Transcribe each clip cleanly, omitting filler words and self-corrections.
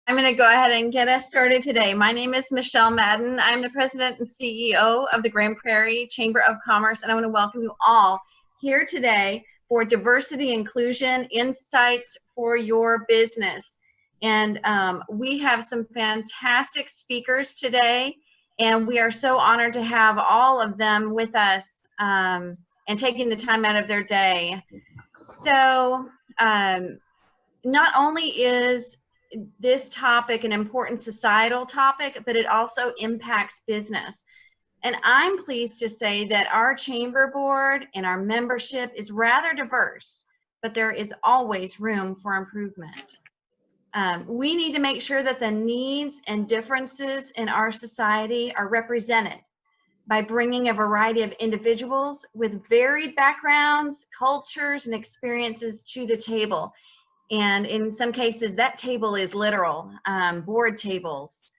I'm going to go ahead and get us started today. My name is Michelle Madden. I'm the president and CEO of the Grand Prairie Chamber of Commerce, and I want to welcome you all here today for Diversity Inclusion Insights for Your Business. And we have some fantastic speakers today, and we are so honored to have all of them with us and taking the time out of their day. So not only is this topic an important societal topic, but it also impacts business. And I'm pleased to say that our chamber board and our membership is rather diverse, but there is always room for improvement. We need to make sure that the needs and differences in our society are represented by bringing a variety of individuals with varied backgrounds, cultures, and experiences to the table. And in some cases, that table is literal, board tables.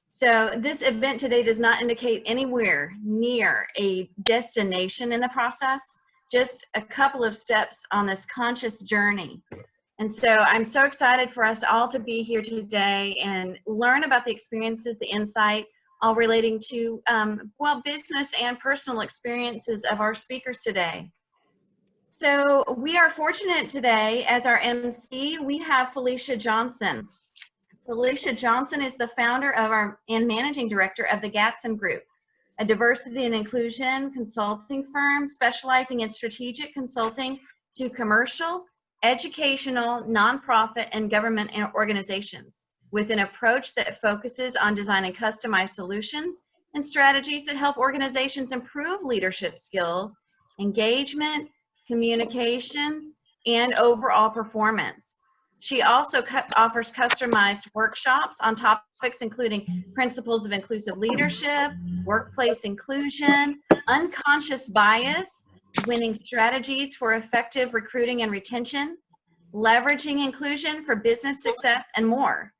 So this event today does not indicate anywhere near a destination in the process, just a couple of steps on this conscious journey. And so I'm so excited for us all to be here today and learn about the experiences, the insight, all relating to, well, business and personal experiences of our speakers today. So we are fortunate today as our MC, we have Felicia Johnson. Felicia Johnson is the founder of and managing director of the Gatson Group, a diversity and inclusion consulting firm specializing in strategic consulting to commercial, educational, nonprofit, and government organizations with an approach that focuses on designing customized solutions and strategies that help organizations improve leadership skills, engagement, communications, and overall performance. She also offers customized workshops on topics including principles of inclusive leadership, workplace inclusion, unconscious bias, winning strategies for effective recruiting and retention, leveraging inclusion for business success, and more.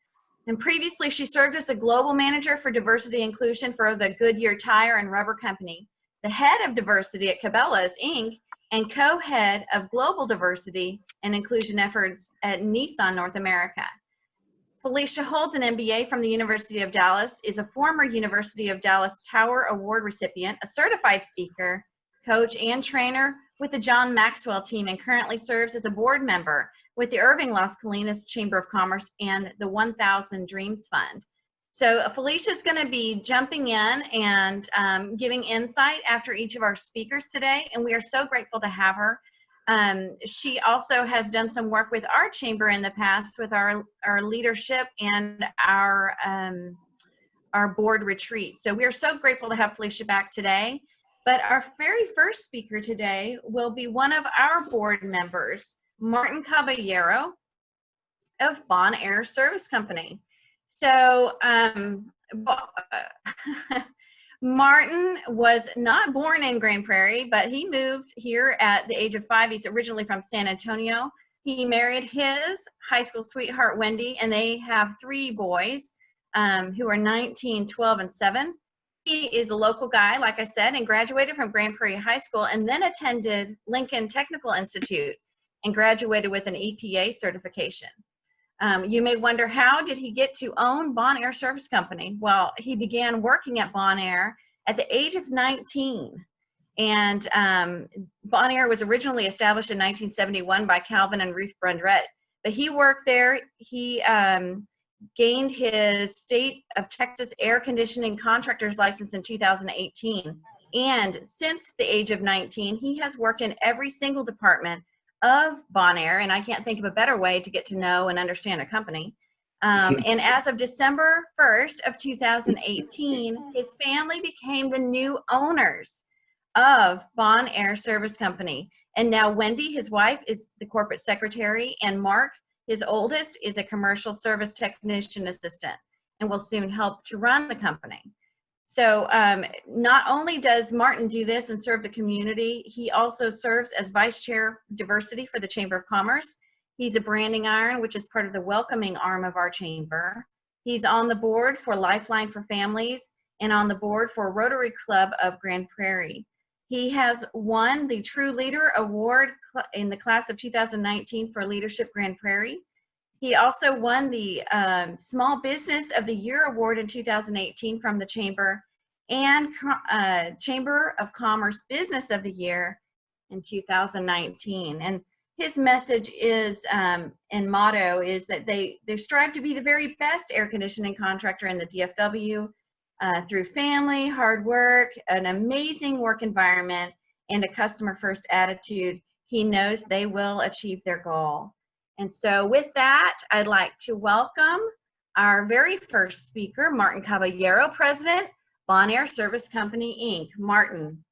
And previously, she served as a global manager for diversity inclusion for the Goodyear Tire and Rubber Company, the head of diversity at Cabela's, Inc., and co-head of global diversity and inclusion efforts at Nissan North America. Felicia holds an MBA from the University of Dallas, is a former University of Dallas Tower Award recipient, a certified speaker, coach, and trainer with the John Maxwell team, and currently serves as a board member with the Irving Las Colinas Chamber of Commerce and the 1000 Dreams Fund. So Felicia's going to be jumping in and giving insight after each of our speakers today, and we are so grateful to have her. She also has done some work with our chamber in the past with our leadership and our board retreat. So we are so grateful to have Felicia back today. But our very first speaker today will be one of our board members, Martin Caballero of Bon Air Service Company. So Martin was not born in Grand Prairie, but he moved here at the age of 5. He's originally from San Antonio. He married his high school sweetheart, Wendy, and they have 3 boys who are 19, 12, and 7. He is a local guy, like I said, and graduated from Grand Prairie High School and then attended Lincoln Technical Institute and graduated with an EPA certification. You may wonder, how did he get to own Bon Air Service Company? Well, he began working at Bon Air at the age of 19. And Bon Air was originally established in 1971 by Calvin and Ruth Brundrett. But he worked there. He gained his state of Texas air conditioning contractor's license in 2018. And since the age of 19, he has worked in every single department of Bon Air, and I can't think of a better way to get to know and understand a company. And as of December 1st of 2018, his family became the new owners of Bon Air Service Company. And now Wendy, his wife, is the corporate secretary, and Mark, his oldest, is a commercial service technician assistant and will soon help to run the company. So not only does Martin do this and serve the community, he also serves as Vice Chair Diversity for the Chamber of Commerce. He's a branding iron, which is part of the welcoming arm of our chamber. He's on the board for Lifeline for Families and on the board for Rotary Club of Grand Prairie. He has won the True Leader Award in the class of 2019 for Leadership Grand Prairie. He also won the Small Business of the Year Award in 2018 from the Chamber, and Chamber of Commerce Business of the Year in 2019. And his message is, and motto is that they strive to be the very best air conditioning contractor in the DFW through family, hard work, an amazing work environment, and a customer first attitude. He knows they will achieve their goal. And so with that, I'd like to welcome our very first speaker, Martin Caballero, President, Bonaire Service Company, Inc. Martin.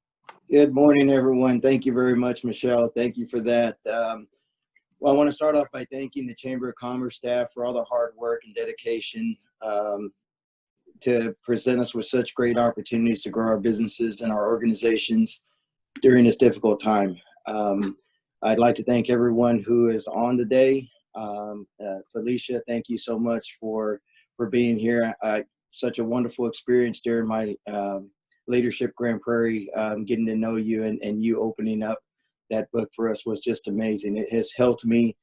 Good morning, everyone. Thank you very much, Michelle. Thank you for that. Well, I want to start off by thanking the Chamber of Commerce staff for all the hard work and dedication to present us with such great opportunities to grow our businesses and our organizations during this difficult time. I'd like to thank everyone who is on today. Felicia, thank you so much for being here. Such a wonderful experience during my leadership Grand Prairie. Getting to know you and you opening up that book for us was just amazing. It has helped me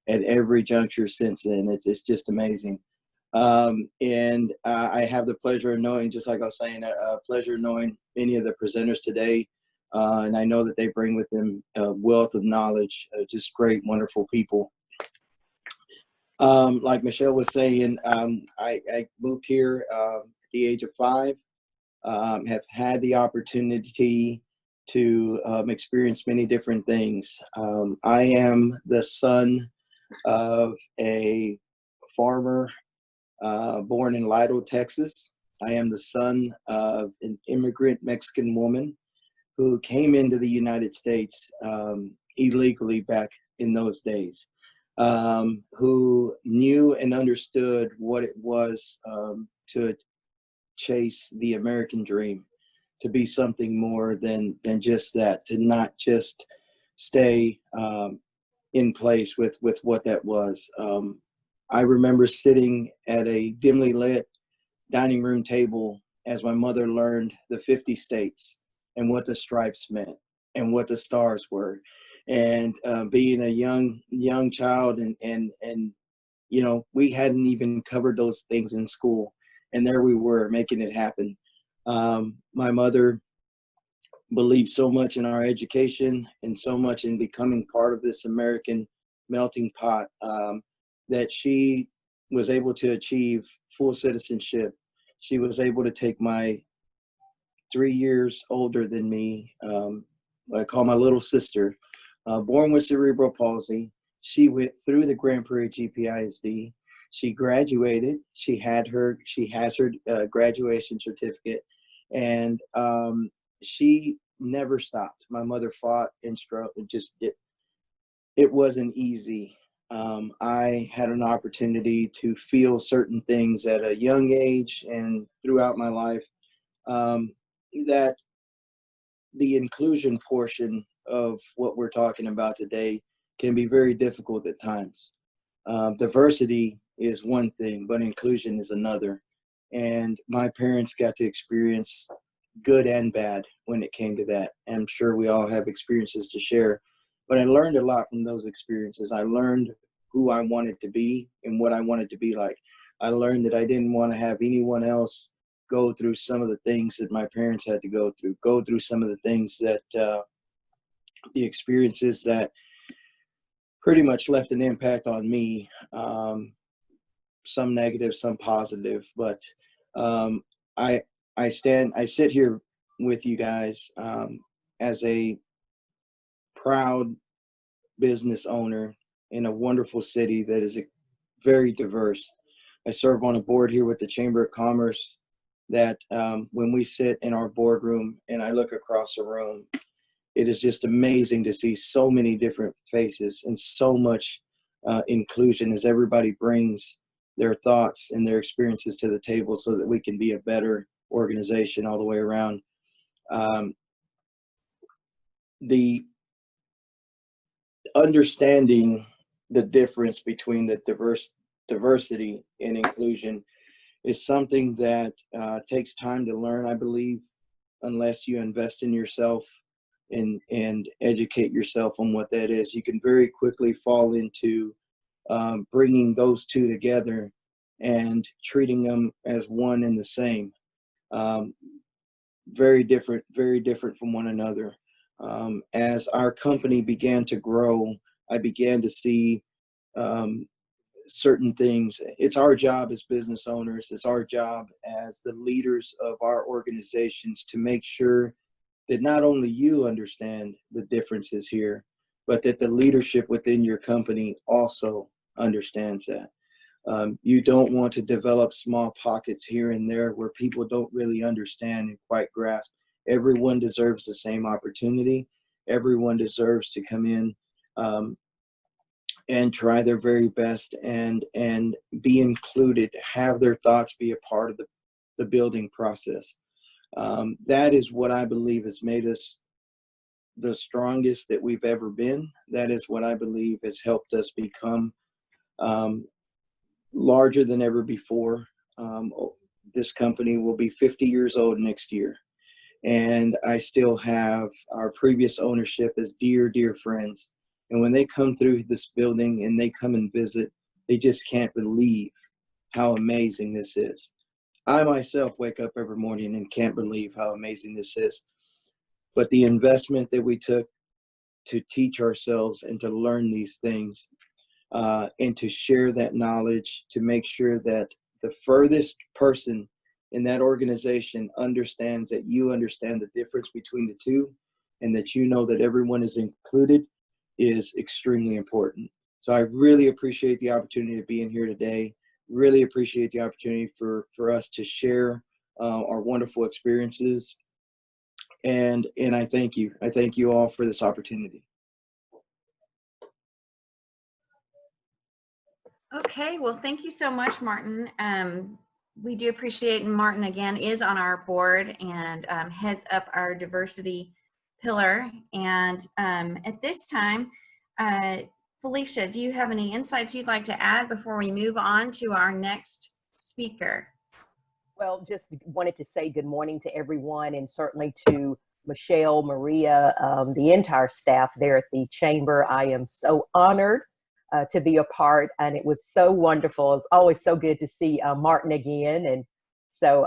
at every juncture since then. It's just amazing. And I have the pleasure of knowing, just like I was saying, a pleasure of knowing many of the presenters today. And I know that they bring with them a wealth of knowledge, just great, wonderful people. Like Michelle was saying, I moved here at the age of 5, have had the opportunity to experience many different things. I am the son of a farmer born in Lido, Texas. I am the son of an immigrant Mexican woman who came into the United States illegally back in those days, who knew and understood what it was to chase the American dream, to be something more than just that, to not just stay in place with what that was. I remember sitting at a dimly lit dining room table as my mother learned the 50 states and what the stripes meant and what the stars were, and being a young child, and you know, we hadn't even covered those things in school, and there we were making it happen. My mother believed so much in our education and so much in becoming part of this American melting pot that she was able to achieve full citizenship. She was able to take my 3 years older than me, I call my little sister, born with cerebral palsy. She went through the Grand Prairie GPISD. She graduated. She has her graduation certificate, and she never stopped. My mother fought and struggled. It wasn't easy. I had an opportunity to feel certain things at a young age and throughout my life, that the inclusion portion of what we're talking about today can be very difficult at times. Diversity is one thing, but inclusion is another. And my parents got to experience good and bad when it came to that. I'm sure we all have experiences to share, but I learned a lot from those experiences. I learned who I wanted to be and what I wanted to be like. I learned that I didn't want to have anyone else go through some of the things that my parents had to go through some of the things that, the experiences that pretty much left an impact on me, some negative, some positive, but I sit here with you guys as a proud business owner in a wonderful city that is very diverse. I serve on a board here with the Chamber of Commerce that when we sit in our boardroom and I look across the room, it is just amazing to see so many different faces and so much inclusion as everybody brings their thoughts and their experiences to the table so that we can be a better organization all the way around. The understanding the difference between the diversity and inclusion is something that takes time to learn, I believe, unless you invest in yourself and educate yourself on what that is. You can very quickly fall into bringing those two together and treating them as one and the same. Very different from one another. As our company began to grow, I began to see certain things. It's our job as business owners, it's our job as the leaders of our organizations to make sure that not only you understand the differences here, but that the leadership within your company also understands that. You don't want to develop small pockets here and there where people don't really understand and quite grasp. Everyone deserves the same opportunity. Everyone deserves to come in and try their very best and be included, have their thoughts be a part of the building process. That is what I believe has made us the strongest that we've ever been. That is what I believe has helped us become larger than ever before. This company will be 50 years old next year. And I still have our previous ownership as dear, dear friends. And when they come through this building and they come and visit, they just can't believe how amazing this is. I myself wake up every morning and can't believe how amazing this is. But the investment that we took to teach ourselves and to learn these things and to share that knowledge, to make sure that the furthest person in that organization understands that you understand the difference between the two and that you know that everyone is included, is extremely important. So I really appreciate the opportunity of being here today. Really appreciate the opportunity for us to share our wonderful experiences. And I thank you. I thank you all for this opportunity. Okay, well, thank you so much, Martin. We do appreciate, and Martin again is on our board and heads up our diversity pillar. And at this time, Felicia, do you have any insights you'd like to add before we move on to our next speaker? Well, just wanted to say good morning to everyone, and certainly to Michelle, Maria, the entire staff there at the Chamber. I am so honored to be a part, and it was so wonderful. It's always so good to see Martin again, and so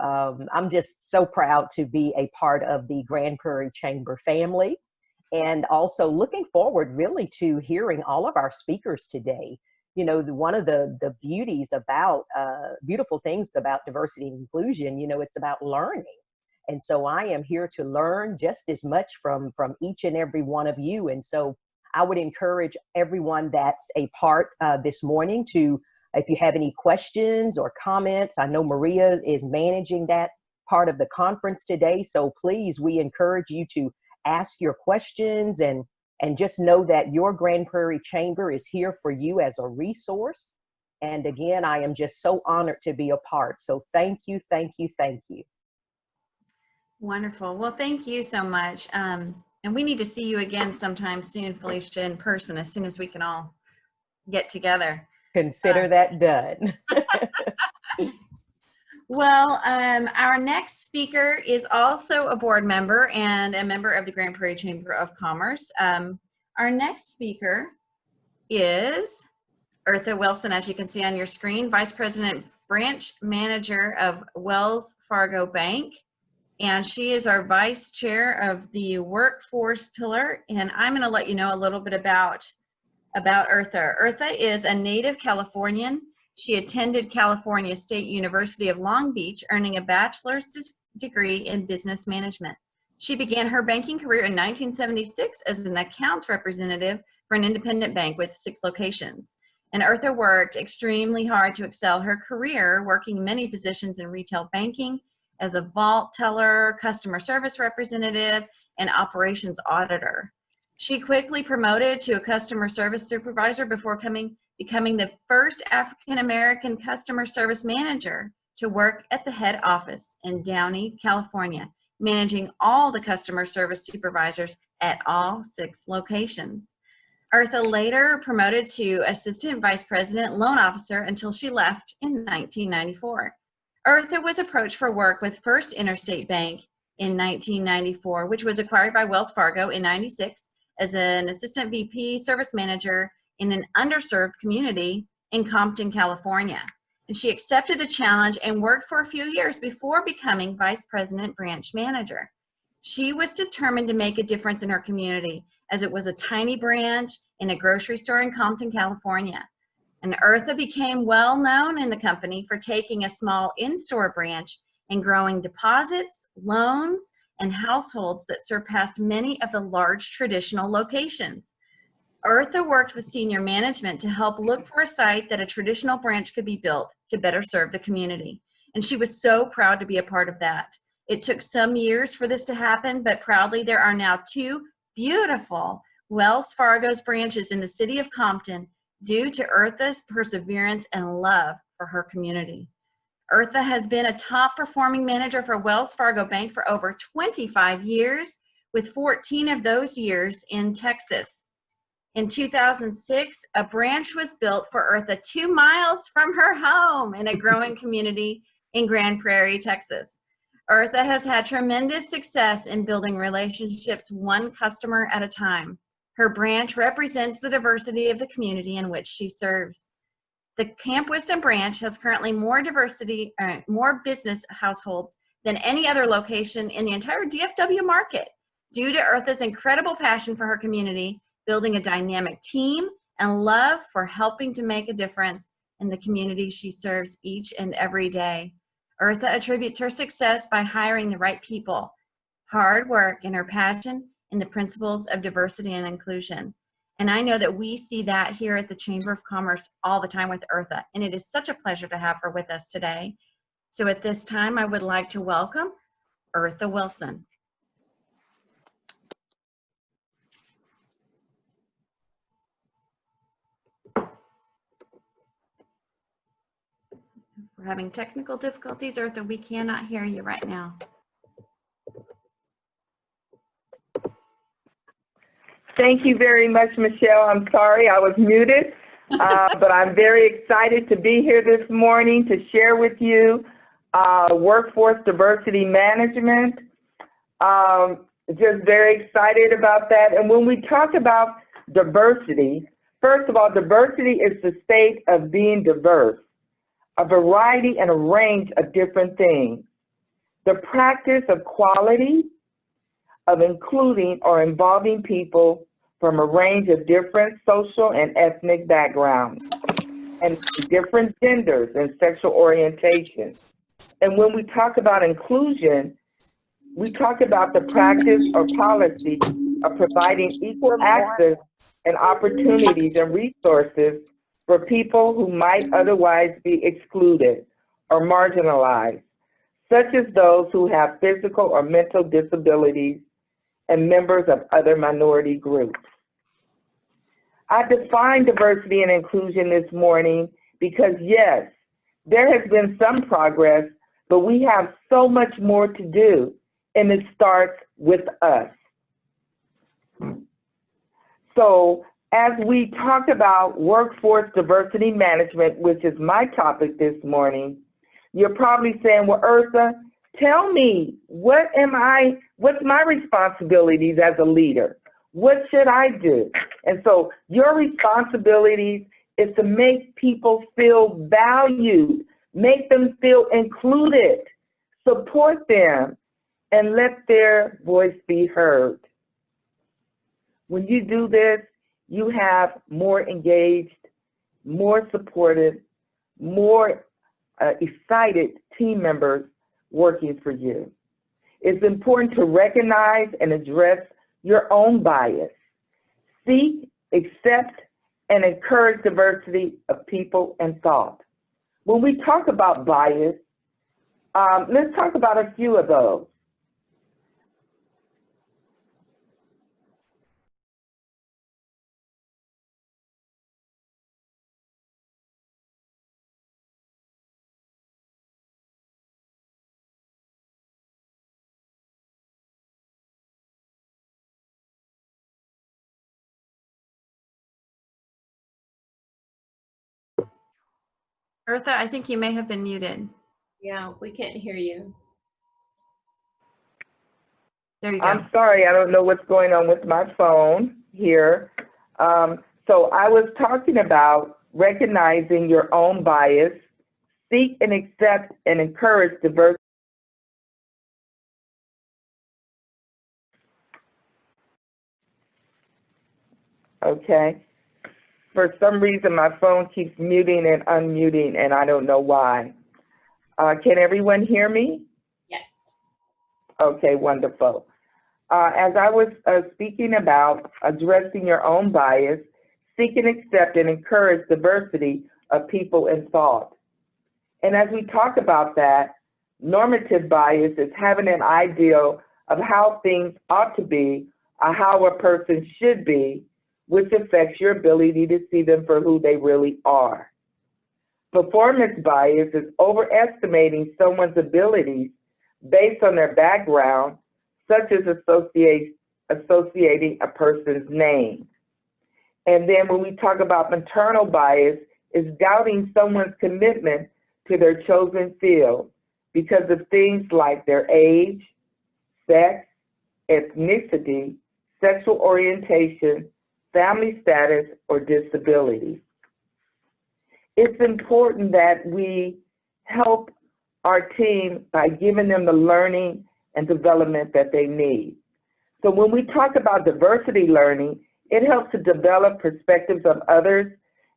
I'm just so proud to be a part of the Grand Prairie Chamber family, and also looking forward really to hearing all of our speakers today. You know, one of the beauties about, beautiful things about diversity and inclusion, you know, it's about learning. And so I am here to learn just as much from each and every one of you. And so I would encourage everyone that's a part this morning to, if you have any questions or comments, I know Maria is managing that part of the conference today. So please, we encourage you to ask your questions and just know that your Grand Prairie Chamber is here for you as a resource. And again, I am just so honored to be a part. So thank you, thank you, thank you. Wonderful. Well, thank you so much. And we need to see you again sometime soon, Felicia, in person, as soon as we can all get together. Consider that done. Well, our next speaker is also a board member and a member of the Grand Prairie Chamber of Commerce. Our next speaker is Eartha Wilson, as you can see on your screen, Vice President, Branch Manager of Wells Fargo Bank. And she is our Vice Chair of the Workforce Pillar. And I'm going to let you know a little bit about Eartha. Eartha is a native Californian. She attended California State University of Long Beach, earning a bachelor's degree in business management. She began her banking career in 1976 as an accounts representative for an independent bank with 6 locations. And Eartha worked extremely hard to excel her career, working many positions in retail banking as a vault teller, customer service representative, and operations auditor. She quickly promoted to a customer service supervisor before becoming the first African-American customer service manager to work at the head office in Downey, California, managing all the customer service supervisors at all 6 locations. Eartha later promoted to Assistant Vice President Loan Officer until she left in 1994. Eartha was approached for work with First Interstate Bank in 1994, which was acquired by Wells Fargo in 96, as an Assistant VP Service Manager in an underserved community in Compton, California. And she accepted the challenge and worked for a few years before becoming Vice President Branch Manager. She was determined to make a difference in her community, as it was a tiny branch in a grocery store in Compton, California. And Eartha became well known in the company for taking a small in-store branch and growing deposits, loans, and households that surpassed many of the large traditional locations. Eartha worked with senior management to help look for a site that a traditional branch could be built to better serve the community. And she was so proud to be a part of that. It took some years for this to happen, but proudly there are now 2 beautiful Wells Fargo's branches in the city of Compton due to Eartha's perseverance and love for her community. Eartha has been a top performing manager for Wells Fargo Bank for over 25 years, with 14 of those years in Texas. In 2006, a branch was built for Eartha 2 miles from her home in a growing community in Grand Prairie, Texas. Eartha has had tremendous success in building relationships one customer at a time. Her branch represents the diversity of the community in which she serves. The Camp Wisdom branch has currently more business households than any other location in the entire DFW market, due to Eartha's incredible passion for her community, building a dynamic team, and love for helping to make a difference in the community she serves each and every day. Eartha attributes her success by hiring the right people, hard work, and her passion in the principles of diversity and inclusion. And I know that we see that here at the Chamber of Commerce all the time with Eartha, and it is such a pleasure to have her with us today. So at this time, I would like to welcome Eartha Wilson. We're having technical difficulties. Eartha, we cannot hear you right now. Thank you very much, Michelle. I'm sorry I was muted, but I'm very excited to be here this morning to share with you workforce diversity management. Just very excited about that. And when we talk about diversity, first of all, diversity is the state of being diverse, a variety and a range of different things. The practice of quality, of including or involving people from a range of different social and ethnic backgrounds and different genders and sexual orientations. And when we talk about inclusion, we talk about the practice or policy of providing equal access and opportunities and resources for people who might otherwise be excluded or marginalized, such as those who have physical or mental disabilities and members of other minority groups. I define diversity and inclusion this morning because yes, there has been some progress, but we have so much more to do, and it starts with us. So as we talk about workforce diversity management, which is my topic this morning, you're probably saying, well, Eartha, tell me, what's my responsibilities as a leader? What should I do? And so your responsibilities is to make people feel valued, make them feel included, support them, and let their voice be heard. When you do this, you have more engaged, more supportive, more excited team members working for you. It's important to recognize and address your own bias. Seek, accept, and encourage diversity of people and thought. When we talk about bias, let's talk about a few of those. Eartha, I think you may have been muted. Yeah, we can't hear you. There you go. I'm sorry, I don't know what's going on with my phone here. So I was talking about recognizing your own bias, seek and accept and encourage diversity. Okay. For some reason, my phone keeps muting and unmuting, and I don't know why. Can everyone hear me? Yes. Okay, wonderful. As I was speaking about addressing your own bias, seek and accept and encourage diversity of people and thought. And as we talk about that, normative bias is having an ideal of how things ought to be or how a person should be, which affects your ability to see them for who they really are. Performance bias is overestimating someone's abilities based on their background, such as associating a person's name. And then when we talk about maternal bias, is doubting someone's commitment to their chosen field because of things like their age, sex, ethnicity, sexual orientation, family status, or disability. It's important that we help our team by giving them the learning and development that they need. So when we talk about diversity learning, it helps to develop perspectives of others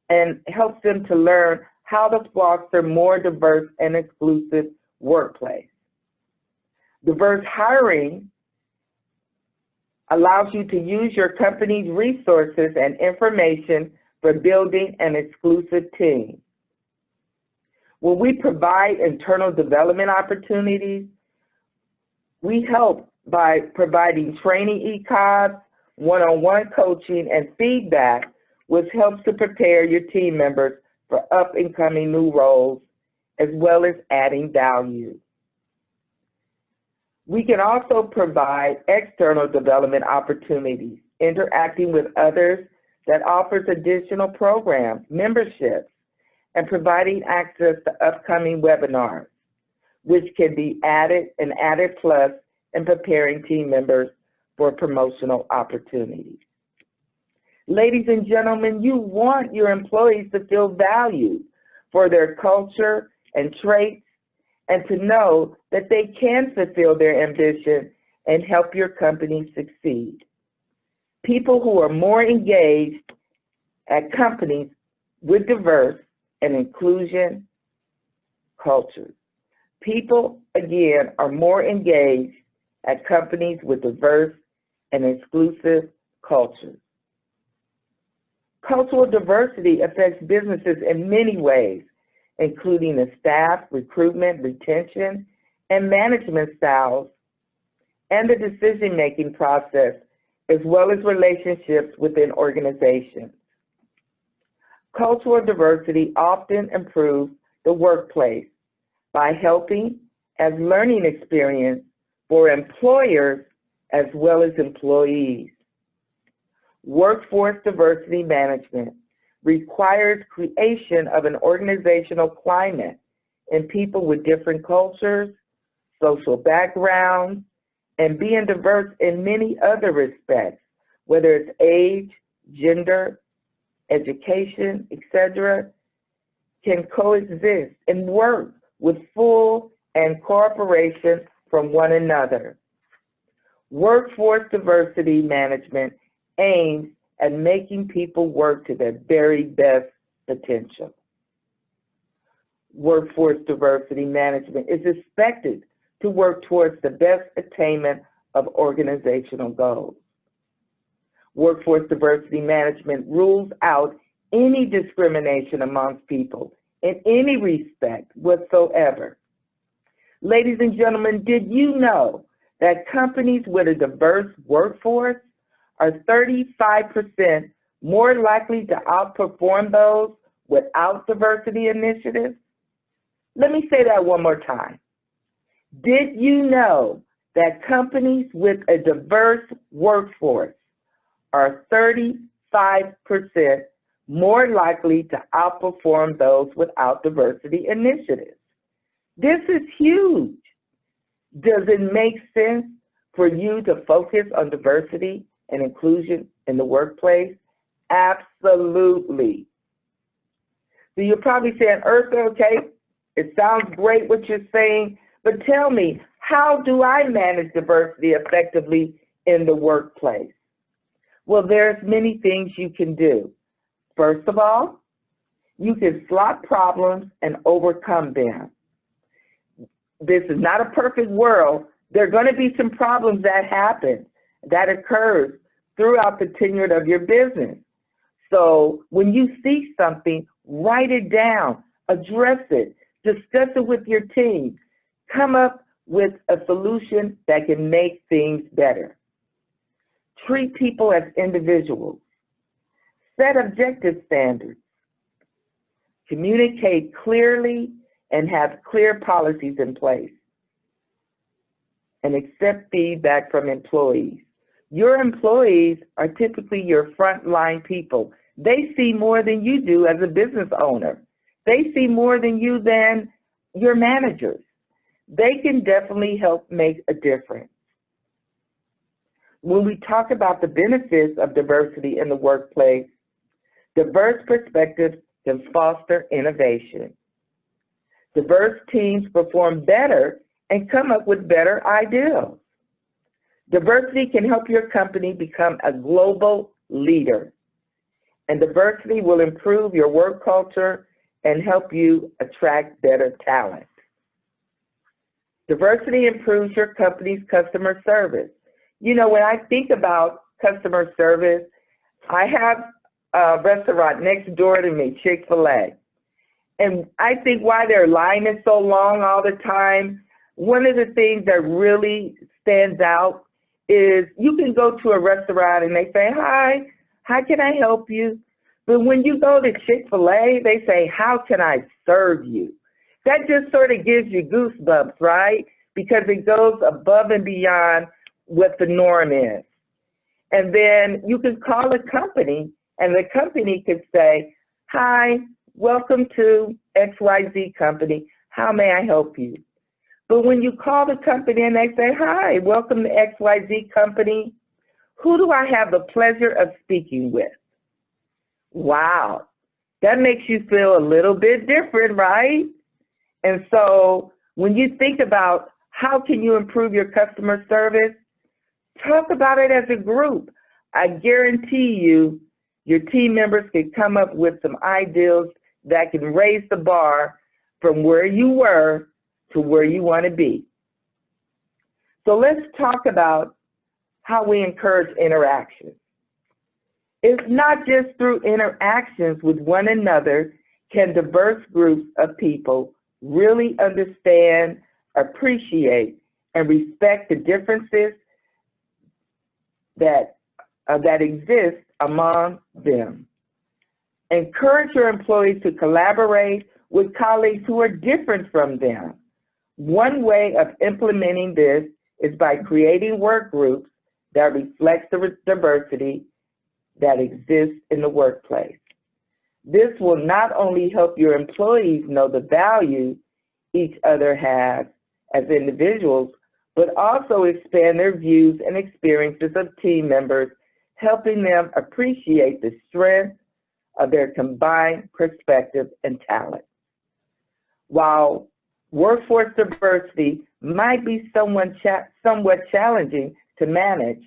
and helps them to learn how to foster more diverse and inclusive workplace. Diverse hiring allows you to use your company's resources and information for building an exclusive team. When we provide internal development opportunities, we help by providing training ECOBs, one-on-one coaching, and feedback, which helps to prepare your team members for up-and-coming new roles, as well as adding value. We can also provide external development opportunities, interacting with others that offers additional programs, memberships, and providing access to upcoming webinars, which can be an added plus in preparing team members for promotional opportunities. Ladies and gentlemen, you want your employees to feel valued for their culture and traits, and to know that they can fulfill their ambition and help your company succeed. People who are more engaged at companies with diverse and inclusion cultures. People, again, are more engaged at companies with diverse and exclusive cultures. Cultural diversity affects businesses in many ways, including the staff, recruitment, retention, and management styles, and the decision-making process, as well as relationships within organizations. Cultural diversity often improves the workplace by helping as learning experience for employers as well as employees. Workforce diversity management requires creation of an organizational climate in people with different cultures, social backgrounds, and being diverse in many other respects, whether it's age, gender, education, etc., can coexist and work with full and cooperation from one another. Workforce diversity management aims at making people work to their very best potential. Workforce diversity management is expected to work towards the best attainment of organizational goals. Workforce diversity management rules out any discrimination amongst people in any respect whatsoever. Ladies and gentlemen, did you know that companies with a diverse workforce are 35% more likely to outperform those without diversity initiatives? Let me say that one more time. Did you know that companies with a diverse workforce are 35% more likely to outperform those without diversity initiatives? This is huge. Does it make sense for you to focus on diversity and inclusion in the workplace Absolutely. So you're probably saying, Eartha, okay, it sounds great what you're saying, but tell me, how do I manage diversity effectively in the workplace? Well, there's many things you can do. First of all, you can slot problems and overcome them. This is not a perfect world. There are going to be some problems that happen, that occurs throughout the tenure of your business. So when you see something, write it down, address it, discuss it with your team, come up with a solution that can make things better. Treat people as individuals. Set objective standards. Communicate clearly and have clear policies in place. And accept feedback from employees. Your employees are typically your frontline people. They see more than you do as a business owner. They see more than you than your managers. They can definitely help make a difference. When we talk about the benefits of diversity in the workplace, diverse perspectives can foster innovation. Diverse teams perform better and come up with better ideas. Diversity can help your company become a global leader. And diversity will improve your work culture and help you attract better talent. Diversity improves your company's customer service. You know, when I think about customer service, I have a restaurant next door to me, Chick-fil-A. And I think why their line is so long all the time, one of the things that really stands out is you can go to a restaurant and they say, hi, how can I help you? But when you go to Chick-fil-A, they say, how can I serve you? That just sort of gives you goosebumps, right? Because it goes above and beyond what the norm is. And then you can call a company and the company could say, hi, welcome to XYZ company. How may I help you? But when you call the company and they say, hi, welcome to XYZ company, who do I have the pleasure of speaking with? Wow, that makes you feel a little bit different, right? And so when you think about how can you improve your customer service, talk about it as a group. I guarantee you, your team members can come up with some ideas that can raise the bar from where you were to where you want to be. So let's talk about how we encourage interaction. It's not just through interactions with one another can diverse groups of people really understand, appreciate, and respect the differences that exist among them. Encourage your employees to collaborate with colleagues who are different from them. One way of implementing this is by creating work groups that reflect the diversity that exists in the workplace. This will not only help your employees know the value each other has as individuals, but also expand their views and experiences of team members, helping them appreciate the strength of their combined perspective and talent. While workforce diversity might be somewhat challenging to manage,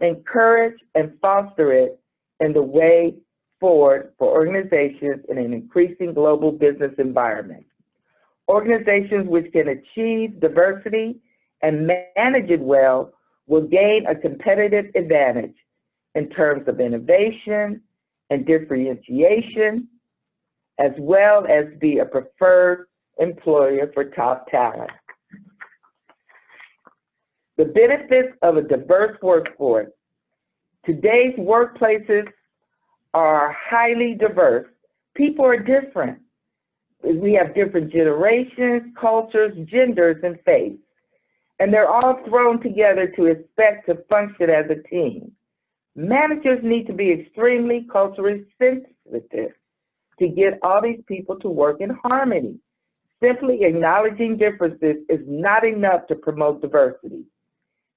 encourage and foster it in the way forward for organizations in an increasing global business environment. Organizations which can achieve diversity and manage it well will gain a competitive advantage in terms of innovation and differentiation, as well as be a preferred employer for top talent. The benefits of a diverse workforce. Today's workplaces are highly diverse. People are different. We have different generations, cultures, genders, and faiths. And they're all thrown together to expect to function as a team. Managers need to be extremely culturally sensitive to get all these people to work in harmony. Simply acknowledging differences is not enough to promote diversity.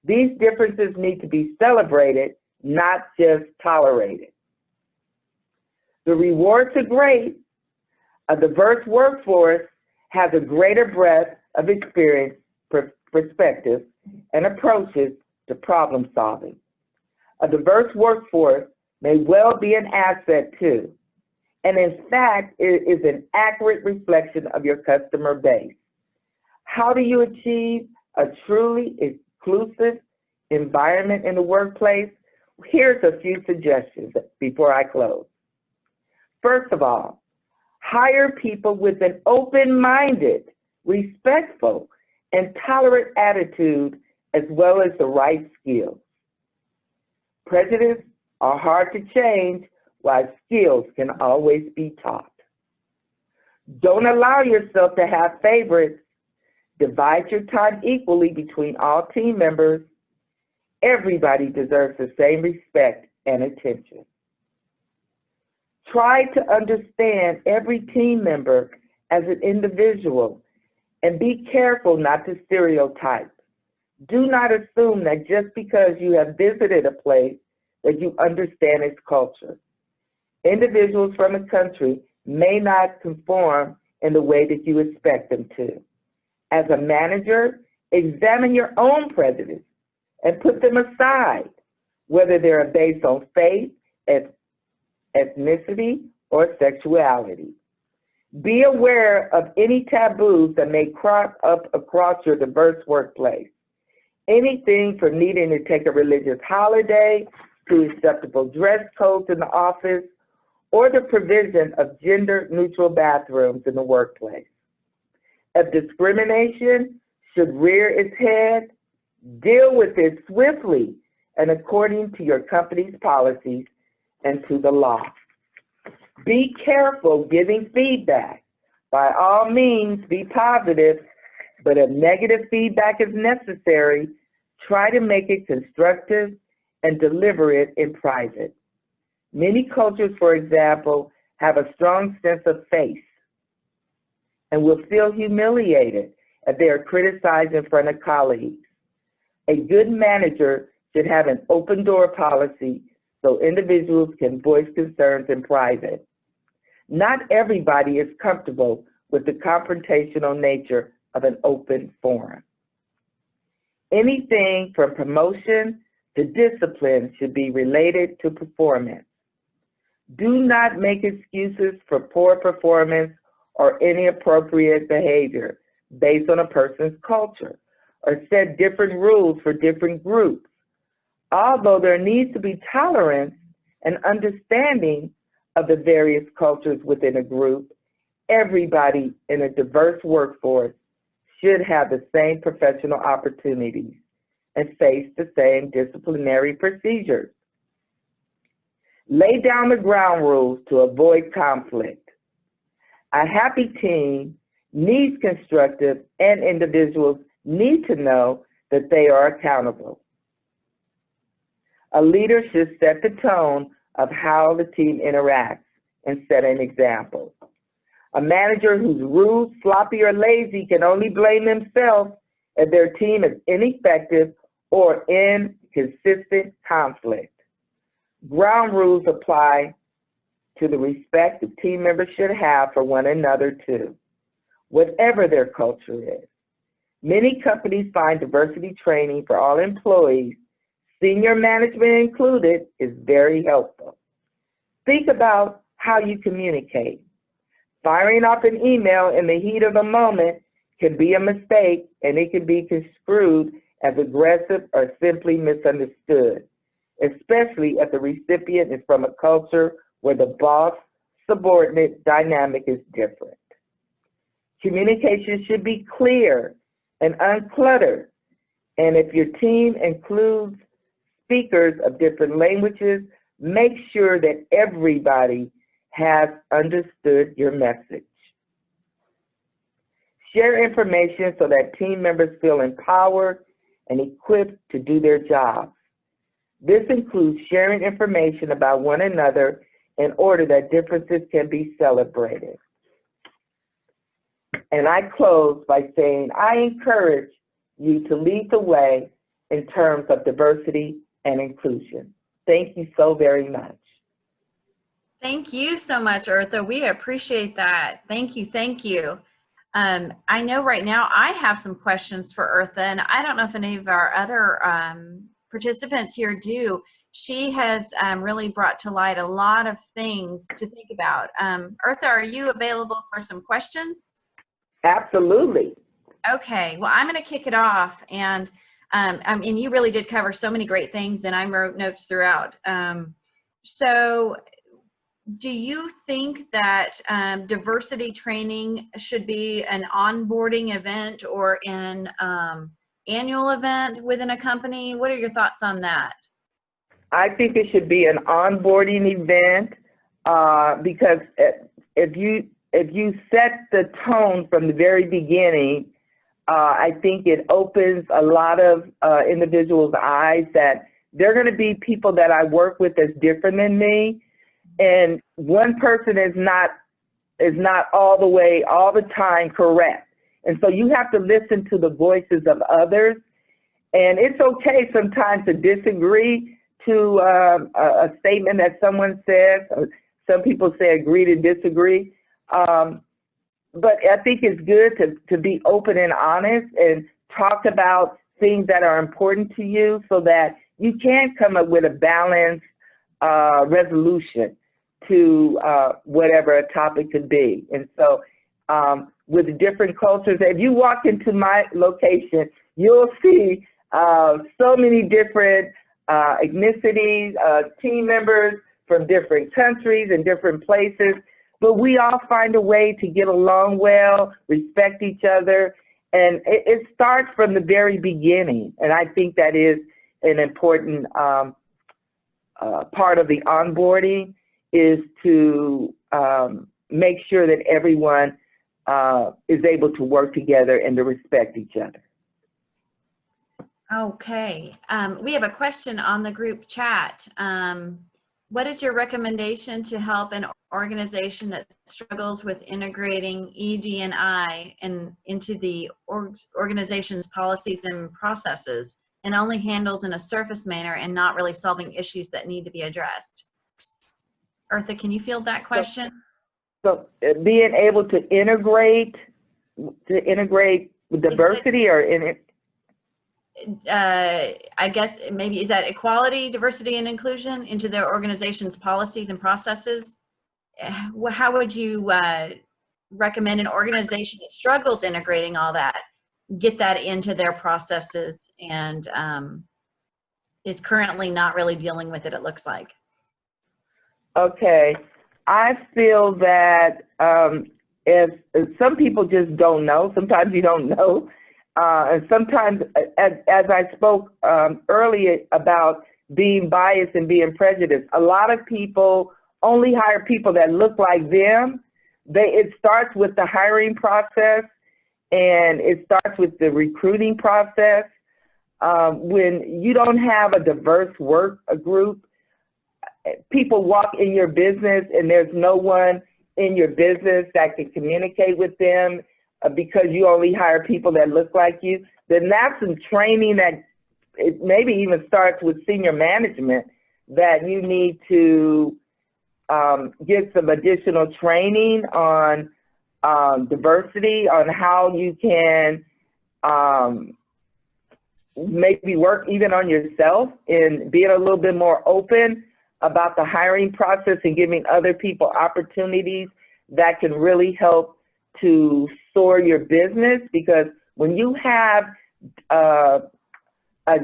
These differences need to be celebrated, not just tolerated. The rewards are great. A diverse workforce has a greater breadth of experience, perspective, and approaches to problem solving. A diverse workforce may well be an asset too, and in fact, it is an accurate reflection of your customer base. How do you achieve a truly inclusive environment in the workplace? Here's a few suggestions before I close. First of all, hire people with an open-minded, respectful, and tolerant attitude, as well as the right skills. Prejudice are hard to change, while skills can always be taught. Don't allow yourself to have favorites. Divide your time equally between all team members. Everybody deserves the same respect and attention. Try to understand every team member as an individual and be careful not to stereotype. Do not assume that just because you have visited a place that you understand its culture. Individuals from a country may not conform in the way that you expect them to. As a manager, examine your own prejudices and put them aside, whether they are based on faith, ethnicity, or sexuality. Be aware of any taboos that may crop up across your diverse workplace. Anything from needing to take a religious holiday to acceptable dress codes in the office, or the provision of gender-neutral bathrooms in the workplace. If discrimination should rear its head, deal with it swiftly and according to your company's policies and to the law. Be careful giving feedback. By all means, be positive, but if negative feedback is necessary, try to make it constructive and deliver it in private. Many cultures, for example, have a strong sense of face and will feel humiliated if they are criticized in front of colleagues. A good manager should have an open door policy so individuals can voice concerns in private. Not everybody is comfortable with the confrontational nature of an open forum. Anything from promotion to discipline should be related to performance. Do not make excuses for poor performance or inappropriate behavior based on a person's culture, or set different rules for different groups. Although there needs to be tolerance and understanding of the various cultures within a group, everybody in a diverse workforce should have the same professional opportunities and face the same disciplinary procedures. Lay down the ground rules to avoid conflict. A happy team needs constructive, and individuals need to know that they are accountable. A leader should set the tone of how the team interacts and set an example. A manager who's rude, sloppy, or lazy can only blame themselves if their team is ineffective or in consistent conflict. Ground rules apply to the respect the team members should have for one another too, whatever their culture is. Many companies find diversity training for all employees, senior management included, is very helpful. Think about how you communicate. Firing off an email in the heat of a moment can be a mistake, and it can be construed as aggressive or simply misunderstood, especially if the recipient is from a culture where the boss-subordinate dynamic is different. Communication should be clear and uncluttered, and if your team includes speakers of different languages, make sure that everybody has understood your message. Share information so that team members feel empowered and equipped to do their jobs. This includes sharing information about one another in order that differences can be celebrated. And I close by saying, I encourage you to lead the way in terms of diversity and inclusion. Thank you so very much. Thank you so much, Eartha. We appreciate that. Thank you. Thank you. I know right now I have some questions for Eartha, and I don't know if any of our other participants here do. She has really brought to light a lot of things to think about. Eartha, are you available for some questions? Absolutely. Okay, well, I'm going to kick it off, and I mean, you really did cover so many great things, and I wrote notes throughout. So, do you think that diversity training should be an onboarding event or an annual event within a company? What are your thoughts on that? I think it should be an onboarding event because if you set the tone from the very beginning, I think it opens a lot of individuals' eyes that they're going to be people that I work with that's different than me, and one person is not all the time correct, and so you have to listen to the voices of others, and it's okay sometimes to disagree to a statement that someone says. Some people say agree to disagree. But I think it's good to be open and honest and talk about things that are important to you so that you can come up with a balanced resolution to whatever a topic could be. And so with different cultures, if you walk into my location, you'll see so many different ethnicities, team members from different countries and different places. But we all find a way to get along well, respect each other, and it starts from the very beginning. And I think that is an important part of the onboarding, is to make sure that everyone is able to work together and to respect each other. Okay, we have a question on the group chat. What is your recommendation to help an organization that struggles with integrating ED&I into the organization's policies and processes and only handles in a surface manner and not really solving issues that need to be addressed? Eartha, can you field that question? So being able to integrate diversity or in it? I guess maybe, is that equality, diversity, and inclusion into their organization's policies and processes? How would you recommend an organization that struggles integrating all that, get that into their processes and is currently not really dealing with it, it looks like? Okay, I feel that if some people just don't know, sometimes you don't know. And sometimes, as I spoke earlier about being biased and being prejudiced, a lot of people only hire people that look like them. It starts with the hiring process, and it starts with the recruiting process. When you don't have a diverse work group, people walk in your business and there's no one in your business that can communicate with them because you only hire people that look like you, then that's some training that it maybe even starts with senior management, that you need to get some additional training on diversity, on how you can maybe work even on yourself and being a little bit more open about the hiring process and giving other people opportunities that can really help to soar your business. Because when you have a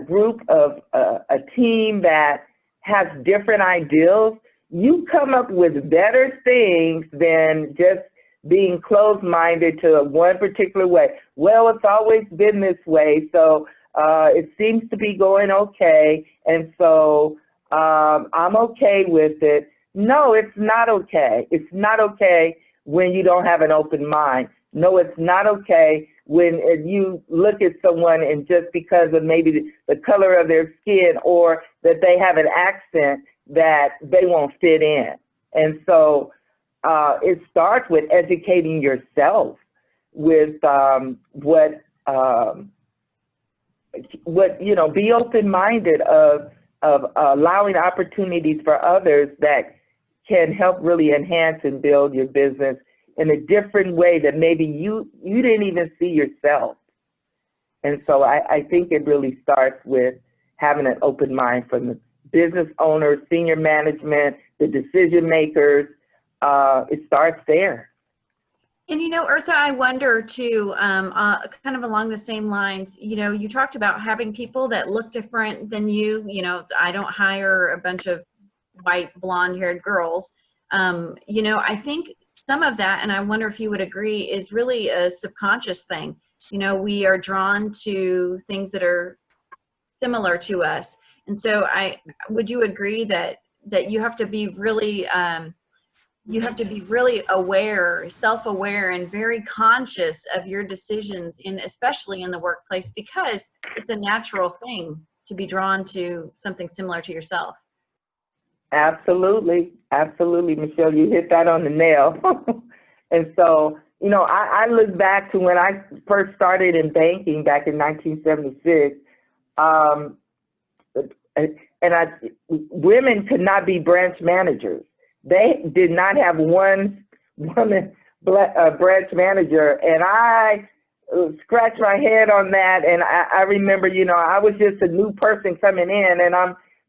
group of a team that has different ideals, you come up with better things than just being closed-minded to one particular way. Well, it's always been this way, so it seems to be going okay, and so I'm okay with it. No, it's not okay. It's not okay when you don't have an open mind. No, it's not okay when you look at someone and just because of maybe the color of their skin or that they have an accent that they won't fit in. And so it starts with educating yourself with what you know, be open-minded of allowing opportunities for others that can help really enhance and build your business in a different way that maybe you didn't even see yourself. And so I think it really starts with having an open mind from the business owners, senior management, the decision makers. It starts there. And Eartha, I wonder too, kind of along the same lines, you talked about having people that look different than you. I don't hire a bunch of white blonde-haired girls. I think some of that, and I wonder if you would agree, is really a subconscious thing. We are drawn to things that are similar to us. And so would you agree that you have to be really, aware, self-aware, and very conscious of your decisions, especially in the workplace, because it's a natural thing to be drawn to something similar to yourself. Absolutely. Absolutely, Michelle, you hit that on the nail. And so, I look back to when I first started in banking back in 1976, women could not be branch managers. They did not have one woman branch manager, and I scratched my head on that. And I remember, I was just a new person coming in, and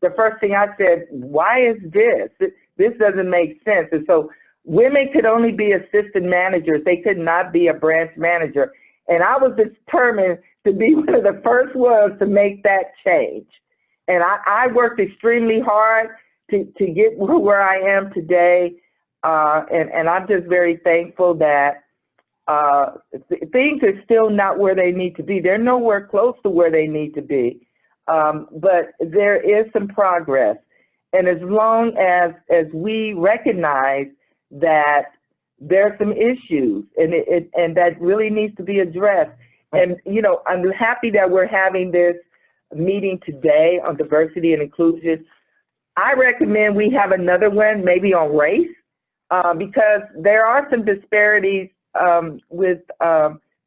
the first thing I said, why is this? This doesn't make sense. And so women could only be assistant managers. They could not be a branch manager. And I was determined to be one of the first ones to make that change. And I worked extremely hard to get where I am today. And I'm just very thankful that things are still not where they need to be. They're nowhere close to where they need to be. But there is some progress. And as long as we recognize that there's some issues and that really needs to be addressed. And, I'm happy that we're having this meeting today on diversity and inclusion. I recommend we have another one maybe on race, because there are some disparities with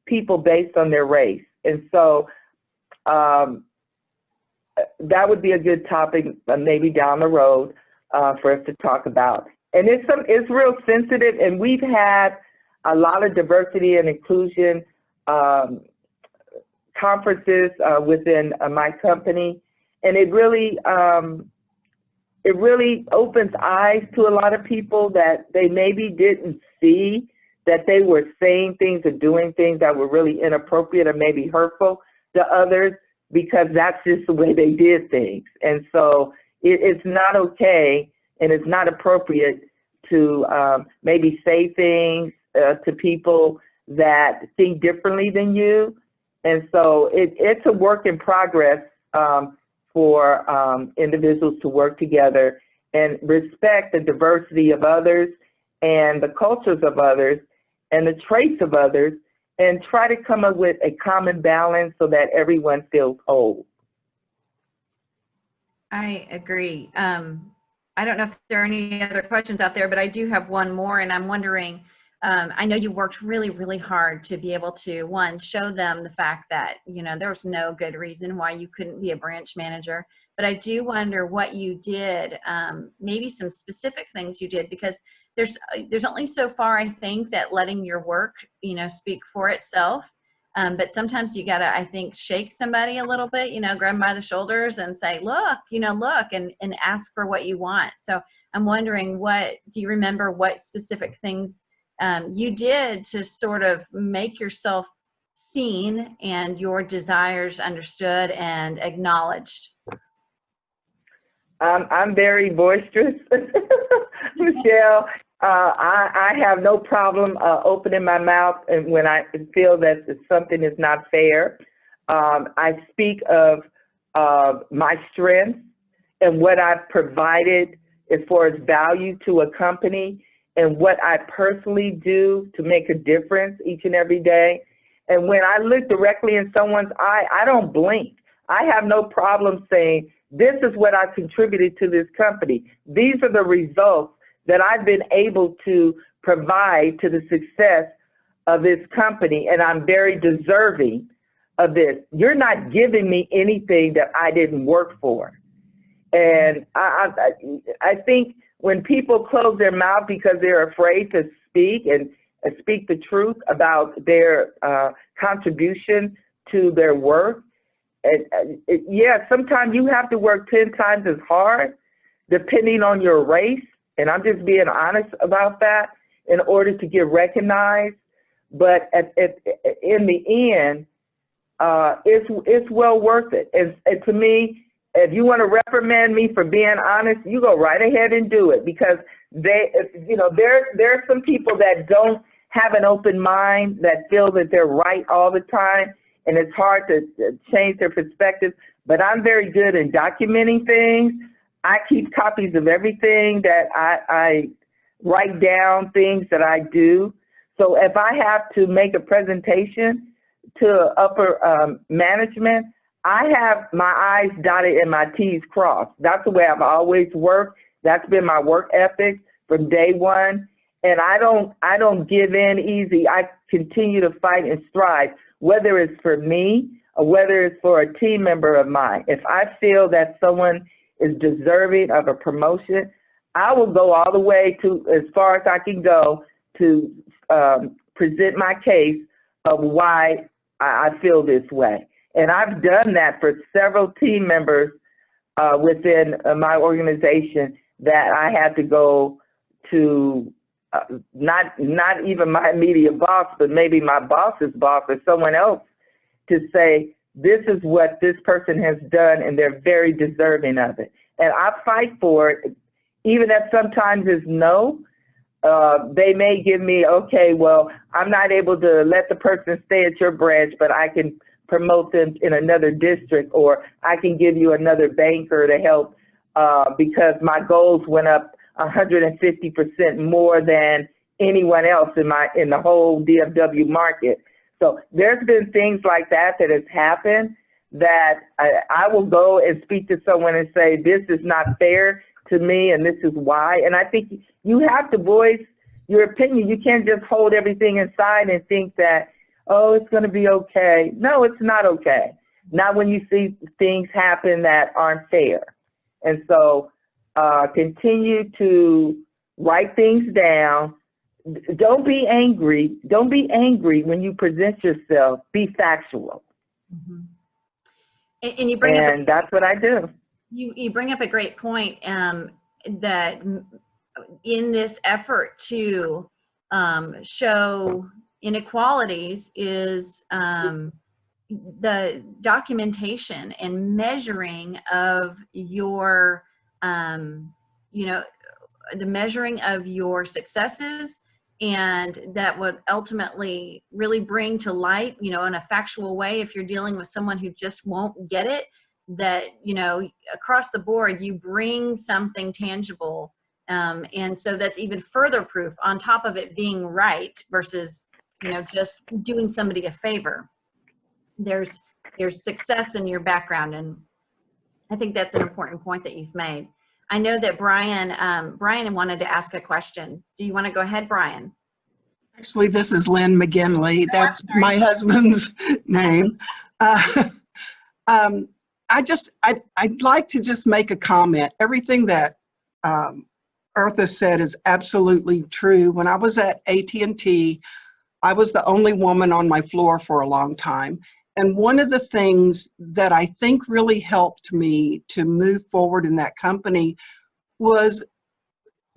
people based on their race. And so that would be a good topic maybe down the road for us to talk about. And it's real sensitive, and we've had a lot of diversity and inclusion conferences within my company, and it really opens eyes to a lot of people that they maybe didn't see, that they were saying things or doing things that were really inappropriate or maybe hurtful to others, because that's just the way they did things. And so it's not okay, and it's not appropriate to maybe say things to people that think differently than you. And so it's a work in progress for individuals to work together and respect the diversity of others and the cultures of others and the traits of others, and try to come up with a common balance so that everyone feels whole. I agree. I don't know if there are any other questions out there, but I do have one more, and I'm wondering, I know you worked really, really hard to be able to, one, show them the fact that, there was no good reason why you couldn't be a branch manager, but I do wonder what you did, maybe some specific things you did, because there's only so far, I think, that letting your work, speak for itself. But sometimes you gotta, I think, shake somebody a little bit, grab them by the shoulders and say, look, look, and ask for what you want. So I'm wondering, do you remember what specific things you did to sort of make yourself seen and your desires understood and acknowledged? I'm very boisterous, Michelle. I have no problem opening my mouth and when I feel that something is not fair. I speak of my strengths and what I've provided as far as value to a company and what I personally do to make a difference each and every day. And when I look directly in someone's eye, I don't blink. I have no problem saying, this is what I contributed to this company. These are the results that I've been able to provide to the success of this company, and I'm very deserving of this. You're not giving me anything that I didn't work for. And I think when people close their mouth because they're afraid to speak and speak the truth about their contribution to their work. Yeah, sometimes you have to work 10 times as hard, depending on your race, and I'm just being honest about that, in order to get recognized. But in the end, it's well worth it. And to me, if you want to reprimand me for being honest, you go right ahead and do it, because there are some people that don't have an open mind, that feel that they're right all the time, and it's hard to change their perspective. But I'm very good in documenting things. I keep copies of everything that I write down, things that I do. So if I have to make a presentation to upper management, I have my I's dotted and my T's crossed. That's the way I've always worked. That's been my work ethic from day one. And I don't give in easy. I continue to fight and strive, whether it's for me or whether it's for a team member of mine. If I feel that someone is deserving of a promotion, I will go all the way to as far as I can go to present my case of why I feel this way. And I've done that for several team members within my organization, that I had to go to not even my immediate boss, but maybe my boss's boss or someone else, to say, this is what this person has done and they're very deserving of it. And I fight for it, even if sometimes it's no. They may give me, okay, well, I'm not able to let the person stay at your branch, but I can promote them in another district, or I can give you another banker to help because my goals went up 150% more than anyone else in the whole DFW market. So there's been things like that has happened, that I will go and speak to someone and say, this is not fair to me and this is why. And I think you have to voice your opinion. You can't just hold everything inside and think that, oh, it's going to be okay. No, it's not okay. Not when you see things happen that aren't fair. And so continue to write things down. Don't be angry. Don't be angry when you present yourself. Be factual. Mm-hmm. And you bring that's what I do. You bring up a great point, that in this effort to show inequalities is the documentation and measuring of your, the measuring of your successes, and that would ultimately really bring to light, in a factual way, if you're dealing with someone who just won't get it, that, across the board, you bring something tangible. And so that's even further proof on top of it being right versus, just doing somebody a favor. There's success in your background. And I think that's an important point that you've made. I know that Brian wanted to ask a question. Do you want to go ahead, Brian? Actually, this is Lynn McGinley. That's my husband's name. I'd like to just make a comment. Everything that Eartha said is absolutely true. When I was at AT&T, I was the only woman on my floor for a long time. And one of the things that I think really helped me to move forward in that company was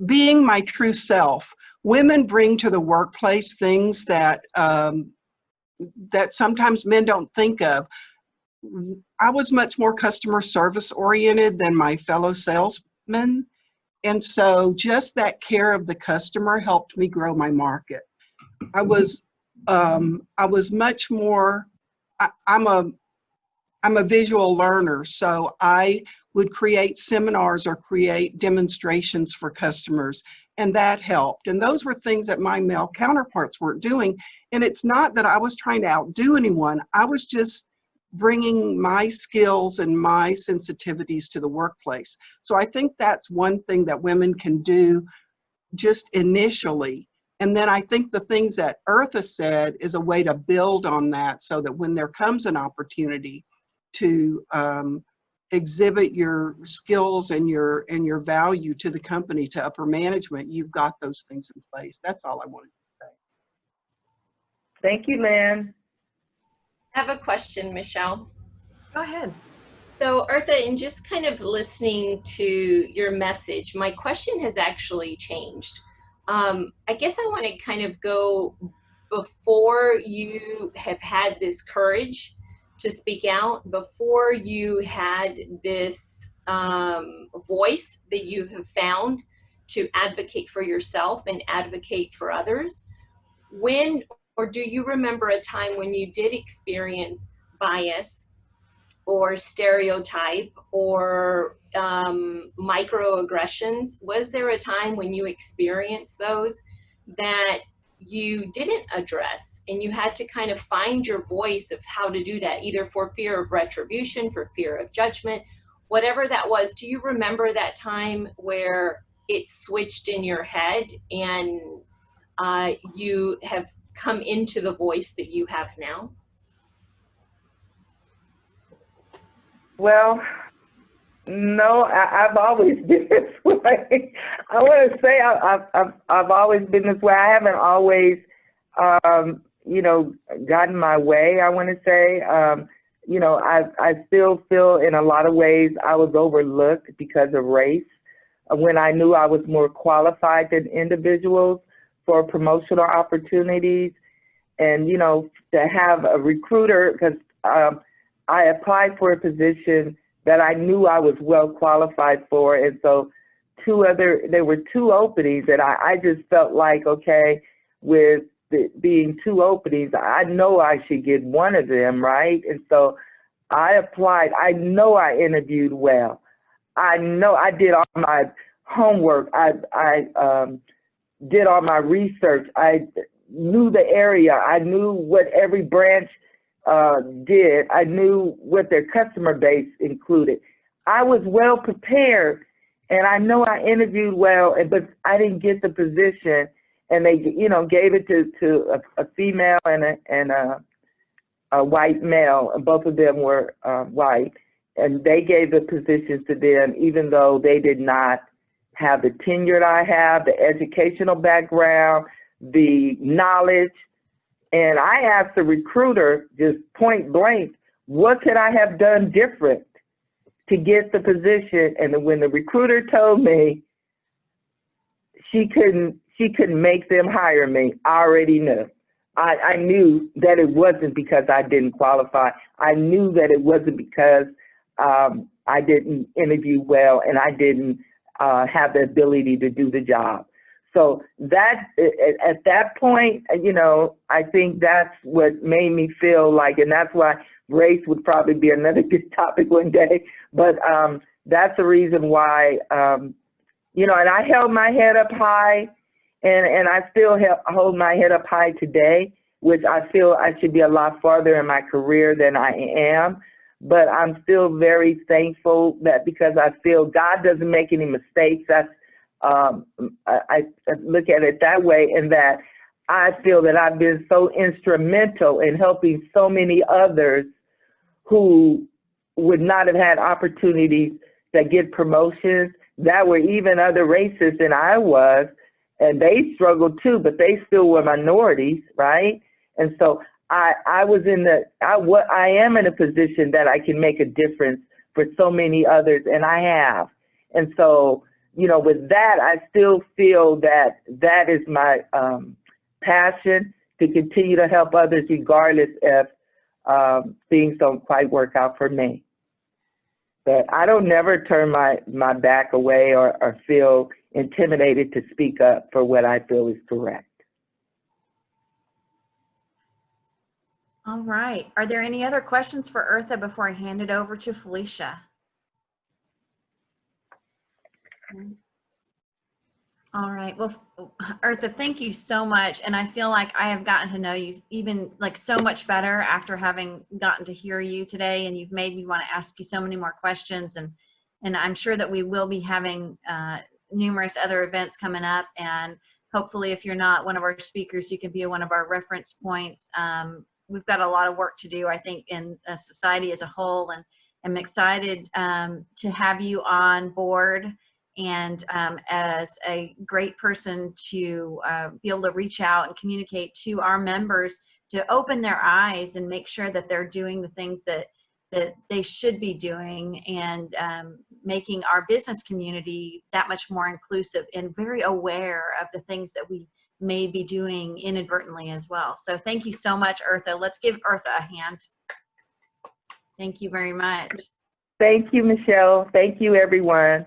being my true self. Women bring to the workplace things that that sometimes men don't think of. I was much more customer service oriented than my fellow salesmen. And so just that care of the customer helped me grow my market. I was much more, I'm a visual learner, so I would create seminars or create demonstrations for customers, and that helped. And those were things that my male counterparts weren't doing. And it's not that I was trying to outdo anyone. I was just bringing my skills and my sensitivities to the workplace. So I think that's one thing that women can do just initially. And then I think the things that Eartha said is a way to build on that, so that when there comes an opportunity to exhibit your skills and your value to the company, to upper management, you've got those things in place. That's all I wanted to say. Thank you, Lynn. I have a question, Michelle. Go ahead. So, Eartha, in just kind of listening to your message, my question has actually changed. I guess I want to kind of go before you have had this courage to speak out, before you had this voice that you have found to advocate for yourself and advocate for others. When, or do you remember a time when you did experience bias or stereotype or microaggressions? Was there a time when you experienced those that you didn't address and you had to kind of find your voice of how to do that, either for fear of retribution, for fear of judgment, whatever that was? Do you remember that time where it switched in your head and you have come into the voice that you have now? Well, no, I've always been this way. I want to say I've always been this way. I haven't always, gotten my way. I want to say, I still feel in a lot of ways I was overlooked because of race when I knew I was more qualified than individuals for promotional opportunities. And, to have a recruiter, because I applied for a position that I knew I was well qualified for. And so there were two openings, and I just felt like, okay, with being two openings, I know I should get one of them, right? And so I applied. I know I interviewed well. I know I did all my homework. I did all my research. I knew the area. I knew what every branch did. I knew what their customer base included. I was well prepared, and I know I interviewed well, but I didn't get the position. And they, gave it to a female and a white male, and both of them were white, and they gave the positions to them, even though they did not have the tenure I have, the educational background, the knowledge. And I asked the recruiter just point blank, what could I have done different to get the position? And when the recruiter told me she couldn't make them hire me, I already knew. I knew that it wasn't because I didn't qualify. I knew that it wasn't because I didn't interview well and I didn't have the ability to do the job. So that, at that point, I think that's what made me feel like, and that's why race would probably be another good topic one day. But that's the reason why, and I held my head up high, and I still hold my head up high today, which I feel I should be a lot farther in my career than I am. But I'm still very thankful that, because I feel God doesn't make any mistakes. That's I look at it that way, and that I feel that I've been so instrumental in helping so many others who would not have had opportunities to get promotions, that were even other races than I was, and they struggled too, but they still were minorities, right? And so I am in a position that I can make a difference for so many others, and I have. And so, with that, I still feel that that is my passion, to continue to help others regardless if things don't quite work out for me. But I don't never turn my back away or feel intimidated to speak up for what I feel is correct. All right. Are there any other questions for Eartha before I hand it over to Felicia? All right. Well, Eartha, thank you so much. And I feel like I have gotten to know you even like so much better after having gotten to hear you today. And you've made me want to ask you so many more questions. And I'm sure that we will be having numerous other events coming up. And hopefully, if you're not one of our speakers, you can be one of our reference points. We've got a lot of work to do, I think, in society as a whole. am excited to have you on board, and as a great person to be able to reach out and communicate to our members to open their eyes and make sure that they're doing the things that they should be doing, and making our business community that much more inclusive and very aware of the things that we may be doing inadvertently as well. So thank you so much, Eartha. Let's give Eartha a hand. Thank you very much. Thank you, Michelle. Thank you, everyone.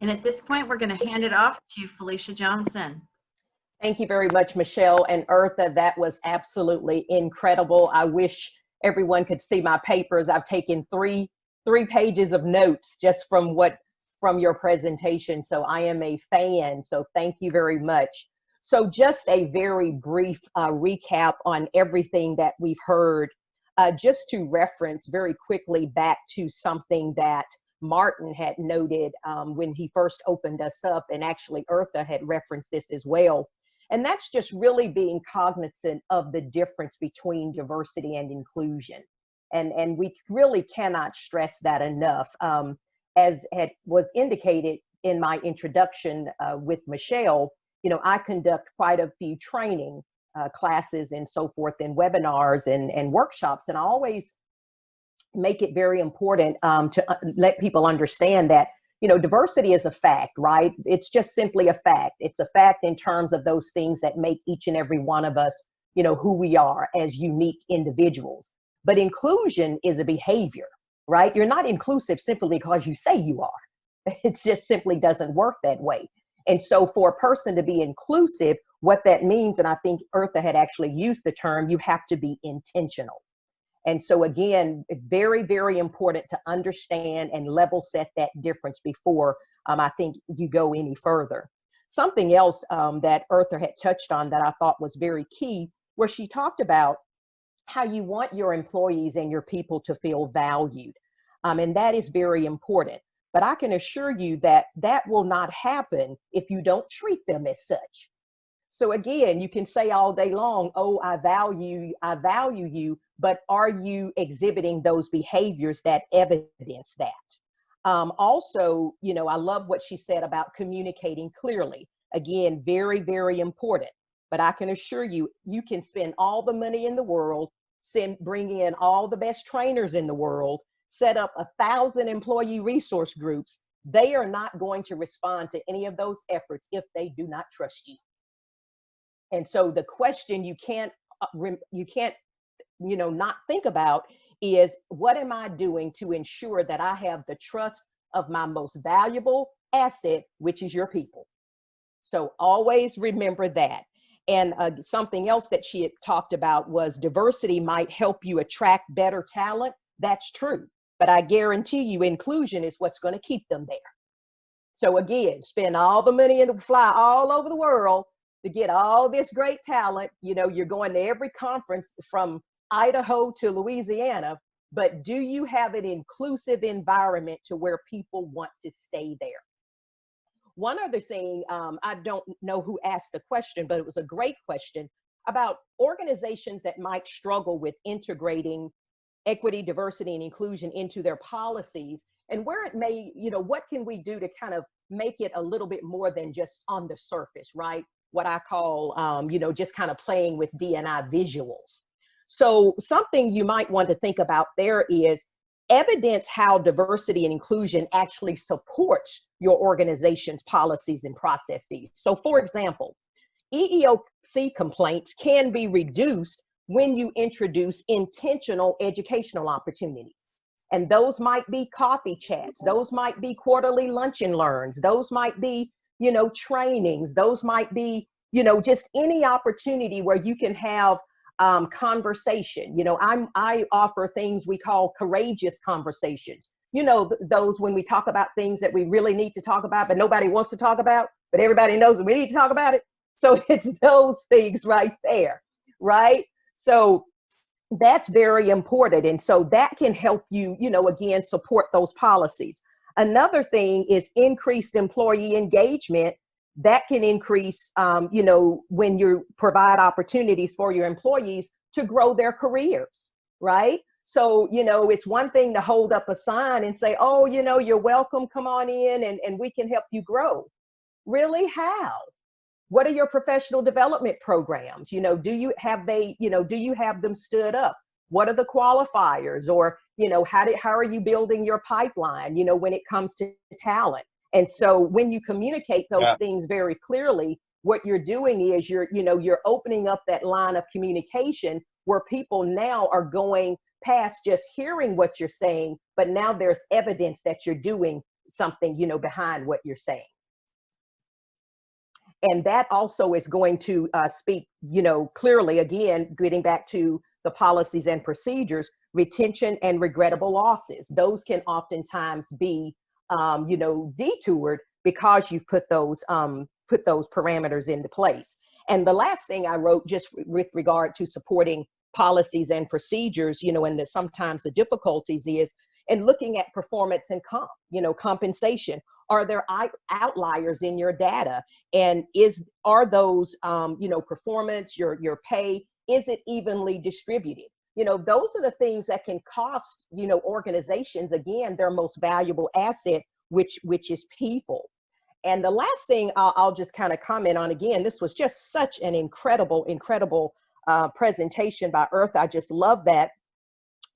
And at this point, we're going to hand it off to Felicia Johnson. Thank you very much, Michelle and Eartha. That was absolutely incredible. I wish everyone could see my papers. I've taken three pages of notes just from your presentation. So I am a fan. So thank you very much. So just a very brief recap on everything that we've heard, just to reference very quickly back to something that Martin had noted when he first opened us up, and actually Eartha had referenced this as well. And that's just really being cognizant of the difference between diversity and inclusion. And we really cannot stress that enough. As was indicated in my introduction with Michelle, I conduct quite a few training classes and so forth, and webinars and workshops. And I always make it very important to let people understand that diversity is a fact, right? It's just simply a fact. It's a fact in terms of those things that make each and every one of us, who we are as unique individuals. But inclusion is a behavior, right? You're not inclusive simply because you say you are. It just simply doesn't work that way. And so for a person to be inclusive, what that means, and I think Eartha had actually used the term, you have to be intentional. And so again, it's very, very important to understand and level set that difference before I think you go any further. Something else that Eartha had touched on that I thought was very key, where she talked about how you want your employees and your people to feel valued. And that is very important. But I can assure you that that will not happen if you don't treat them as such. So again, you can say all day long, oh, I value you, but are you exhibiting those behaviors that evidence that? Also, I love what she said about communicating clearly. Again, very, very important. But I can assure you, you can spend all the money in the world, bring in all the best trainers in the world, set up 1,000 employee resource groups. They are not going to respond to any of those efforts if they do not trust you. And so the question you can't not think about is, what am I doing to ensure that I have the trust of my most valuable asset, which is your people? So always remember that. And something else that she had talked about was diversity might help you attract better talent. That's true. But I guarantee you inclusion is what's going to keep them there. So again, spend all the money and fly all over the world to get all this great talent. You're going to every conference from Idaho to Louisiana, but do you have an inclusive environment to where people want to stay there? One other thing, I don't know who asked the question, but it was a great question about organizations that might struggle with integrating equity, diversity, and inclusion into their policies, and where it may, what can we do to kind of make it a little bit more than just on the surface, right? What I call, just kind of playing with D&I visuals. So something you might want to think about there is evidence how diversity and inclusion actually supports your organization's policies and processes. So for example, EEOC complaints can be reduced when you introduce intentional educational opportunities. And those might be coffee chats, those might be quarterly lunch and learns, those might be, trainings, those might be, just any opportunity where you can have conversation. I offer things we call courageous conversations. Those when we talk about things that we really need to talk about, but nobody wants to talk about, but everybody knows that we need to talk about it. So it's those things right there, right? So that's very important. And so that can help you, again, support those policies. Another thing is increased employee engagement. That can increase, when you provide opportunities for your employees to grow their careers, right? So, you know, it's one thing to hold up a sign and say, oh, you know, you're welcome, come on in and we can help you grow. Really? How? What are your professional development programs? You know, do you have them stood up? What are the qualifiers? Or, you know, how are you building your pipeline, you know, when it comes to talent? And so when you communicate those things very clearly, what you're doing is you're opening up that line of communication where people now are going past just hearing what you're saying, but now there's evidence that you're doing something, you know, behind what you're saying. And that also is going to speak, you know, clearly, again, getting back to the policies and procedures, retention and regrettable losses. Those can oftentimes be, you know, detoured because you've put those parameters into place. And the last thing I wrote, just with regard to supporting policies and procedures, you know, and sometimes the difficulties is in looking at performance and compensation. Are there outliers in your data? And are those, you know, performance, your pay, is it evenly distributed? You know, those are the things that can cost, you know, organizations, again, their most valuable asset, which is people. And the last thing I'll just kind of comment on, again, this was just such an incredible presentation by Earth. I just love that.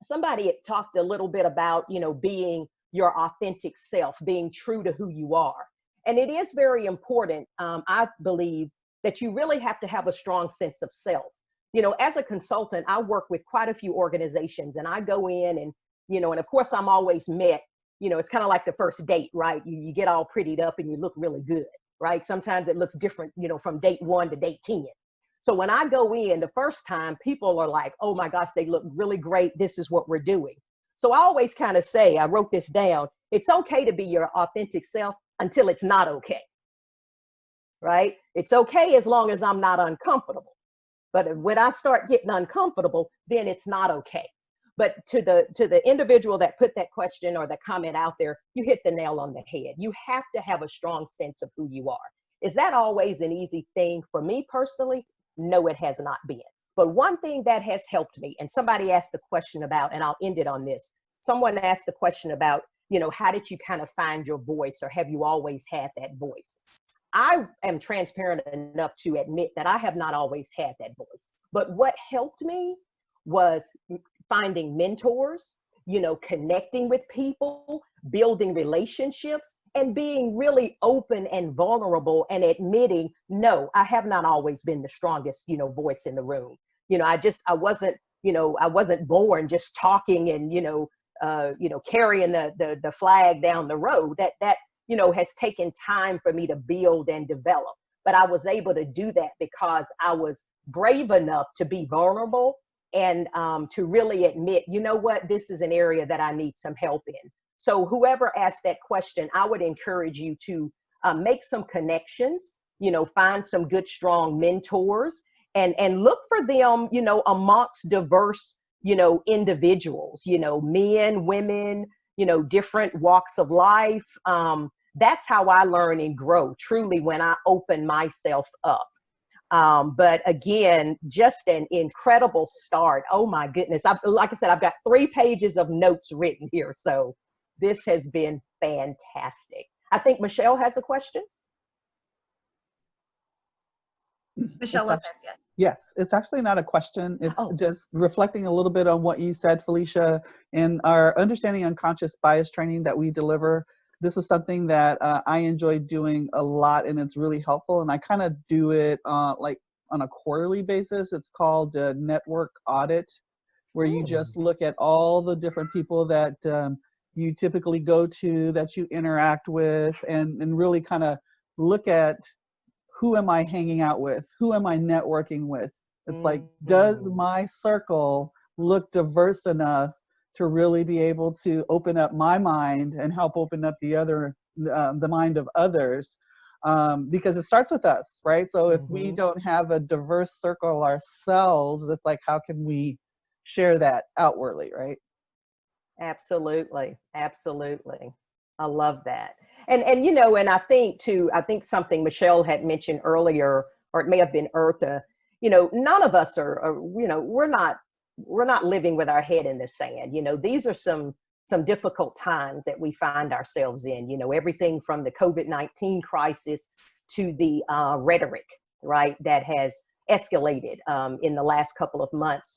Somebody had talked a little bit about, you know, being your authentic self, being true to who you are. And it is very important, I believe, that you really have to have a strong sense of self. You know, as a consultant, I work with quite a few organizations, and I go in and, you know, and of course I'm always met, you know, it's kind of like the first date, right? You get all prettied up and you look really good, right? Sometimes it looks different, you know, from date 1 to date 10. So when I go in the first time, people are like, oh my gosh, they look really great. This is what we're doing. So I always kind of say, I wrote this down, it's okay to be your authentic self until it's not okay, right? It's okay as long as I'm not uncomfortable. But when I start getting uncomfortable, then it's not okay. But to the individual that put that question or the comment out there, you hit the nail on the head. You have to have a strong sense of who you are. Is that always an easy thing? For me personally, no, it has not been. But one thing that has helped me, and somebody asked the question about, and I'll end it on this. Someone asked the question about, you know, how did you kind of find your voice, or have you always had that voice? I am transparent enough to admit that I have not always had that voice. But what helped me was finding mentors, you know, connecting with people, building relationships, and being really open and vulnerable and admitting, no, I have not always been the strongest, you know, voice in the room. You know, I wasn't born just talking and, carrying the flag down the road. That you know, has taken time for me to build and develop. But I was able to do that because I was brave enough to be vulnerable and to really admit, you know what, this is an area that I need some help in. So whoever asked that question, I would encourage you to make some connections, you know, find some good, strong mentors and look for them, you know, amongst diverse, you know, individuals, you know, men, women, you know, different walks of life. That's how I learn and grow, truly, when I open myself up. But again, just an incredible start. Oh my goodness. Like I said, I've got 3 pages of notes written here. So this has been fantastic. I think Michelle has a question. Michelle Lopez, yes. Yes, it's actually not a question. It's just reflecting a little bit on what you said, Felicia. In our understanding unconscious bias training that we deliver, this is something that I enjoy doing a lot, and it's really helpful. And I kind of do it like on a quarterly basis. It's called a network audit, where you just look at all the different people that you typically go to, that you interact with, and really kind of look at, who am I hanging out with? Who am I networking with? It's like, does my circle look diverse enough to really be able to open up my mind and help open up the mind of others? Because it starts with us, right? So if we don't have a diverse circle ourselves, it's like, how can we share that outwardly, right? Absolutely. Absolutely. I love that. And you know, and I think something Michelle had mentioned earlier, or it may have been Eartha, you know, none of us are, you know, we're not we're not living with our head in the sand. You know, these are some difficult times that we find ourselves in. You know, everything from the COVID-19 crisis to the rhetoric, right, that has escalated in the last couple of months.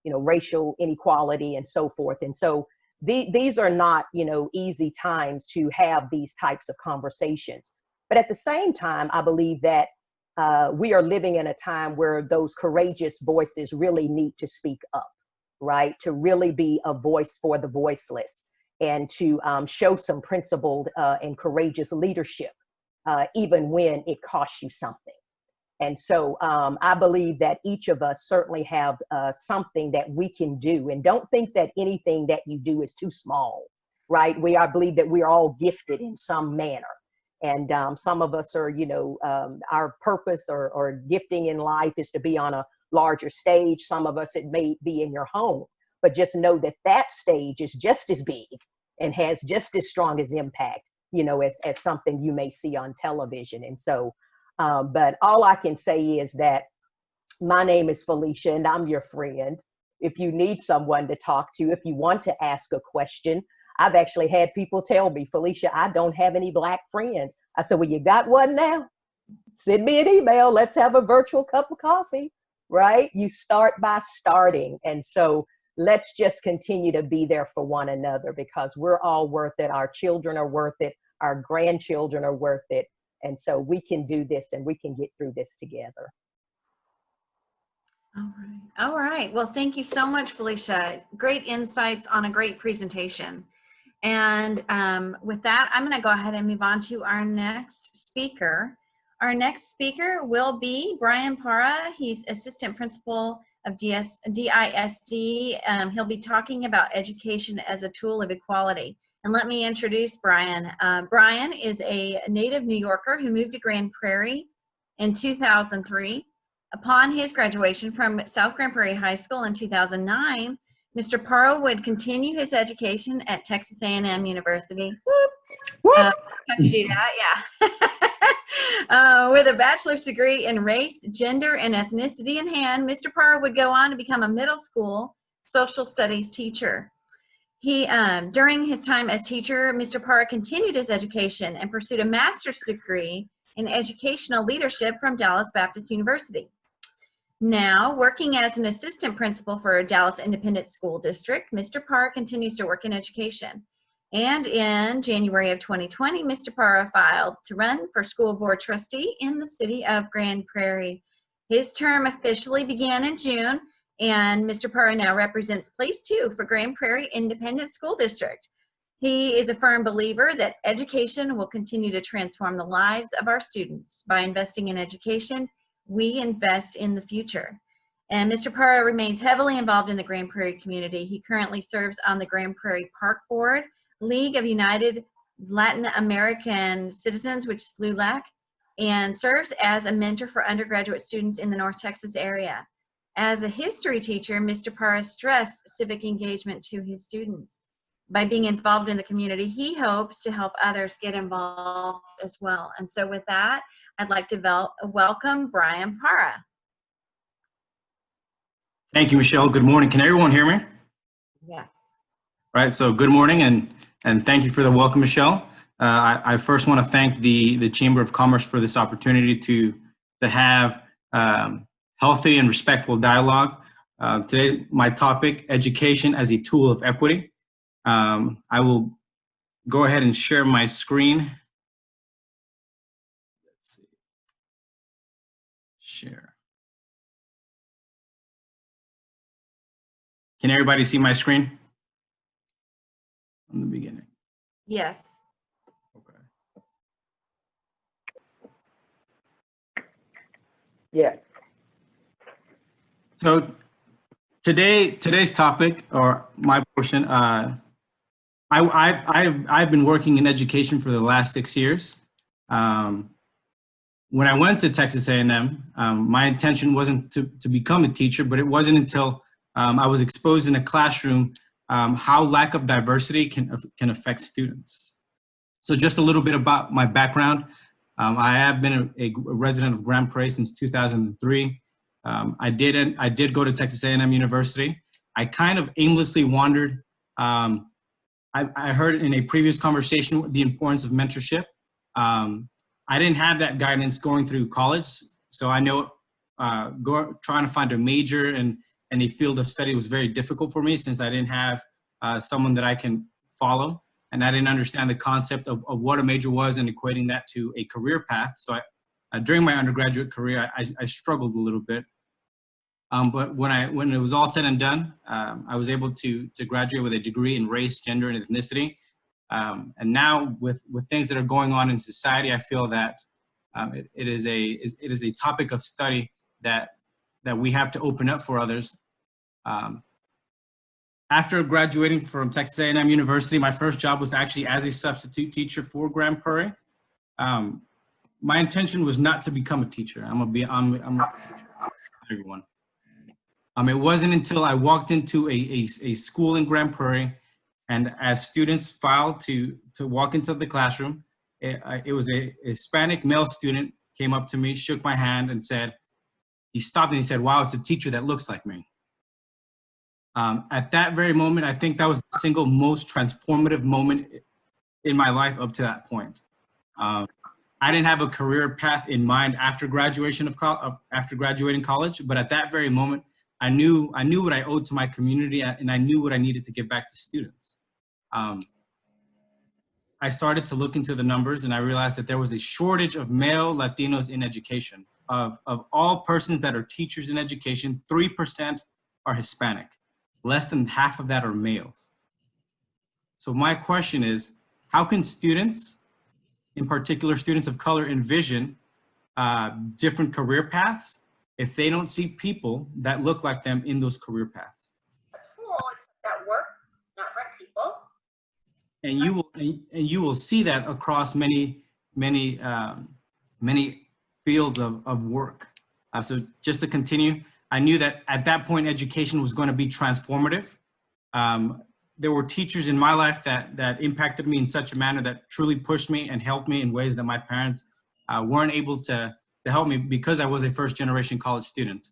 You know, racial inequality and so forth. And so these are not, you know, easy times to have these types of conversations. But at the same time, I believe that we are living in a time where those courageous voices really need to speak up, right? To really be a voice for the voiceless, and to show some principled and courageous leadership, even when it costs you something. And so I believe that each of us certainly have something that we can do. And don't think that anything that you do is too small, right? I believe that we are all gifted in some manner. And some of us are, you know, our purpose or gifting in life is to be on a larger stage. Some of us, it may be in your home. But just know that that stage is just as big and has just as strong as impact, you know, as something you may see on television. And so, but all I can say is that my name is Felicia and I'm your friend. If you need someone to talk to, if you want to ask a question, I've actually had people tell me, Felicia, I don't have any Black friends. I said, well, you got one now? Send me an email. Let's have a virtual cup of coffee, right? You start by starting. And so let's just continue to be there for one another, because we're all worth it. Our children are worth it. Our grandchildren are worth it. And so we can do this and we can get through this together. All right. All right. Well, thank you so much, Felicia. Great insights on a great presentation. And with that, I'm going to go ahead and move on to our next speaker. Our next speaker will be Brian Parra. He's Assistant Principal of DISD. He'll be talking about education as a tool of equality. And let me introduce Brian. Brian is a native New Yorker who moved to Grand Prairie in 2003. Upon his graduation from South Grand Prairie High School in 2009, Mr. Parra would continue his education at Texas A&M University. With a bachelor's degree in race, gender, and ethnicity in hand, Mr. Parra would go on to become a middle school social studies teacher. During his time as teacher, Mr. Parra continued his education and pursued a master's degree in educational leadership from Dallas Baptist University. Now, working as an assistant principal for Dallas Independent School District, Mr. Parra continues to work in education. And in January of 2020, Mr. Parra filed to run for school board trustee in the city of Grand Prairie. His term officially began in June, and Mr. Parra now represents Place 2 for Grand Prairie Independent School District. He is a firm believer that education will continue to transform the lives of our students. By investing in education, we invest in the future. And Mr. Parra remains heavily involved in the Grand Prairie community. He currently serves on the Grand Prairie Park Board, League of United Latin American Citizens, which is LULAC, and serves as a mentor for undergraduate students in the North Texas area. As a history teacher, Mr. Parra stressed civic engagement to his students. By being involved in the community, he hopes to help others get involved as well. And so with that, I'd like to welcome Brian Parra. Thank you, Michelle. Good morning. Can everyone hear me? Yes. Right, so good morning and thank you for the welcome, Michelle. I first want to thank the Chamber of Commerce for this opportunity to have healthy and respectful dialogue. Today, my topic, education as a tool of equity. I will go ahead and share my screen. Let's see. Share. Can everybody see my screen from the beginning? Yes. Okay. Yes. So today's topic, or my portion, I've been working in education for the last 6 years. When I went to Texas A&M, my intention wasn't to become a teacher, but it wasn't until I was exposed in a classroom how lack of diversity can affect students. So just a little bit about my background. I have been a resident of Grand Prairie since 2003. I did go to Texas A&M University, I kind of aimlessly wandered. I heard in a previous conversation the importance of mentorship. I didn't have that guidance going through college, so I know trying to find a major and a field of study was very difficult for me, since I didn't have someone that I can follow, and I didn't understand the concept of what a major was and equating that to a career path. So during my undergraduate career, I struggled a little bit. But when it was all said and done, I was able to graduate with a degree in race, gender, and ethnicity. And now with things that are going on in society, I feel that it is a topic of study that we have to open up for others. After graduating from Texas A&M University, my first job was actually as a substitute teacher for Grand Prairie. My intention was not to become a teacher. I'm a teacher, everyone. It wasn't until I walked into a school in Grand Prairie, and as students filed to walk into the classroom, it was a Hispanic male student came up to me, shook my hand, and he stopped and he said, "Wow, it's a teacher that looks like me." At that very moment, I think that was the single most transformative moment in my life up to that point. I didn't have a career path in mind after graduating college, but at that very moment, I knew what I owed to my community, and I knew what I needed to give back to students. I started to look into the numbers, and I realized that there was a shortage of male Latinos in education. Of all persons that are teachers in education, 3% are Hispanic. Less than half of that are males. So my question is, how can students, in particular students of color, envision different career paths if they don't see people that look like them in those career paths? That work, not red people. And you will see that across many fields of work. So just to continue, I knew that at that point, education was going to be transformative. There were teachers in my life that impacted me in such a manner that truly pushed me and helped me in ways that my parents weren't able to help me, because I was a first-generation college student.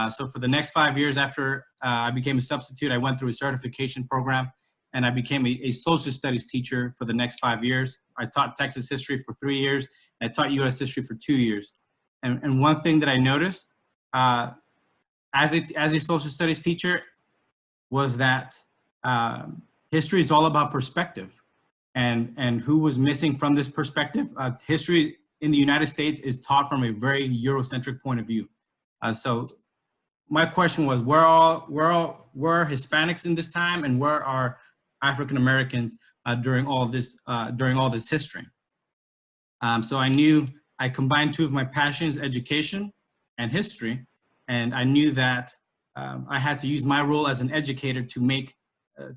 So for the next 5 years after I became a substitute, I went through a certification program, and I became a social studies teacher for the next 5 years. I taught Texas history for 3 years. I taught U.S. history for 2 years. And one thing that I noticed as a social studies teacher was that history is all about perspective, and who was missing from this perspective. History in the United States is taught from a very Eurocentric point of view. So my question was, where are Hispanics in this time, and where are African Americans during all this history? So I knew I combined two of my passions, education and history, and I knew that I had to use my role as an educator to make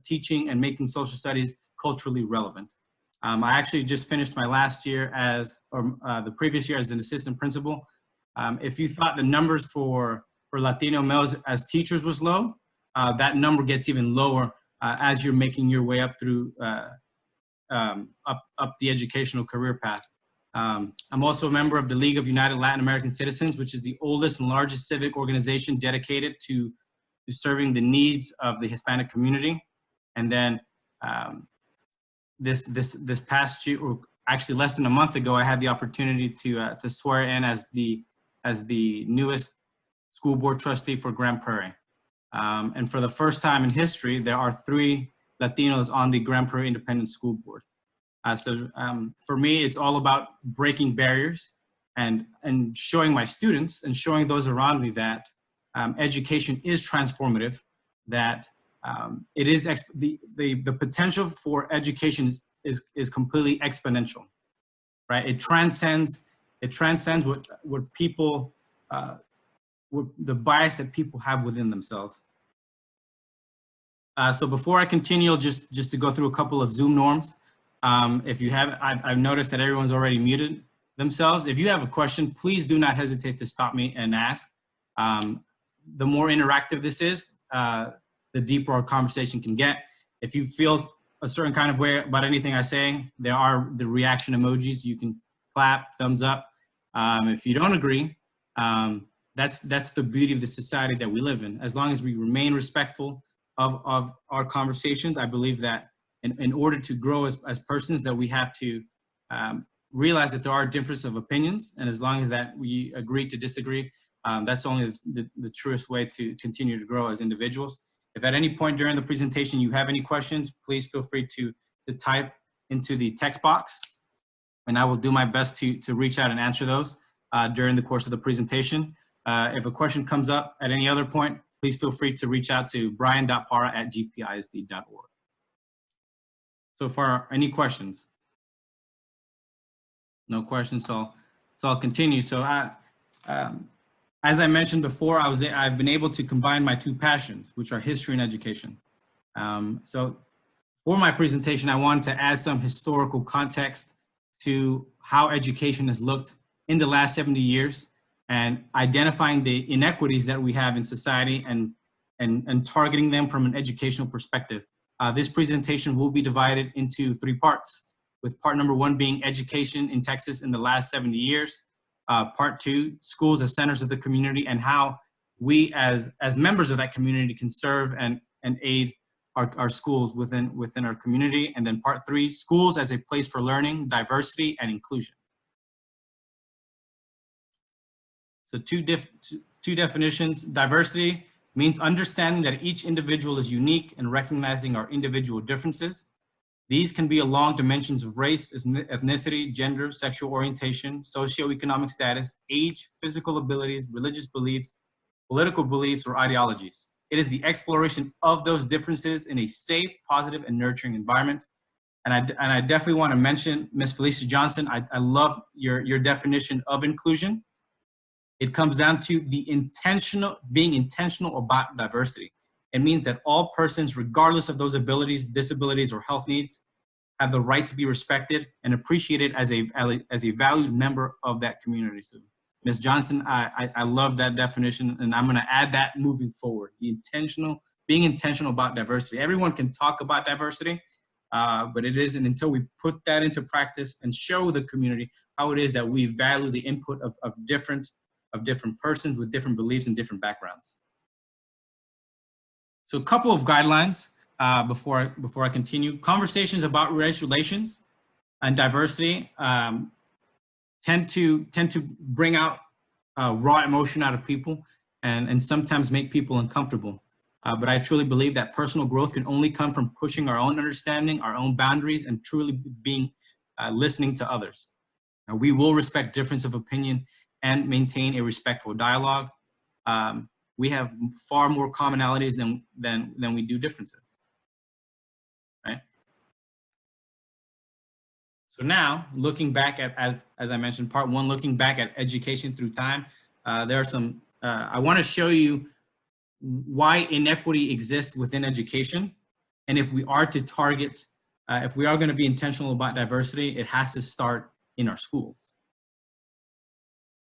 teaching and making social studies culturally relevant. I actually just finished my last year the previous year as an assistant principal. If you thought the numbers for Latino males as teachers was low, that number gets even lower as you're making your way up through up the educational career path. I'm also a member of the League of United Latin American Citizens, which is the oldest and largest civic organization dedicated to serving the needs of the Hispanic community. And then this past year, or actually less than a month ago, I had the opportunity to swear in as the newest school board trustee for Grand Prairie. And for the first time in history, there are 3 Latinos on the Grand Prairie Independent School Board. So for me, it's all about breaking barriers and showing my students and showing those around me that education is transformative, that it is the potential for education is completely exponential, right? It transcends what people what the bias that people have within themselves. So before I continue, just to go through a couple of Zoom norms. If you have, I've noticed that everyone's already muted themselves. If you have a question, please do not hesitate to stop me and ask. The more interactive this is, the deeper our conversation can get. If you feel a certain kind of way about anything I say, there are the reaction emojis. You can clap, thumbs up. If you don't agree, that's the beauty of the society that we live in. As long as we remain respectful, of our conversations. I believe that in order to grow as persons, that we have to realize that there are differences of opinions, and as long as that we agree to disagree, that's only the truest way to continue to grow as individuals. If at any point during the presentation you have any questions, please feel free to type into the text box, and I will do my best to reach out and answer those during the course of the presentation. If a question comes up at any other point, please feel free to reach out to brian.para@gpisd.org. So far, any questions? No questions, so I'll continue. So as I mentioned before, I've been able to combine my two passions, which are history and education. So for my presentation, I wanted to add some historical context to how education has looked in the last 70 years, and identifying the inequities that we have in society and targeting them from an educational perspective. This presentation will be divided into 3 parts, with part number 1 being education in Texas in the last 70 years. Part 2, schools as centers of the community, and how we as members of that community can serve and aid our schools within our community. And then part 3, schools as a place for learning, diversity, and inclusion. So two definitions. Diversity means understanding that each individual is unique and recognizing our individual differences. These can be along dimensions of race, ethnicity, gender, sexual orientation, socioeconomic status, age, physical abilities, religious beliefs, political beliefs, or ideologies. It is the exploration of those differences in a safe, positive, and nurturing environment. And I definitely want to mention Ms. Felicia Johnson. I love your definition of inclusion. It comes down to being intentional about diversity. It means that all persons, regardless of those abilities, disabilities, or health needs, have the right to be respected and appreciated as a valued member of that community. So, Ms. Johnson, I love that definition, and I'm going to add that moving forward. Being intentional about diversity. Everyone can talk about diversity, but it isn't until we put that into practice and show the community how it is that we value the input of different persons with different beliefs and different backgrounds. So a couple of guidelines before I continue. Conversations about race relations and diversity tend to bring out raw emotion out of people and sometimes make people uncomfortable. But I truly believe that personal growth can only come from pushing our own understanding, our own boundaries, and truly listening to others. We will respect difference of opinion and maintain a respectful dialogue. We have far more commonalities than we do differences, right? So now, looking back at, as I mentioned, part 1, looking back at education through time, there are some, I want to show you why inequity exists within education. And if we are to target, if we are going to be intentional about diversity, it has to start in our schools.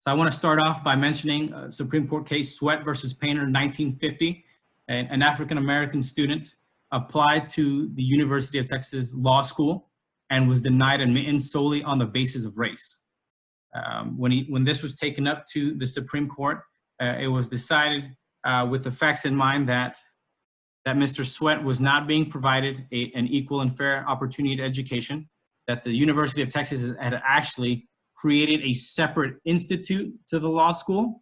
So I want to start off by mentioning a Supreme Court case, Sweat versus Painter, 1950. An African-American student applied to the University of Texas Law School and was denied admittance solely on the basis of race. When this was taken up to the Supreme Court, it was decided with the facts in mind that Mr. Sweat was not being provided an equal and fair opportunity to education, that the University of Texas had actually created a separate institute to the law school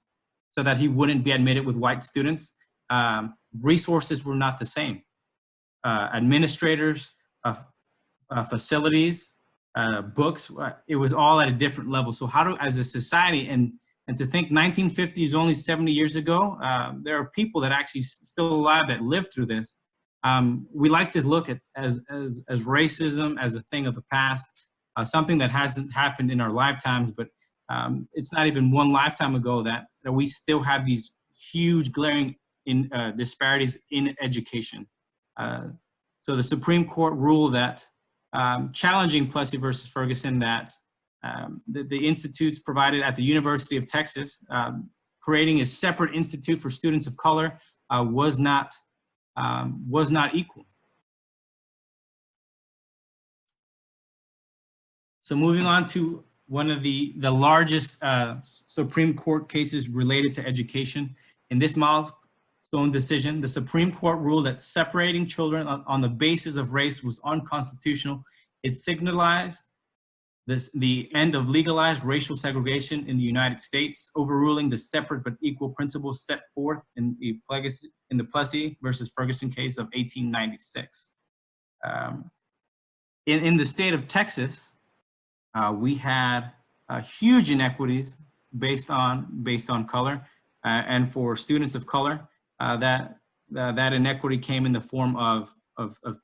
so that he wouldn't be admitted with white students. Resources were not the same. Administrators, facilities, books, it was all at a different level. So as a society, and to think 1950 is only 70 years ago, there are people that actually still alive that lived through this. We like to look at as racism as a thing of the past, something that hasn't happened in our lifetimes, but it's not even one lifetime ago that we still have these huge glaring disparities in education. So the Supreme Court ruled that, challenging Plessy versus Ferguson, that the institutes provided at the University of Texas, creating a separate institute for students of color was not equal. So moving on to one of the largest Supreme Court cases related to education. In this Stone decision, the Supreme Court ruled that separating children on the basis of race was unconstitutional. It signalized the end of legalized racial segregation in the United States, overruling the separate but equal principles set forth in the Plessy versus Ferguson case of 1896. In the state of Texas, we had huge inequities based on color, and for students of color, that inequity came in the form of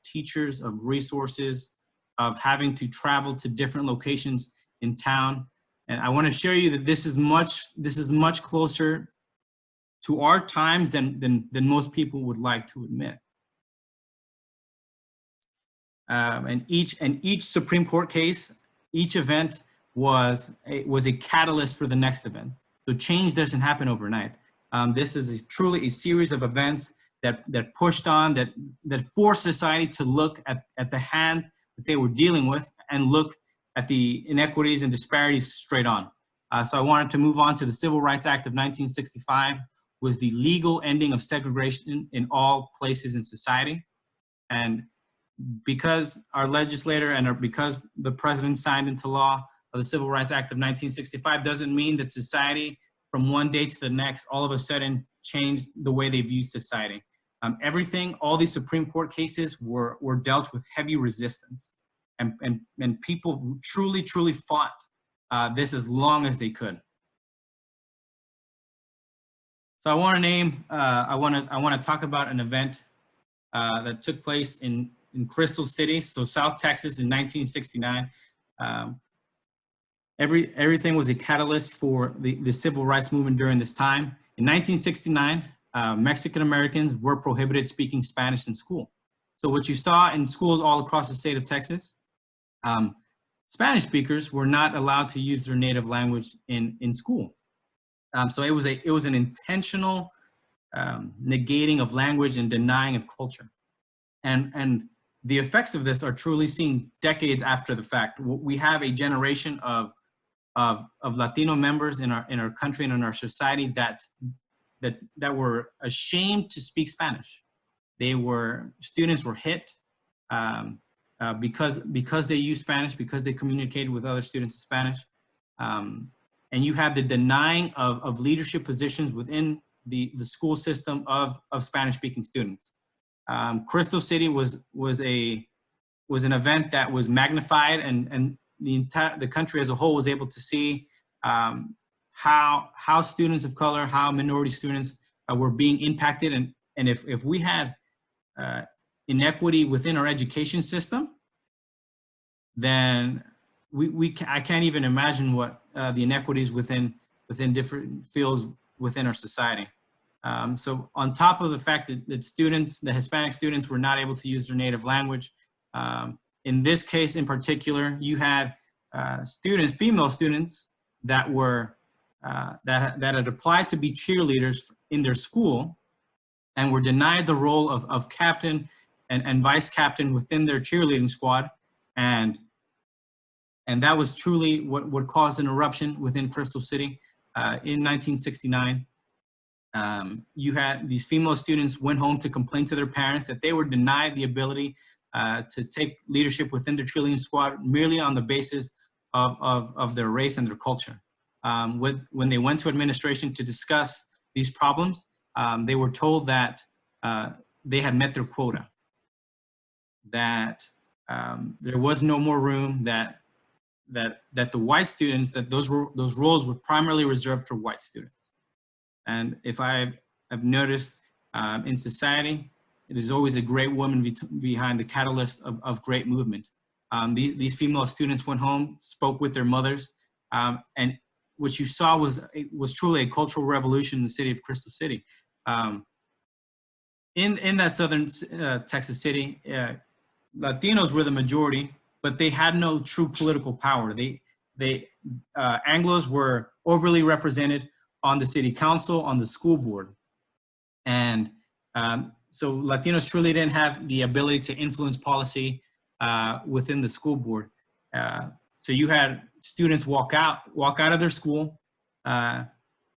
teachers, of resources, of having to travel to different locations in town. And I want to show you that this is much closer to our times than most people would like to admit. And each Supreme Court case, each event was a catalyst for the next event. So change doesn't happen overnight. This is truly a series of events that pushed on, that forced society to look at the hand that they were dealing with and look at the inequities and disparities straight on. So I wanted to move on to the Civil Rights Act of 1965, was the legal ending of segregation in all places in society. And because our legislator because the president signed into law the Civil Rights Act of 1965 doesn't mean that society from one day to the next all of a sudden changed the way they view society. All these Supreme Court cases were dealt with heavy resistance, and people truly fought this as long as they could. So I want to talk about an event that took place in Crystal City, so South Texas, in 1969. Everything was a catalyst for the civil rights movement during this time. In 1969, Mexican Americans were prohibited speaking Spanish in school. So what you saw in schools all across the state of Texas, Spanish speakers were not allowed to use their native language in school. So it was an intentional negating of language and denying of culture. And the effects of this are truly seen decades after the fact. We have a generation of Latino members in our country and in our society that were ashamed to speak Spanish. Students were hit because they used Spanish, because they communicated with other students in Spanish. And you have the denying of leadership positions within the school system of Spanish-speaking students. Crystal City was an event that was magnified, and the country as a whole was able to see how students of color, how minority students were being impacted, and if we had inequity within our education system, then I can't even imagine what the inequities within different fields within our society. So on top of the fact that the Hispanic students were not able to use their native language, in this case in particular, you had female students that had applied to be cheerleaders in their school and were denied the role of captain and vice captain within their cheerleading squad. And that was truly what caused an eruption within Crystal City in 1969. You had these female students went home to complain to their parents that they were denied the ability to take leadership within their cheerleading squad merely on the basis of their race and their culture. When they went to administration to discuss these problems, they were told that they had met their quota, that there was no more room, that the white students, that those roles were primarily reserved for white students. And if I've noticed in society, it is always a great woman behind the catalyst of great movement. These female students went home, spoke with their mothers, and what you saw was truly a cultural revolution in the city of Crystal City. In that southern Texas city, Latinos were the majority, but they had no true political power. Anglos were overly represented on the city council, on the school board. And so Latinos truly didn't have the ability to influence policy within the school board. So you had students walk out of their school,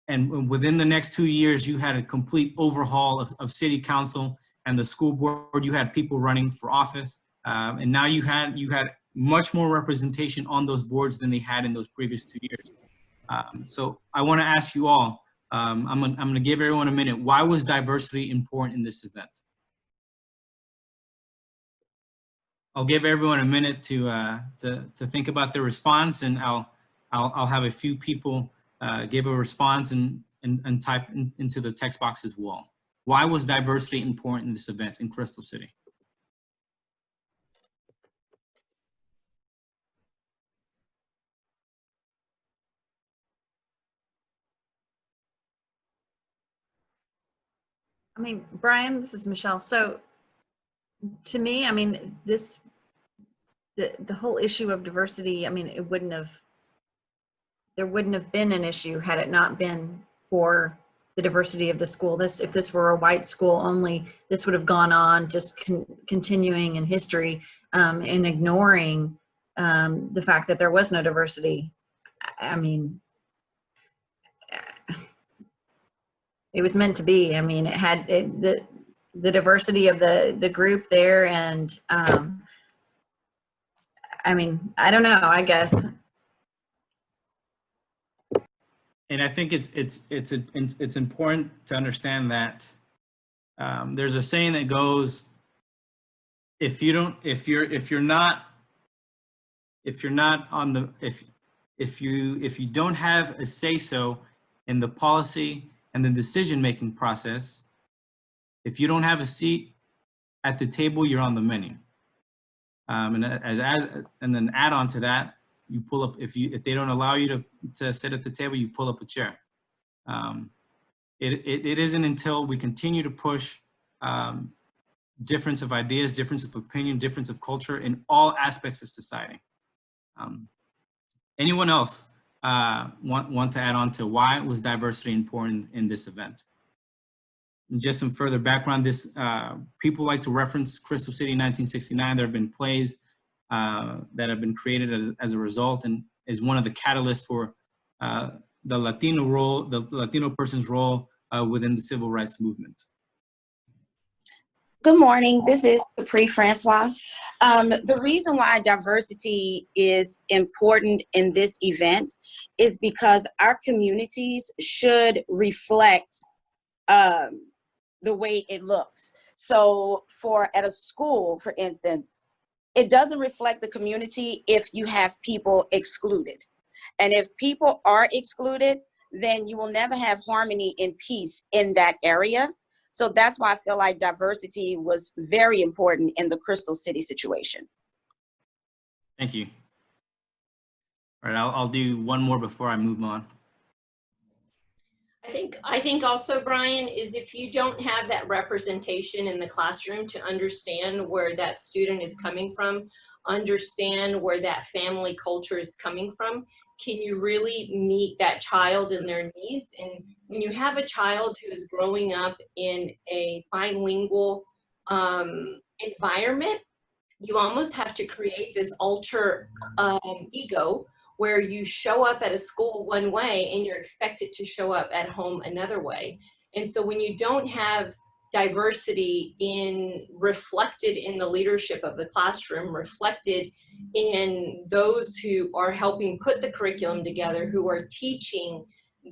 and within the next 2 years, you had a complete overhaul of city council and the school board. You had people running for office, and now you had much more representation on those boards than they had in those previous 2 years. So I want to ask you all, I'm going to give everyone a minute. Why was diversity important in this event? I'll give everyone a minute to think about their response, and I'll have a few people give a response and type into the text box as well. Why was diversity important in this event in Crystal City? I mean, Brian, this is Michelle. So to me, I mean, the whole issue of diversity, I mean, there wouldn't have been an issue had it not been for the diversity of the school. If this were a white school only, this would have gone on just continuing in history and ignoring the fact that there was no diversity. I mean, it was meant to be. I mean, it had the diversity of the group there, and I mean, I don't know, I guess. And I think it's important to understand that there's a saying that goes, if you don't have a say so in the policy and the decision-making process, if you don't have a seat at the table, you're on the menu. And then add on to that, you pull up, if they don't allow you to sit at the table, you pull up a chair. It isn't until we continue to push difference of ideas, difference of opinion, difference of culture in all aspects of society. Anyone else want to add on to why was diversity important in this event? And just some further background, people like to reference Crystal City 1969. There have been plays that have been created as a result, and is one of the catalysts for the Latino person's role within the civil rights movement. Good morning, this is Capri Francois. The reason why diversity is important in this event is because our communities should reflect the way it looks. So at a school, for instance, it doesn't reflect the community if you have people excluded. And if people are excluded, then you will never have harmony and peace in that area. So that's why I feel like diversity was very important in the Crystal City situation. Thank you. All right, I'll do one more before I move on. I think also, Brian, is if you don't have that representation in the classroom to understand where that student is coming from, understand where that family culture is coming from, can you really meet that child and their needs? And when you have a child who is growing up in a bilingual environment, you almost have to create this alter ego where you show up at a school one way and you're expected to show up at home another way. And so when you don't have diversity reflected in the leadership of the classroom, reflected in those who are helping put the curriculum together, who are teaching,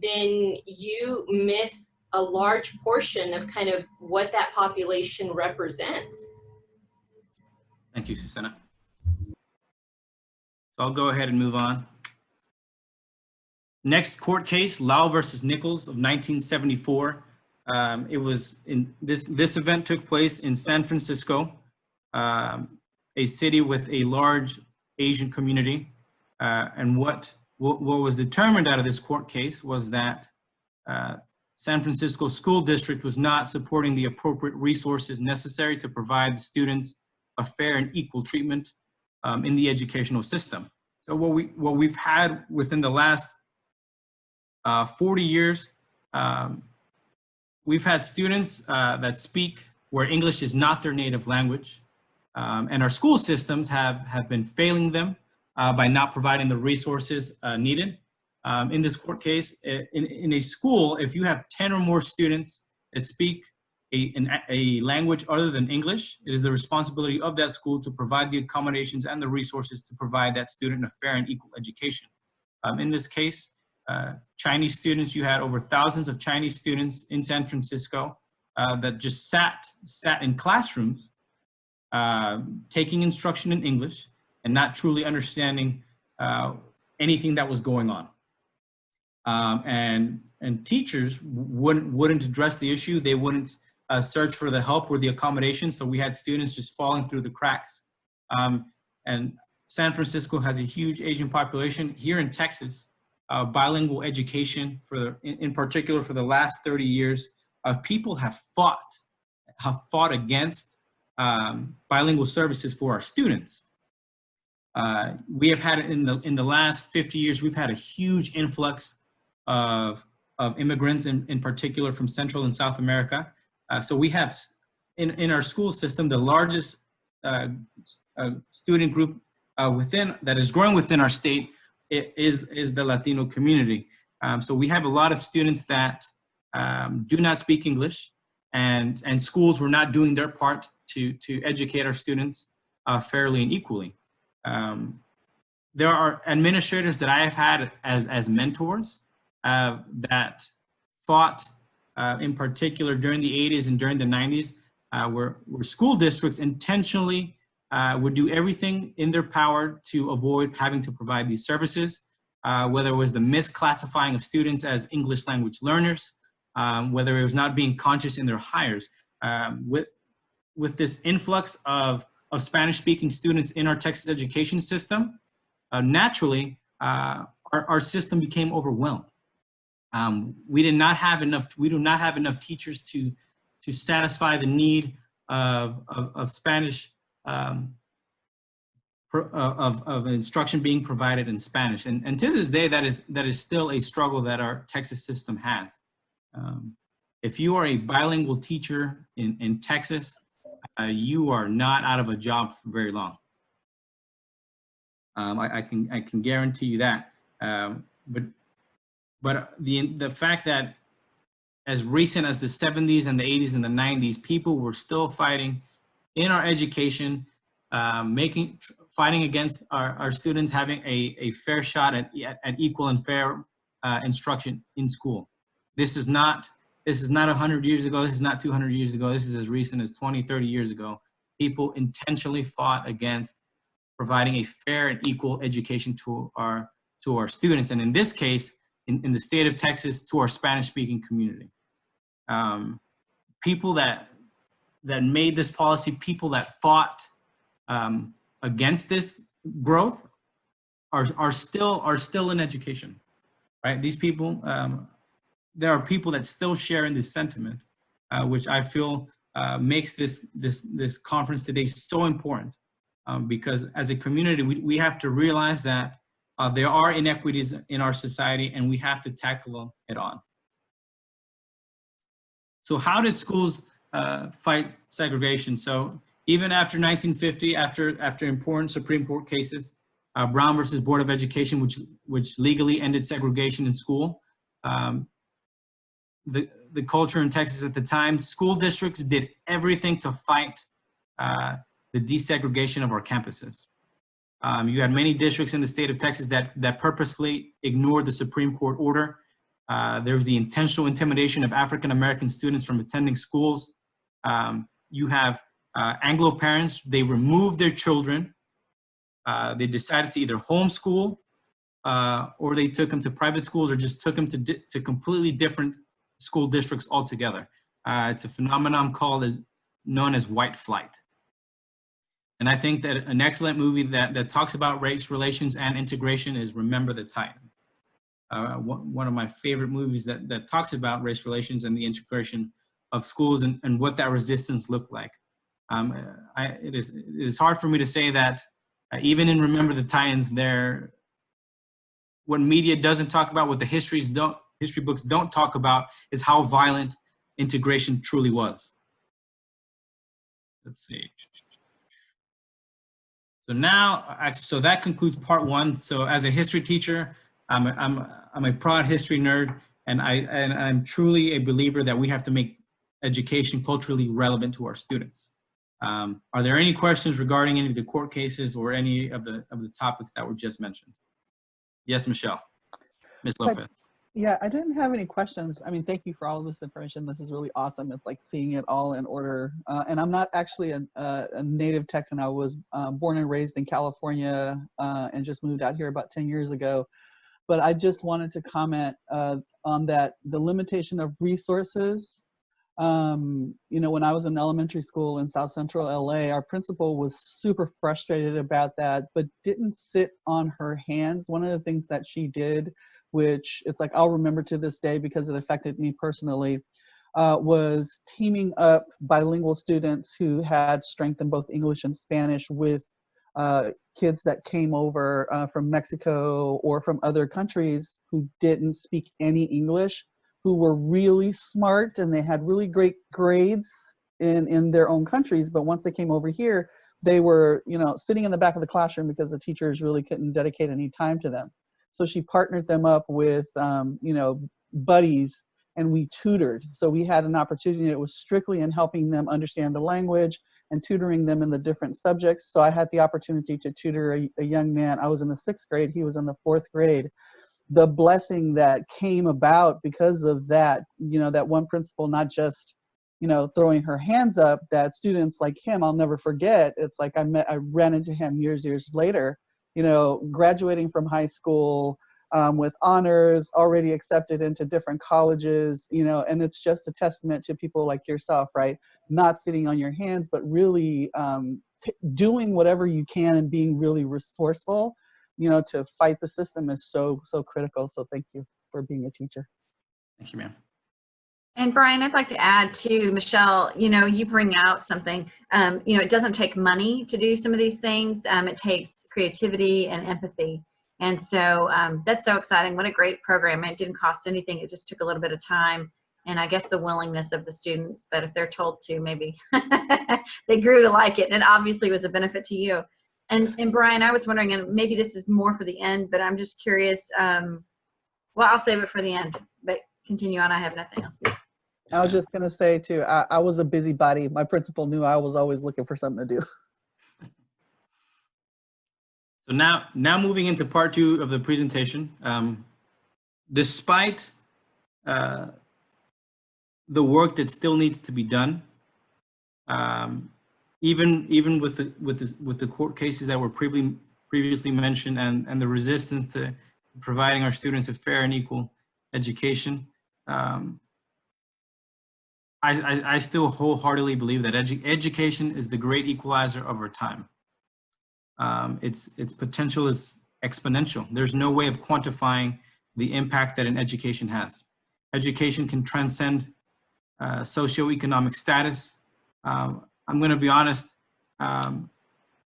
then you miss a large portion of kind of what that population represents. Thank you, Susanna. So I'll go ahead and move on. Next court case, Lau versus Nichols of 1974. It was in this event took place in San Francisco, a city with a large Asian community. And what was determined out of this court case was that San Francisco School District was not supporting the appropriate resources necessary to provide the students a fair and equal treatment in the educational system. So what we've had within the last 40 years, we've had students that speak where English is not their native language, and our school systems have been failing them by not providing the resources needed. In this court case, in a school, if you have 10 or more students that speak a language other than English, it is the responsibility of that school to provide the accommodations and the resources to provide that student a fair and equal education. In this case, Chinese students, you had over thousands of Chinese students in San Francisco that just sat in classrooms taking instruction in English and not truly understanding anything that was going on. And teachers wouldn't address the issue. They wouldn't search for the help or the accommodation. So we had students just falling through the cracks. And San Francisco has a huge Asian population. Here in Texas, bilingual education, in particular for the last 30 years, people have fought against bilingual services for our students. We have had in the last 50 years, we've had a huge influx of immigrants, in particular from Central and South America. So we have in our school system the largest student group that is growing within our state is the Latino community. So we have a lot of students that do not speak English, and schools were not doing their part to educate our students fairly and equally. There are administrators that I have had as mentors that fought in particular during the 80s and during the 90s, where school districts intentionally would do everything in their power to avoid having to provide these services, whether it was the misclassifying of students as English language learners, whether it was not being conscious in their hires. With this influx of Spanish-speaking students in our Texas education system, naturally, our system became overwhelmed. We do not have enough teachers to satisfy the need of Spanish, of instruction being provided in Spanish. And to this day, that is still a struggle that our Texas system has. If you are a bilingual teacher in Texas, you are not out of a job for very long. I can guarantee you that. But the fact that as recent as the 70s and the 80s and the 90s, people were still fighting in our education, fighting against our students having a fair shot at equal and fair instruction in school. This is not 100 years ago. This is not 200 years ago. This is as recent as 20, 30 years ago. People intentionally fought against providing a fair and equal education to our students. And in this case, in the state of Texas, to our Spanish-speaking community. People that made this policy, people that fought against this growth are still in education, right? These people, there are people that still share in this sentiment, which I feel makes this conference today so important, because as a community, we have to realize that there are inequities in our society, and we have to tackle them head on. So how did schools fight segregation? So even after 1950, after important Supreme Court cases, Brown versus Board of Education, which legally ended segregation in school, the culture in Texas at the time, school districts did everything to fight the desegregation of our campuses. You had many districts in the state of Texas that purposefully ignored the Supreme Court order. There was the intentional intimidation of African-American students from attending schools. You have Anglo parents, they removed their children. They decided to either homeschool or they took them to private schools or just took them to completely different school districts altogether. It's a phenomenon known as white flight. And I think that an excellent movie that talks about race relations and integration is Remember the Titans. One of my favorite movies that talks about race relations and the integration of schools and what that resistance looked like. It is hard for me to say that even in Remember the Titans, what media doesn't talk about, what the history books don't talk about, is how violent integration truly was. Let's see. So now, so that concludes part one. So as a history teacher, I'm a proud history nerd, and I'm truly a believer that we have to make education culturally relevant to our students. Are there any questions regarding any of the court cases or any of the topics that were just mentioned? Yes, Michelle. Ms. Lopez. Yeah, I didn't have any questions. I mean, thank you for all of this information. This is really awesome. It's like seeing it all in order. And I'm not actually a native Texan. I was born and raised in California and just moved out here about 10 years ago. But I just wanted to comment on that, the limitation of resources. You know, when I was in elementary school in South Central LA, our principal was super frustrated about that, but didn't sit on her hands. One of the things that she did, which it's like I'll remember to this day because it affected me personally, was teaming up bilingual students who had strength in both English and Spanish with kids that came over from Mexico or from other countries who didn't speak any English, who were really smart and they had really great grades in their own countries. But once they came over here, they were, you know, sitting in the back of the classroom because the teachers really couldn't dedicate any time to them. So she partnered them up with, you know, buddies, and we tutored. So we had an opportunity that was strictly in helping them understand the language and tutoring them in the different subjects. So I had the opportunity to tutor a young man. I was in the 6th grade, he was in the 4th grade. The blessing that came about because of that, you know, that one principal not just, you know, throwing her hands up, that students like him, I'll never forget. It's like I ran into him years later, you know, graduating from high school with honors, already accepted into different colleges, you know, and it's just a testament to people like yourself, right? Not sitting on your hands, but really doing whatever you can and being really resourceful, you know, to fight the system is so critical. So thank you for being a teacher. Thank you, ma'am. And Brian, I'd like to add to Michelle, you know, you bring out something, you know, it doesn't take money to do some of these things. It takes creativity and empathy. And so that's so exciting. What a great program. It didn't cost anything. It just took a little bit of time. And I guess the willingness of the students, but if they're told to, maybe they grew to like it. And it obviously was a benefit to you. And Brian, I was wondering, and maybe this is more for the end, but I'm just curious. Well, I'll save it for the end, but continue on. I have nothing else. I was just going to say too, I was a busybody. My principal knew I was always looking for something to do. So now moving into part 2 of the presentation, despite the work that still needs to be done, even with the court cases that were previously mentioned and the resistance to providing our students a fair and equal education, I still wholeheartedly believe that education is the great equalizer of our time. Its potential is exponential. There's no way of quantifying the impact that an education has. Education can transcend socioeconomic status. I'm going to be honest.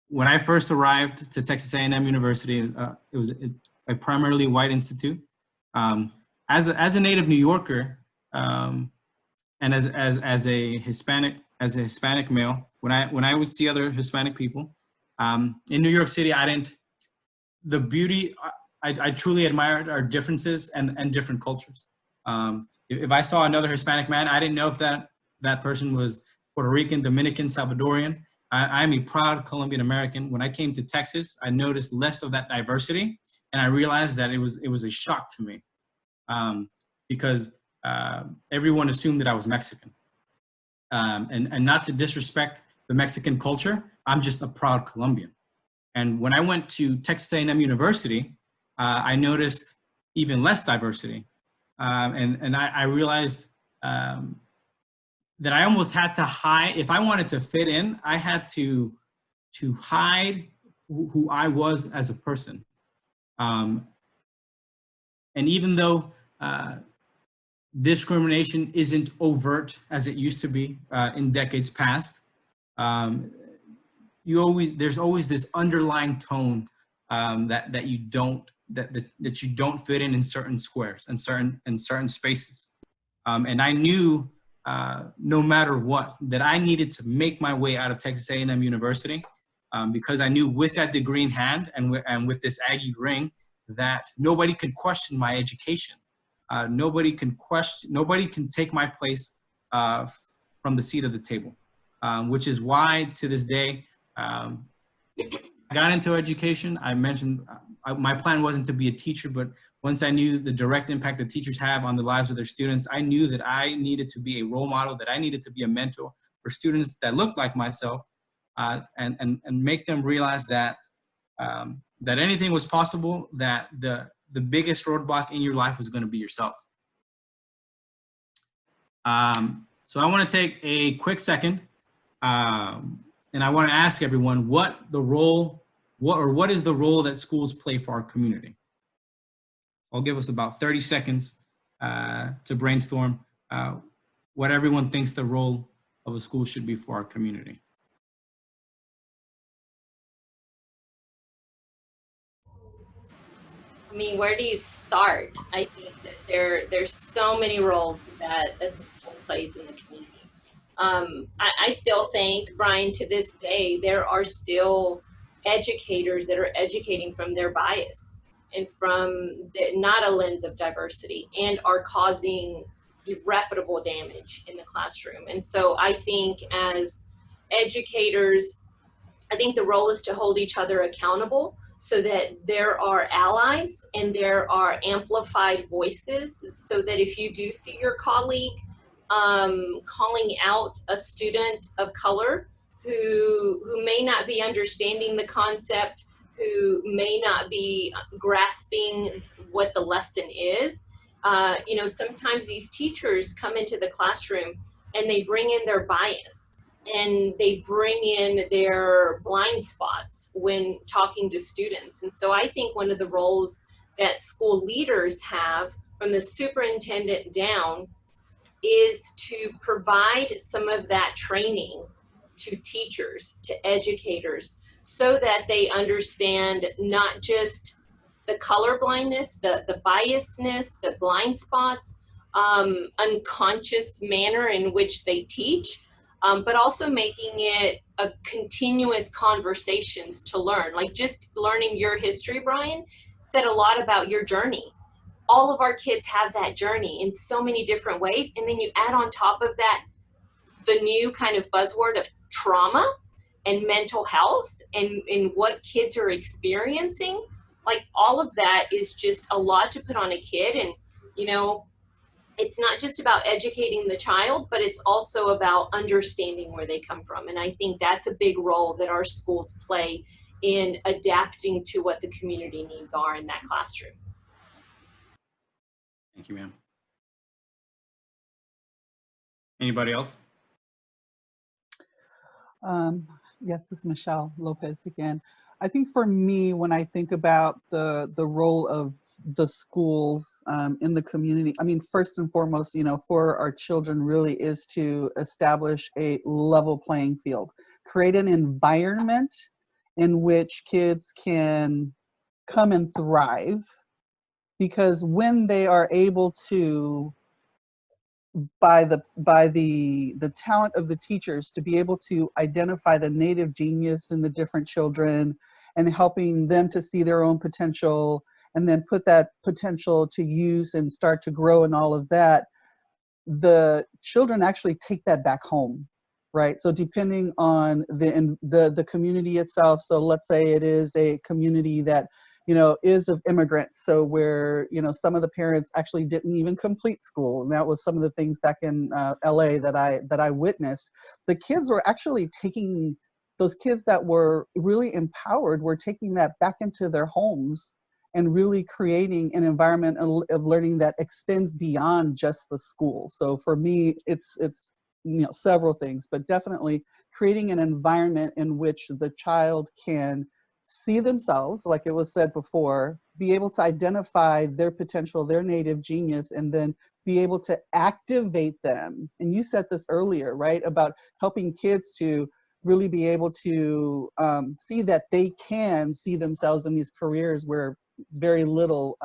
When I first arrived to Texas A&M University, it was a primarily white institute. As a native New Yorker, and as a Hispanic male, when I would see other Hispanic people in New York City, I truly admired our differences and different cultures. If I saw another Hispanic man, I didn't know if that person was Puerto Rican, Dominican, Salvadorian. I'm a proud Colombian American. When I came to Texas, I noticed less of that diversity, and I realized that it was a shock to me, because everyone assumed that I was Mexican, and not to disrespect the Mexican culture, I'm just a proud Colombian. And when I went to Texas A&M University, I noticed even less diversity, and I realized that I almost had to hide. If I wanted to fit in, I had to hide who I was as a person. And even though discrimination isn't overt as it used to be in decades past, there's always this underlying tone that you don't fit in certain squares and certain spaces. And I knew no matter what that I needed to make my way out of Texas A&M University, because I knew with that degree in hand and with this Aggie ring that nobody can question my education. Nobody can take my place from the seat of the table, which is why to this day, I got into education. I mentioned my plan wasn't to be a teacher, but once I knew the direct impact that teachers have on the lives of their students, I knew that I needed to be a role model, that I needed to be a mentor for students that looked like myself, and make them realize that that anything was possible, that the biggest roadblock in your life was going to be yourself. So I want to take a quick second, and I want to ask everyone what is the role that schools play for our community? I'll give us about 30 seconds to brainstorm what everyone thinks the role of a school should be for our community. I mean, where do you start? I think that there's so many roles that the school plays in the community. I still think, Brian, to this day, there are still educators that are educating from their bias and from not a lens of diversity, and are causing irreparable damage in the classroom. And so I think as educators, I think the role is to hold each other accountable so that there are allies and there are amplified voices, so that if you do see your colleague calling out a student of color who may not be understanding the concept, who may not be grasping what the lesson is, you know, sometimes these teachers come into the classroom and they bring in their bias and they bring in their blind spots when talking to students. And so I think one of the roles that school leaders have, from the superintendent down, is to provide some of that training to teachers, to educators, so that they understand not just the color blindness, the biasness, the blind spots, unconscious manner in which they teach, but also making it a continuous conversations to learn. Like just learning your history, Brian, said a lot about your journey. All of our kids have that journey in so many different ways. And then you add on top of that the new kind of buzzword of trauma and mental health and what kids are experiencing. Like all of that is just a lot to put on a kid. And, you know, it's not just about educating the child, but it's also about understanding where they come from. And I think that's a big role that our schools play in adapting to what the community needs are in that classroom. Thank you, ma'am. Anybody else? Yes, this is Michelle Lopez again. I think for me, when I think about the role of the schools in the community, I mean, first and foremost, you know, for our children really is to establish a level playing field, create an environment in which kids can come and thrive, because when they are able to, by the talent of the teachers, to be able to identify the native genius in the different children and helping them to see their own potential and then put that potential to use and start to grow and all of that, the children actually take that back home, right? So depending on the community itself, so let's say it is a community that, you know, is of immigrants, so where, you know, some of the parents actually didn't even complete school, and that was some of the things back in LA that I witnessed. The kids were actually taking, those kids that were really empowered were taking that back into their homes and really creating an environment of learning that extends beyond just the school. So for me, it's you know, several things, but definitely creating an environment in which the child can see themselves, like it was said before, be able to identify their potential, their native genius, and then be able to activate them. And you said this earlier, right, about helping kids to really be able to see that they can see themselves in these careers where very little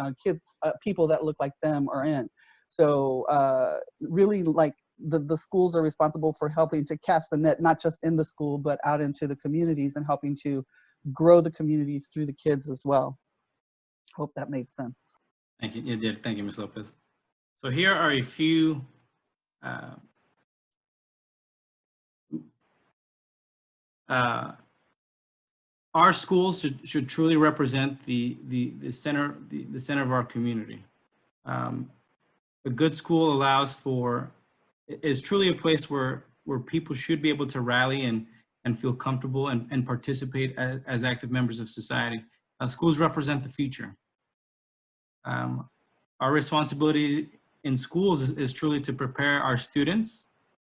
people that look like them are in. So really, like, the schools are responsible for helping to cast the net, not just in the school, but out into the communities and helping to grow the communities through the kids as well. Hope that made sense. Thank you. It did. Thank you, Ms. Lopez. So here are a few our schools should truly represent the center of our community. A good school is truly a place where people should be able to rally and feel comfortable and participate as active members of society. Schools represent the future. Our responsibility in schools is truly to prepare our students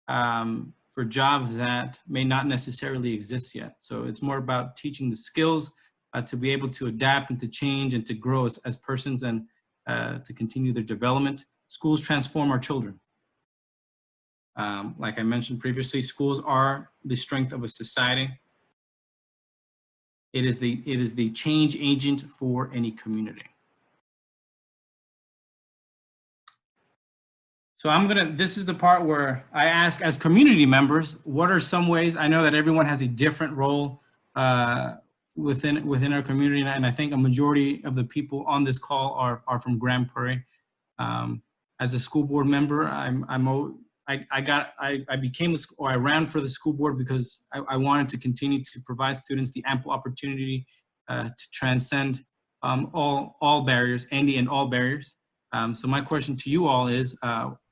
for jobs that may not necessarily exist yet. So it's more about teaching the skills to be able to adapt and to change and to grow as persons and to continue their development. Schools transform our children. Like I mentioned previously, schools are the strength of a society. It is the change agent for any community. So this is the part where I ask, as community members, what are some ways? I know that everyone has a different role within our community, and I think a majority of the people on this call are from Grand Prairie. As a school board member, I ran for the school board because I wanted to continue to provide students the ample opportunity to transcend all barriers, any and all barriers. So my question to you all is,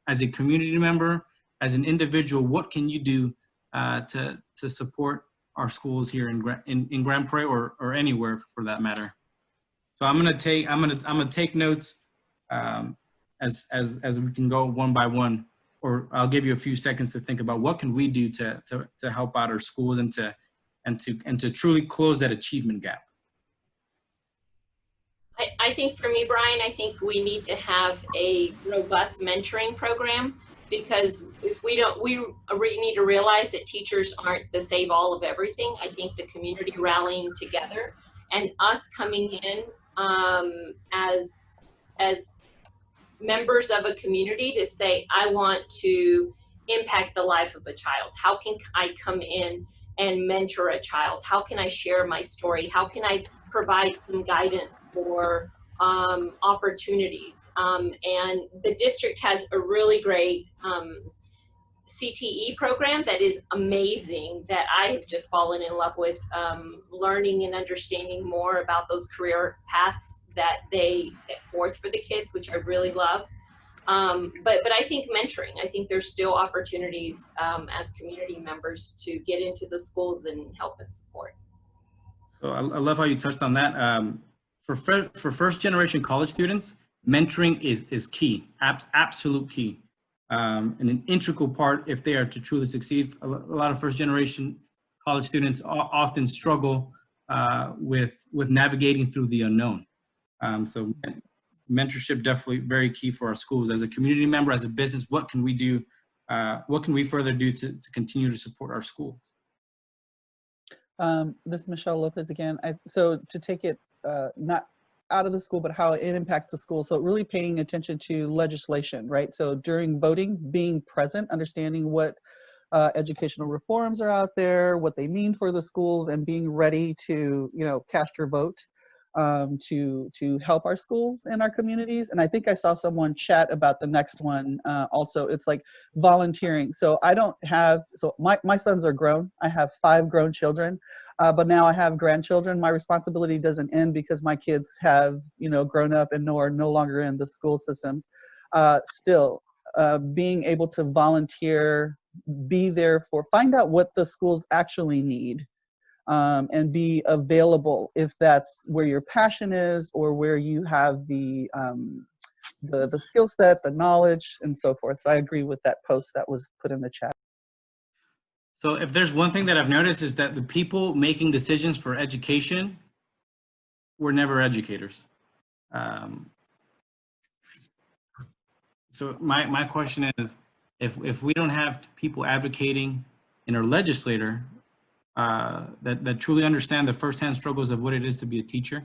as a community member, as an individual, what can you do to support our schools here in Grand Prairie or anywhere for that matter? So I'm gonna take notes as we can go one by one, or I'll give you a few seconds to think about what can we do to help out our schools and to truly close that achievement gap. I think for me, Brian, I think we need to have a robust mentoring program, because if we don't, we need to realize that teachers aren't the save all of everything. I think the community rallying together and us coming in as members of a community to say, I want to impact the life of a child. How can I come in and mentor a child? How can I share my story? How can I provide some guidance for opportunities? And the district has a really great CTE program that is amazing, that I have just fallen in love with, learning and understanding more about those career paths that they set forth for the kids, which I really love. But I think mentoring, I think there's still opportunities as community members to get into the schools and help and support. So I love how you touched on that. For first generation college students, mentoring is key, absolute key, and an integral part if they are to truly succeed. A lot of first generation college students often struggle with navigating through the unknown. So mentorship definitely very key for our schools. As a community member, as a business, what can we do? What can we further do to continue to support our schools? This is Michelle Lopez again. So to take it not out of the school, but how it impacts the school. So really paying attention to legislation, right? So during voting, being present, understanding what educational reforms are out there, what they mean for the schools, and being ready to, cast your vote to help our schools and our communities. And I think I saw someone chat about the next one also. It's like volunteering. So I don't have, so my sons are grown. I have 5 grown children, but now I have grandchildren. My responsibility doesn't end because my kids have, grown up and are no longer in the school systems. Still, being able to volunteer, be there find out what the schools actually need. And be available if that's where your passion is or where you have the skill set, the knowledge, and so forth. So I agree with that post that was put in the chat. So if there's one thing that I've noticed is that the people making decisions for education were never educators. So my question is, if we don't have people advocating in our legislature that truly understand the firsthand struggles of what it is to be a teacher,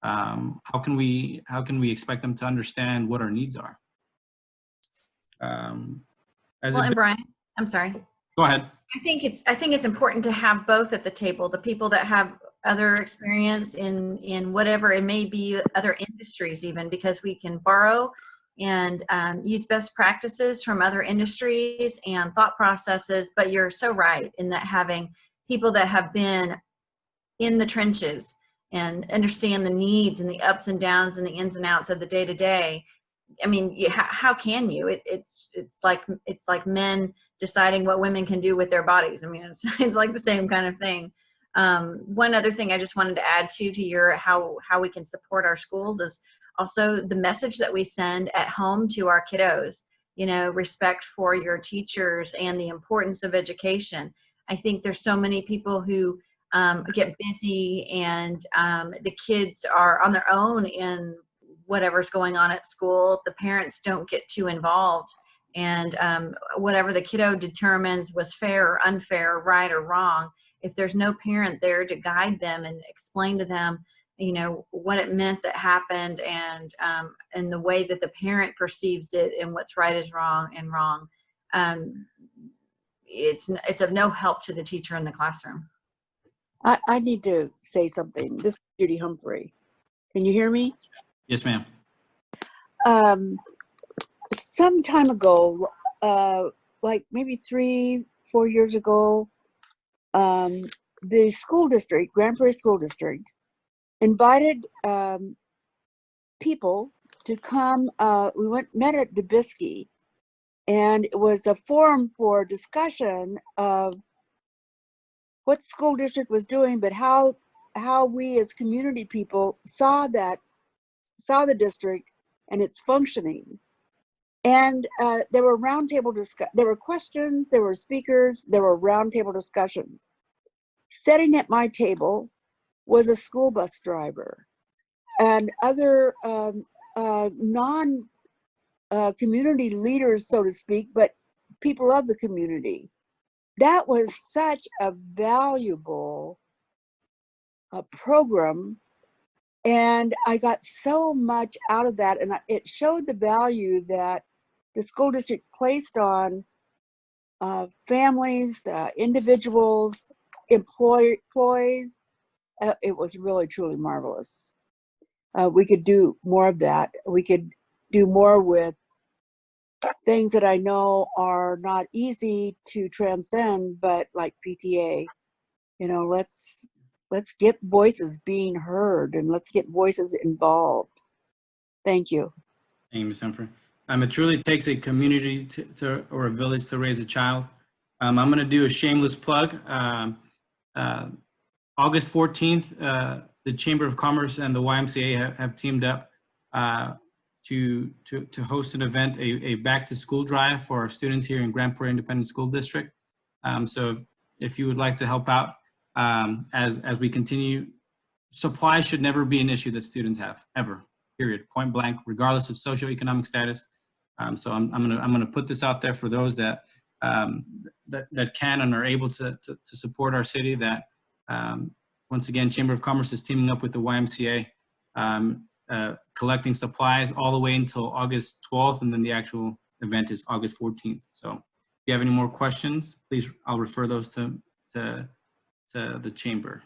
how can we expect them to understand what our needs are? And Brian, I'm sorry. Go ahead. I think it's important to have both at the table. The people that have other experience in whatever it may be, other industries even, because we can borrow and use best practices from other industries and thought processes. But you're so right in that having people that have been in the trenches and understand the needs and the ups and downs and the ins and outs of the day to day. I mean, how can you? It's like men deciding what women can do with their bodies. I mean, it's like the same kind of thing. One other thing I just wanted to add to your how we can support our schools is also the message that we send at home to our kiddos. You know, respect for your teachers and the importance of education. I think there's so many people who get busy and the kids are on their own in whatever's going on at school. The parents don't get too involved, and whatever the kiddo determines was fair or unfair, right or wrong, if there's no parent there to guide them and explain to them, you know, what it meant that happened, and the way that the parent perceives it and what's right is wrong and wrong, it's of no help to the teacher in the classroom. I need to say something. This is Judy Humphrey. Can you hear me? Yes, ma'am. Some time ago, like maybe 3-4 years ago, the school district, Grand Prairie School District, invited people to come. We met at Dubisky, and it was a forum for discussion of what the school district was doing, but how we as community people saw the district and its functioning. And there were there were questions, there were speakers, there were roundtable discussions. Sitting at my table was a school bus driver and other non-community leaders, so to speak, but people of the community. That was such a valuable program, and I got so much out of that, and it showed the value that the school district placed on families, individuals, employees. It was really, truly marvelous. We could do more of that. We could do more with things that I know are not easy to transcend, but like PTA, you know, let's get voices being heard and let's get voices involved. Thank you. Thank you, Ms. Humphrey. It truly takes a community or a village to raise a child. I'm going to do a shameless plug. August 14th, the Chamber of Commerce and the YMCA have teamed up to host an event, a back to school drive for our students here in Grand Prairie Independent School District. So if you would like to help out as we continue, supply should never be an issue that students have, ever, period, point blank, regardless of socioeconomic status. So I'm gonna put this out there for those that can and are able to support our city. That once again, Chamber of Commerce is teaming up with the YMCA, collecting supplies all the way until August 12th, and then the actual event is August 14th. So if you have any more questions, please, I'll refer those to the Chamber.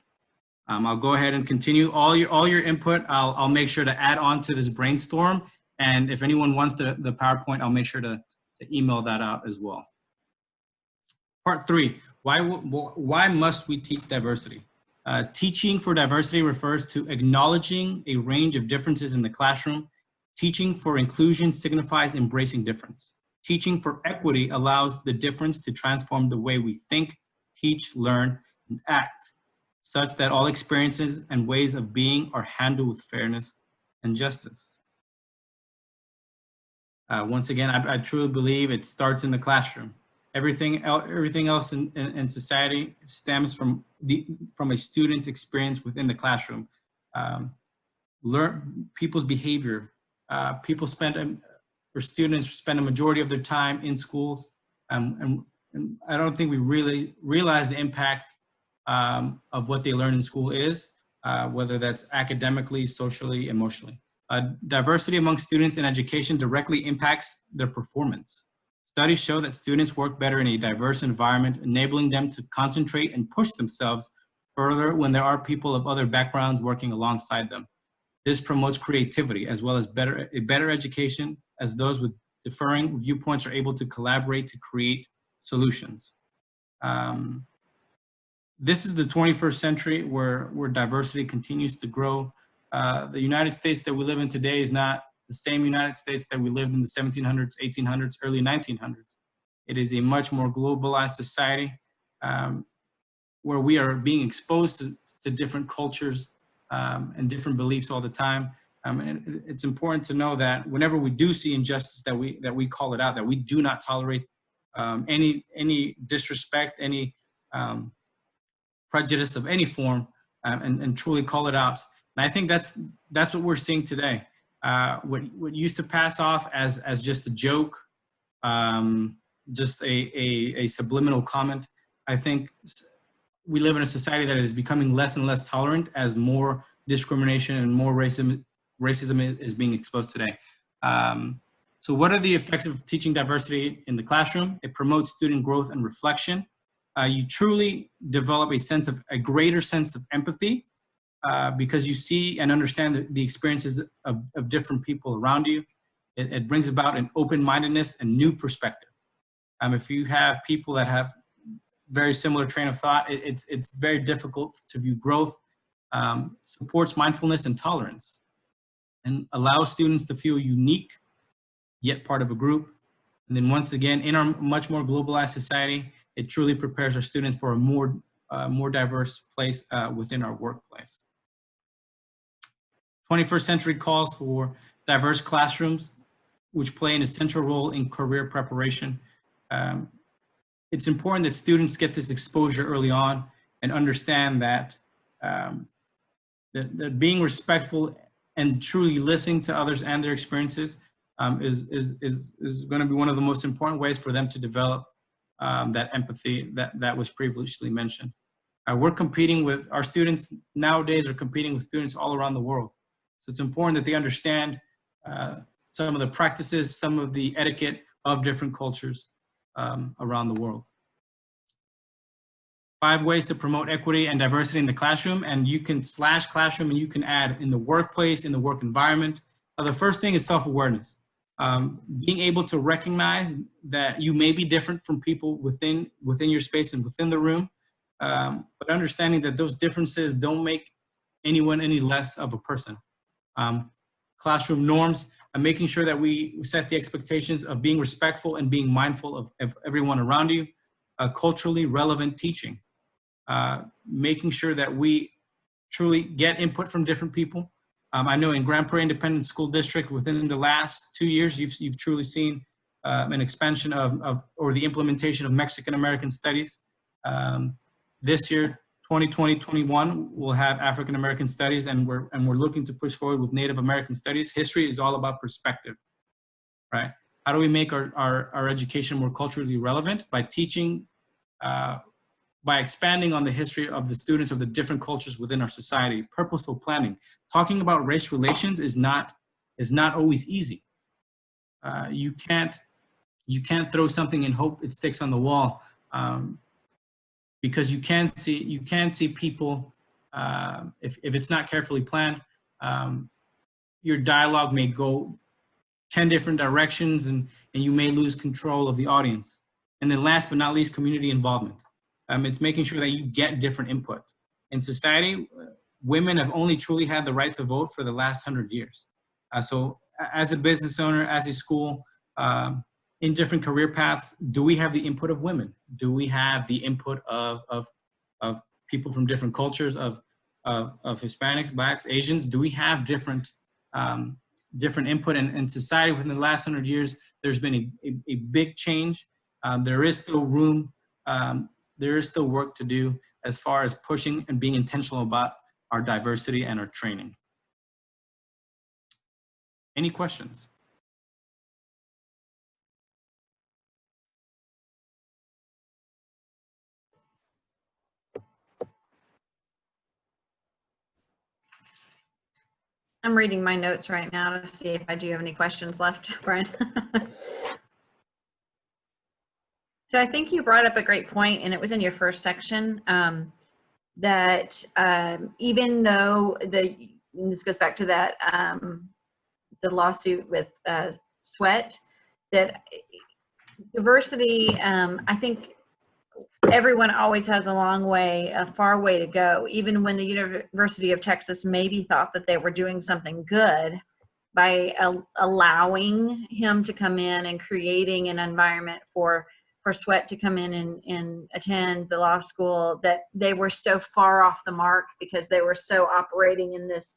I'll go ahead and continue all your input. I'll make sure to add on to this brainstorm, and if anyone wants the PowerPoint, I'll make sure to email that out as well. Part 3, why must we teach diversity? Teaching for diversity refers to acknowledging a range of differences in the classroom. Teaching for inclusion signifies embracing difference. Teaching for equity allows the difference to transform the way we think, teach, learn, and act, such that all experiences and ways of being are handled with fairness and justice. Once again, I truly believe it starts in the classroom. Everything else in society stems from a student experience within the classroom. Learn people's behavior. Students spend a majority of their time in schools, and I don't think we really realize the impact of what they learn in school is, whether that's academically, socially, emotionally. Diversity among students in education directly impacts their performance. Studies show that students work better in a diverse environment, enabling them to concentrate and push themselves further when there are people of other backgrounds working alongside them. This promotes creativity as well as a better education, as those with differing viewpoints are able to collaborate to create solutions. This is the 21st century where diversity continues to grow. The United States that we live in today is not the same United States that we lived in the 1700s, 1800s, early 1900s. It is a much more globalized society where we are being exposed to different cultures and different beliefs all the time. And it's important to know that whenever we do see injustice, that we call it out, that we do not tolerate any disrespect, any prejudice of any form, and truly call it out. And I think that's what we're seeing today. What used to pass off as just a joke, just a subliminal comment, I think we live in a society that is becoming less and less tolerant as more discrimination and more racism is being exposed today. So what are the effects of teaching diversity in the classroom? It promotes student growth and reflection. You truly develop a greater sense of empathy because you see and understand the experiences of different people around you. It brings about an open-mindedness and new perspective. If you have people that have very similar train of thought, it's very difficult to view growth, supports mindfulness and tolerance, and allows students to feel unique, yet part of a group. And then once again, in our much more globalized society, it truly prepares our students for a more diverse place within our workplace. 21st century calls for diverse classrooms, which play an essential role in career preparation. It's important that students get this exposure early on and understand that, that being respectful and truly listening to others and their experiences is going to be one of the most important ways for them to develop that empathy that was previously mentioned. We're competing with, our students nowadays are competing with students all around the world. So it's important that they understand some of the practices, some of the etiquette of different cultures around the world. 5 ways to promote equity and diversity in the classroom, and you can / classroom and you can add in the workplace, in the work environment. The first thing is self-awareness. Being able to recognize that you may be different from people within your space and within the room, but understanding that those differences don't make anyone any less of a person. Classroom norms, and making sure that we set the expectations of being respectful and being mindful of everyone around you. Culturally relevant teaching, making sure that we truly get input from different people. I know in Grand Prairie Independent School District, within the last 2 years, you've truly seen an expansion or the implementation of Mexican American studies. This year, 2020-21, we'll have African American studies, and we're looking to push forward with Native American studies. History is all about perspective, right? How do we make our education more culturally relevant? By teaching, by expanding on the history of the students of the different cultures within our society. Purposeful planning. Talking about race relations is not always easy. You can't throw something and hope it sticks on the wall, because you can see people, if it's not carefully planned, your dialogue may go 10 different directions, and you may lose control of the audience. And then last but not least, community involvement. It's making sure that you get different input. In society, women have only truly had the right to vote for the last 100 years. So as a business owner, as a school, in different career paths, do we have the input of women? Do we have the input of people from different cultures, of Hispanics, Blacks, Asians? Do we have different input? In society within the last 100 years, there's been a big change. There is still room, there is still work to do as far as pushing and being intentional about our diversity and our training. Any questions? I'm reading my notes right now to see if I do have any questions left, Brian. So I think you brought up a great point, and it was in your first section. that even though and this goes back to that the lawsuit with Sweat, that diversity, I think everyone always has a far way to go. Even when the University of Texas maybe thought that they were doing something good by allowing him to come in and creating an environment for Sweat to come in and attend the law school, that they were so far off the mark because they were so operating in this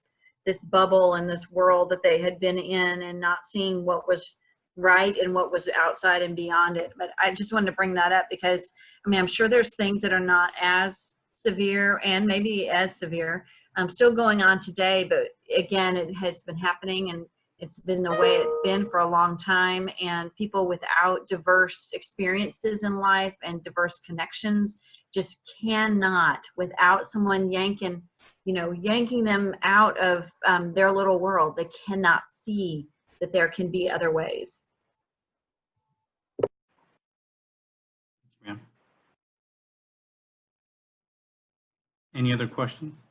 bubble and this world that they had been in, and not seeing what was right and what was outside and beyond it. But I just wanted to bring that up because, I mean, I'm sure there's things that are not as severe and maybe as severe still going on today, but again, it has been happening, and it's been the way it's been for a long time. And people without diverse experiences in life and diverse connections just cannot, without someone yanking them out of their little world, they cannot see that there can be other ways. Yeah. Any other questions?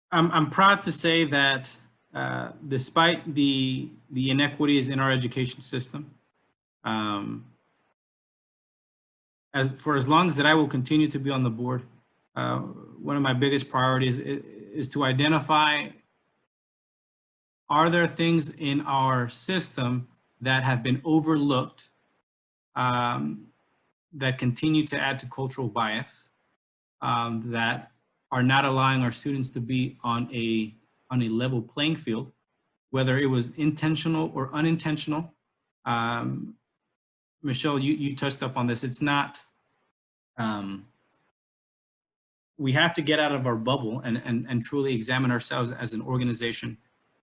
I'm proud to say that despite the inequities in our education system, as long as that I will continue to be on the board, one of my biggest priorities is to identify, are there things in our system that have been overlooked that continue to add to cultural bias, that are not allowing our students to be on a level playing field, whether it was intentional or unintentional. Michelle, you touched up on this. It's not, we have to get out of our bubble and truly examine ourselves as an organization,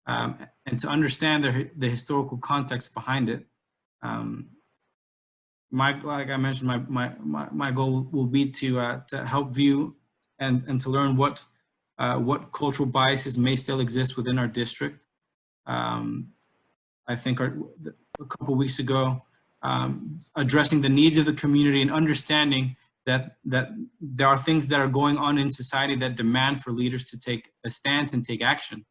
and to understand the historical context behind it. Like I mentioned, my goal will be to help view and to learn what cultural biases may still exist within our district. I think a couple weeks ago, addressing the needs of the community and understanding that there are things that are going on in society that demand for leaders to take a stance and take action.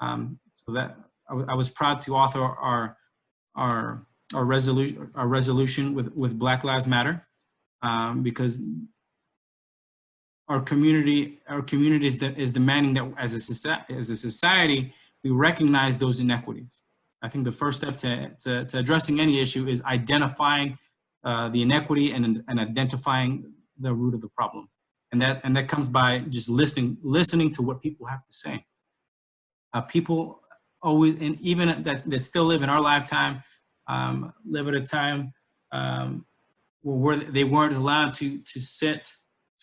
So that I was proud to author our resolution with Black Lives Matter, because our community is demanding that as a society we recognize those inequities. I think the first step to addressing any issue is identifying the inequity and identifying the root of the problem, and that comes by just listening to what people have to say. People always, and even that still live in our lifetime, live at a time where they weren't allowed to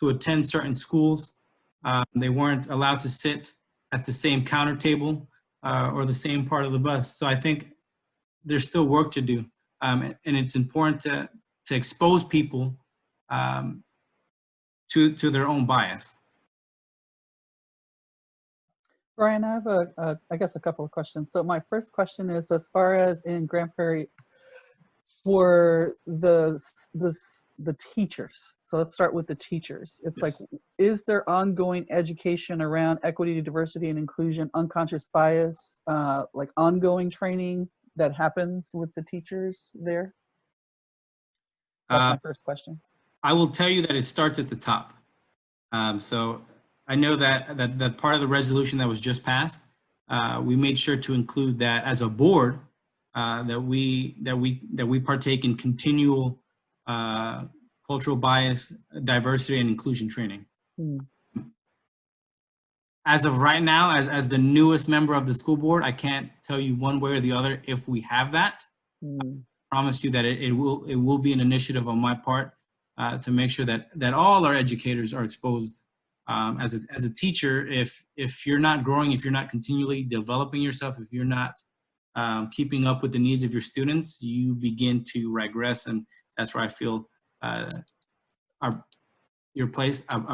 attend certain schools. They weren't allowed to sit at the same counter table or the same part of the bus. So I think there's still work to do, and it's important to expose people to their own bias. Brian, I have I guess a couple of questions. So my first question is, as far as in Grand Prairie, for the teachers. So let's start with the teachers. It's yes. Like, is there ongoing education around equity, diversity, and inclusion, unconscious bias, like ongoing training that happens with the teachers there? That's my first question. I will tell you that it starts at the top. So I know that part of the resolution that was just passed, we made sure to include that as a board, that we partake in continual cultural bias, diversity, and inclusion training. Mm. As of right now, as the newest member of the school board, I can't tell you one way or the other if we have that. Mm. I promise you that it will be an initiative on my part to make sure that all our educators are exposed. As a teacher, if you're not growing, if you're not continually developing yourself, if you're not keeping up with the needs of your students, you begin to regress, and that's where I feel a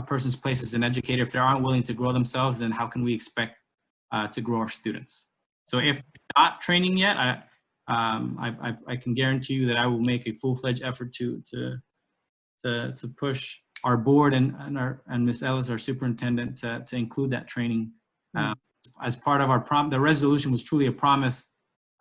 person's place as an educator. If they aren't willing to grow themselves, then how can we expect to grow our students? So if not training yet, I can guarantee you that I will make a full-fledged effort to to push our board and Ms. Ellis, our superintendent, to include that training as part of our the resolution was truly a promise,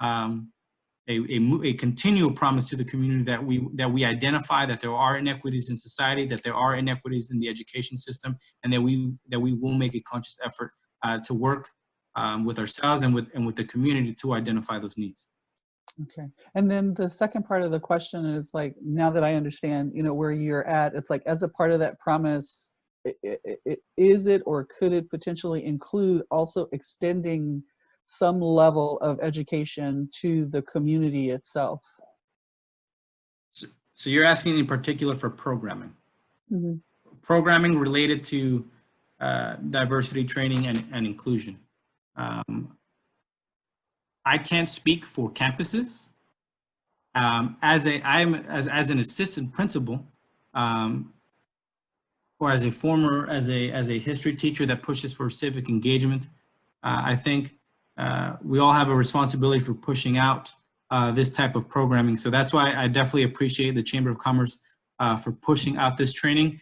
a continual promise to the community that we identify that there are inequities in society, that there are inequities in the education system, and that we will make a conscious effort to work with ourselves and with the community to identify those needs. Okay. And then the second part of the question is like, now that I understand, where you're at, it's like, as a part of that promise, is it or could it potentially include also extending some level of education to the community itself? So you're asking in particular for programming. Mm-hmm. Programming related to diversity training and inclusion. I can't speak for campuses. As an assistant principal, or as a history teacher that pushes for civic engagement, I think we all have a responsibility for pushing out this type of programming. So that's why I definitely appreciate the Chamber of Commerce for pushing out this training.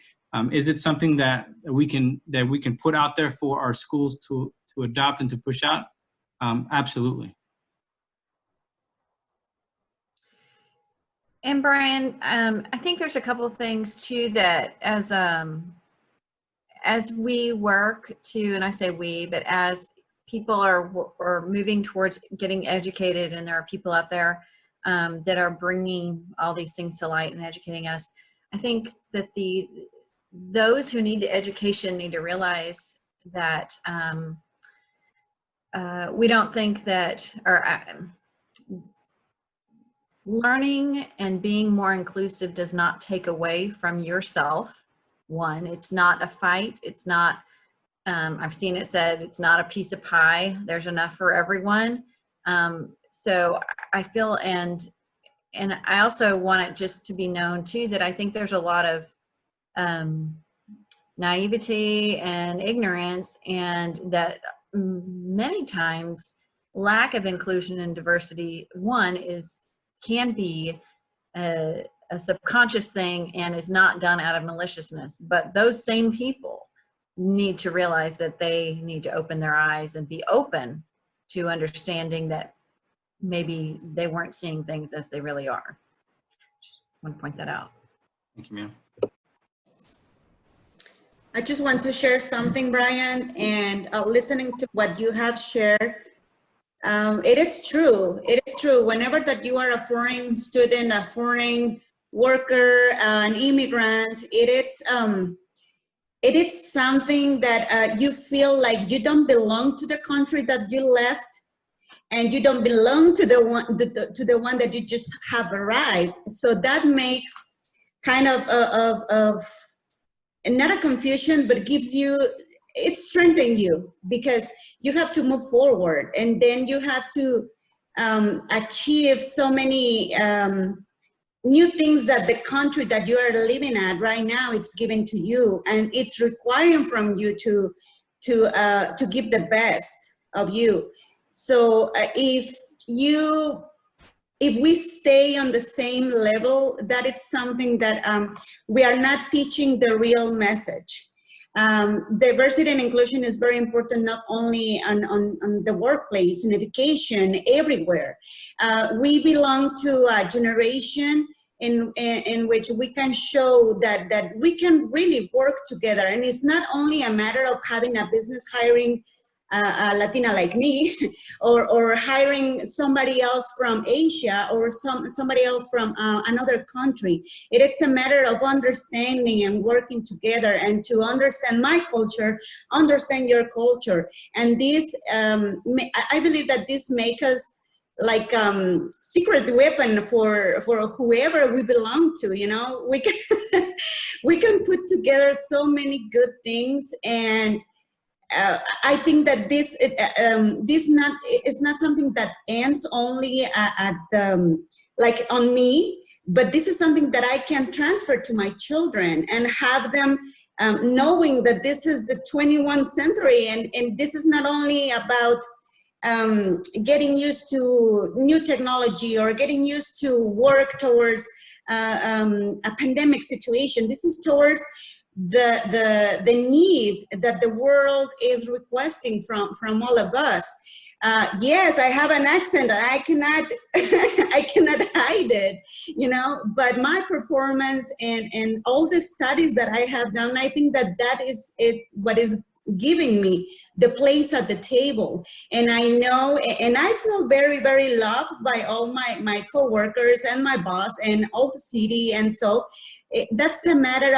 Is it something that we can put out there for our schools to adopt and to push out? Absolutely. And Brian, I think there's a couple of things too that as we work to, and I say we, but as people are moving towards getting educated, and there are people out there that are bringing all these things to light and educating us, I think that those who need the education need to realize that we don't think that, learning and being more inclusive does not take away from yourself. One, it's not a fight. It's not, I've seen it said, it's not a piece of pie. There's enough for everyone. So I feel, and I also want it just to be known too, that I think there's a lot of naivety and ignorance, and that many times lack of inclusion and diversity, one, can be a subconscious thing and is not done out of maliciousness. But those same people need to realize that they need to open their eyes and be open to understanding that maybe they weren't seeing things as they really are. Just want to point that out. Thank you, ma'am. I just want to share something, Brian, and listening to what you have shared, it is true. It is true. Whenever that you are a foreign student, a foreign worker, an immigrant, it is something that you feel like you don't belong to the country that you left, and you don't belong to the one that you just have arrived. So that makes kind of not a confusion, but gives you, it strengthens you, because you have to move forward, and then you have to achieve so many new things that the country that you are living at right now, it's given to you, and it's requiring from you to give the best of you. So if we stay on the same level, that it's something that we are not teaching the real message. Diversity and inclusion is very important, not only on the workplace, in education, everywhere. We belong to a generation in which we can show that we can really work together. And it's not only a matter of having a business hiring a Latina like me, or hiring somebody else from Asia, or somebody else from another country. It's a matter of understanding and working together, and to understand my culture, understand your culture. And this, I believe that this makes us like secret weapon for whoever we belong to. You know, we can we can put together so many good things. And I think that this is not something that ends only at like on me, but this is something that I can transfer to my children and have them knowing that this is the 21st century, and this is not only about getting used to new technology or getting used to work towards a pandemic situation. This is towards the need that the world is requesting from all of us. Yes, I have an accent. I cannot I cannot hide it, you know. But my performance and all the studies that I have done, I think that that is it. What is giving me the place at the table. And I know, and I feel very, very loved by all my coworkers and my boss and all the city. And so that's a matter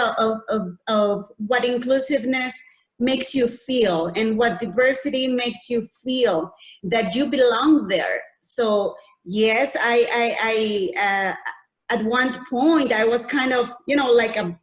of what inclusiveness makes you feel and what diversity makes you feel, that you belong there. So yes, I at one point I was kind of, you know, like a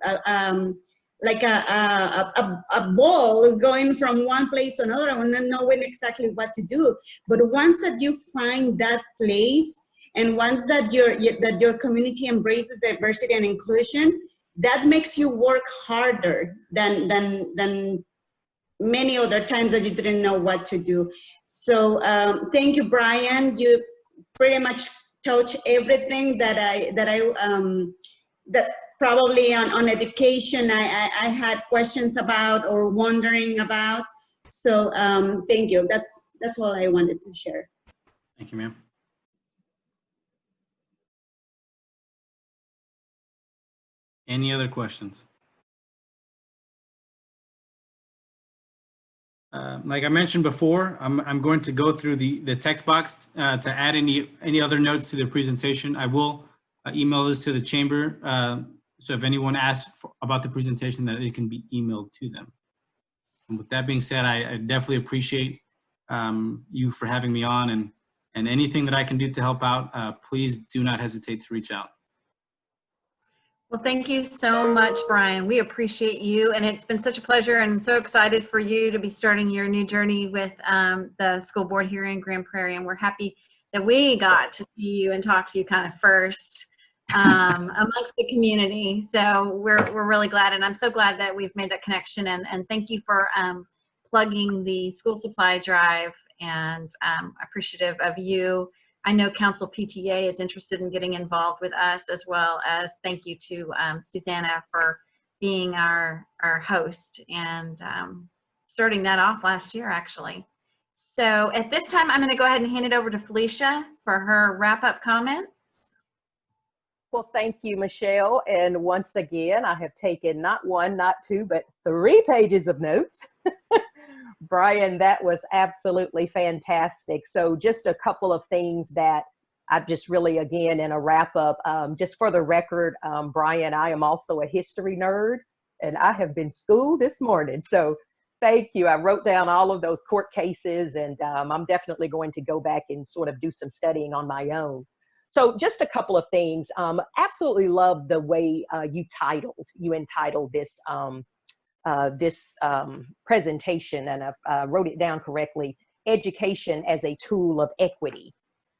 ball going from one place to another and not knowing exactly what to do. But once that you find that place, and once that your community embraces diversity and inclusion, that makes you work harder than many other times that you didn't know what to do. So thank you, Brian. You pretty much touch everything that probably on education I had questions about or wondering about. So thank you. That's all I wanted to share. Thank you, ma'am. Any other questions? Like I mentioned before, I'm going to go through the text box to add any other notes to the presentation. I will email this to the chamber. So if anyone asks about the presentation, that it can be emailed to them. And with that being said, I definitely appreciate you for having me on, and anything that I can do to help out, please do not hesitate to reach out. Well, thank you so much, Brian. We appreciate you, and it's been such a pleasure and so excited for you to be starting your new journey with the school board here in Grand Prairie, and we're happy that we got to see you and talk to you kind of first amongst the community. So we're really glad, and I'm so glad that we've made that connection, and thank you for plugging the school supply drive, and appreciative of you. I know Council PTA is interested in getting involved with us, as well as thank you to Susanna for being our host and starting that off last year, actually. So at this time, I'm going to go ahead and hand it over to Felicia for her wrap-up comments. Well, thank you, Michelle. And once again, I have taken not one, not two, but 3 pages of notes. Brian, that was absolutely fantastic. So just a couple of things that I just really, again, in a wrap up, just for the record, Brian, I am also a history nerd, and I have been schooled this morning. So thank you. I wrote down all of those court cases, and I'm definitely going to go back and sort of do some studying on my own. So just a couple of things. Absolutely love the way you entitled this presentation, and I wrote it down correctly, Education as a Tool of Equity.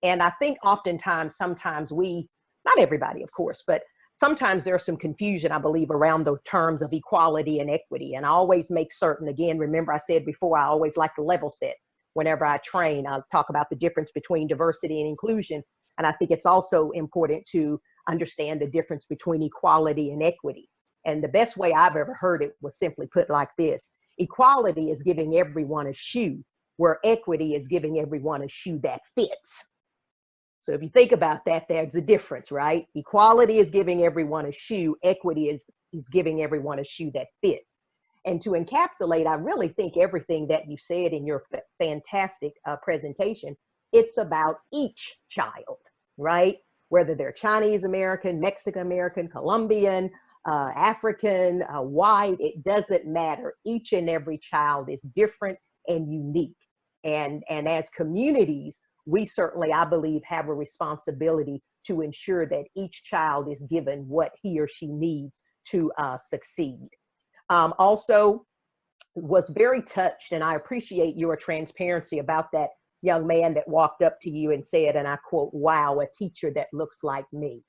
And I think oftentimes, sometimes not everybody, of course, but sometimes there's some confusion, I believe, around the terms of equality and equity. And I always make certain, again, remember I said before, I always like to level set. Whenever I train, I'll talk about the difference between diversity and inclusion. And I think it's also important to understand the difference between equality and equity. And the best way I've ever heard it was simply put like this: equality is giving everyone a shoe, where equity is giving everyone a shoe that fits. So if you think about that, there's a difference, right? Equality is giving everyone a shoe, equity is giving everyone a shoe that fits. And to encapsulate, I really think everything that you said in your fantastic presentation, it's about each child, right? Whether they're Chinese American, Mexican American, Colombian, African, white, it doesn't matter. Each and every child is different and unique. And as communities, we certainly, I believe, have a responsibility to ensure that each child is given what he or she needs to succeed. Also, was very touched, and I appreciate your transparency about that young man that walked up to you and said, and I quote, "Wow, a teacher that looks like me."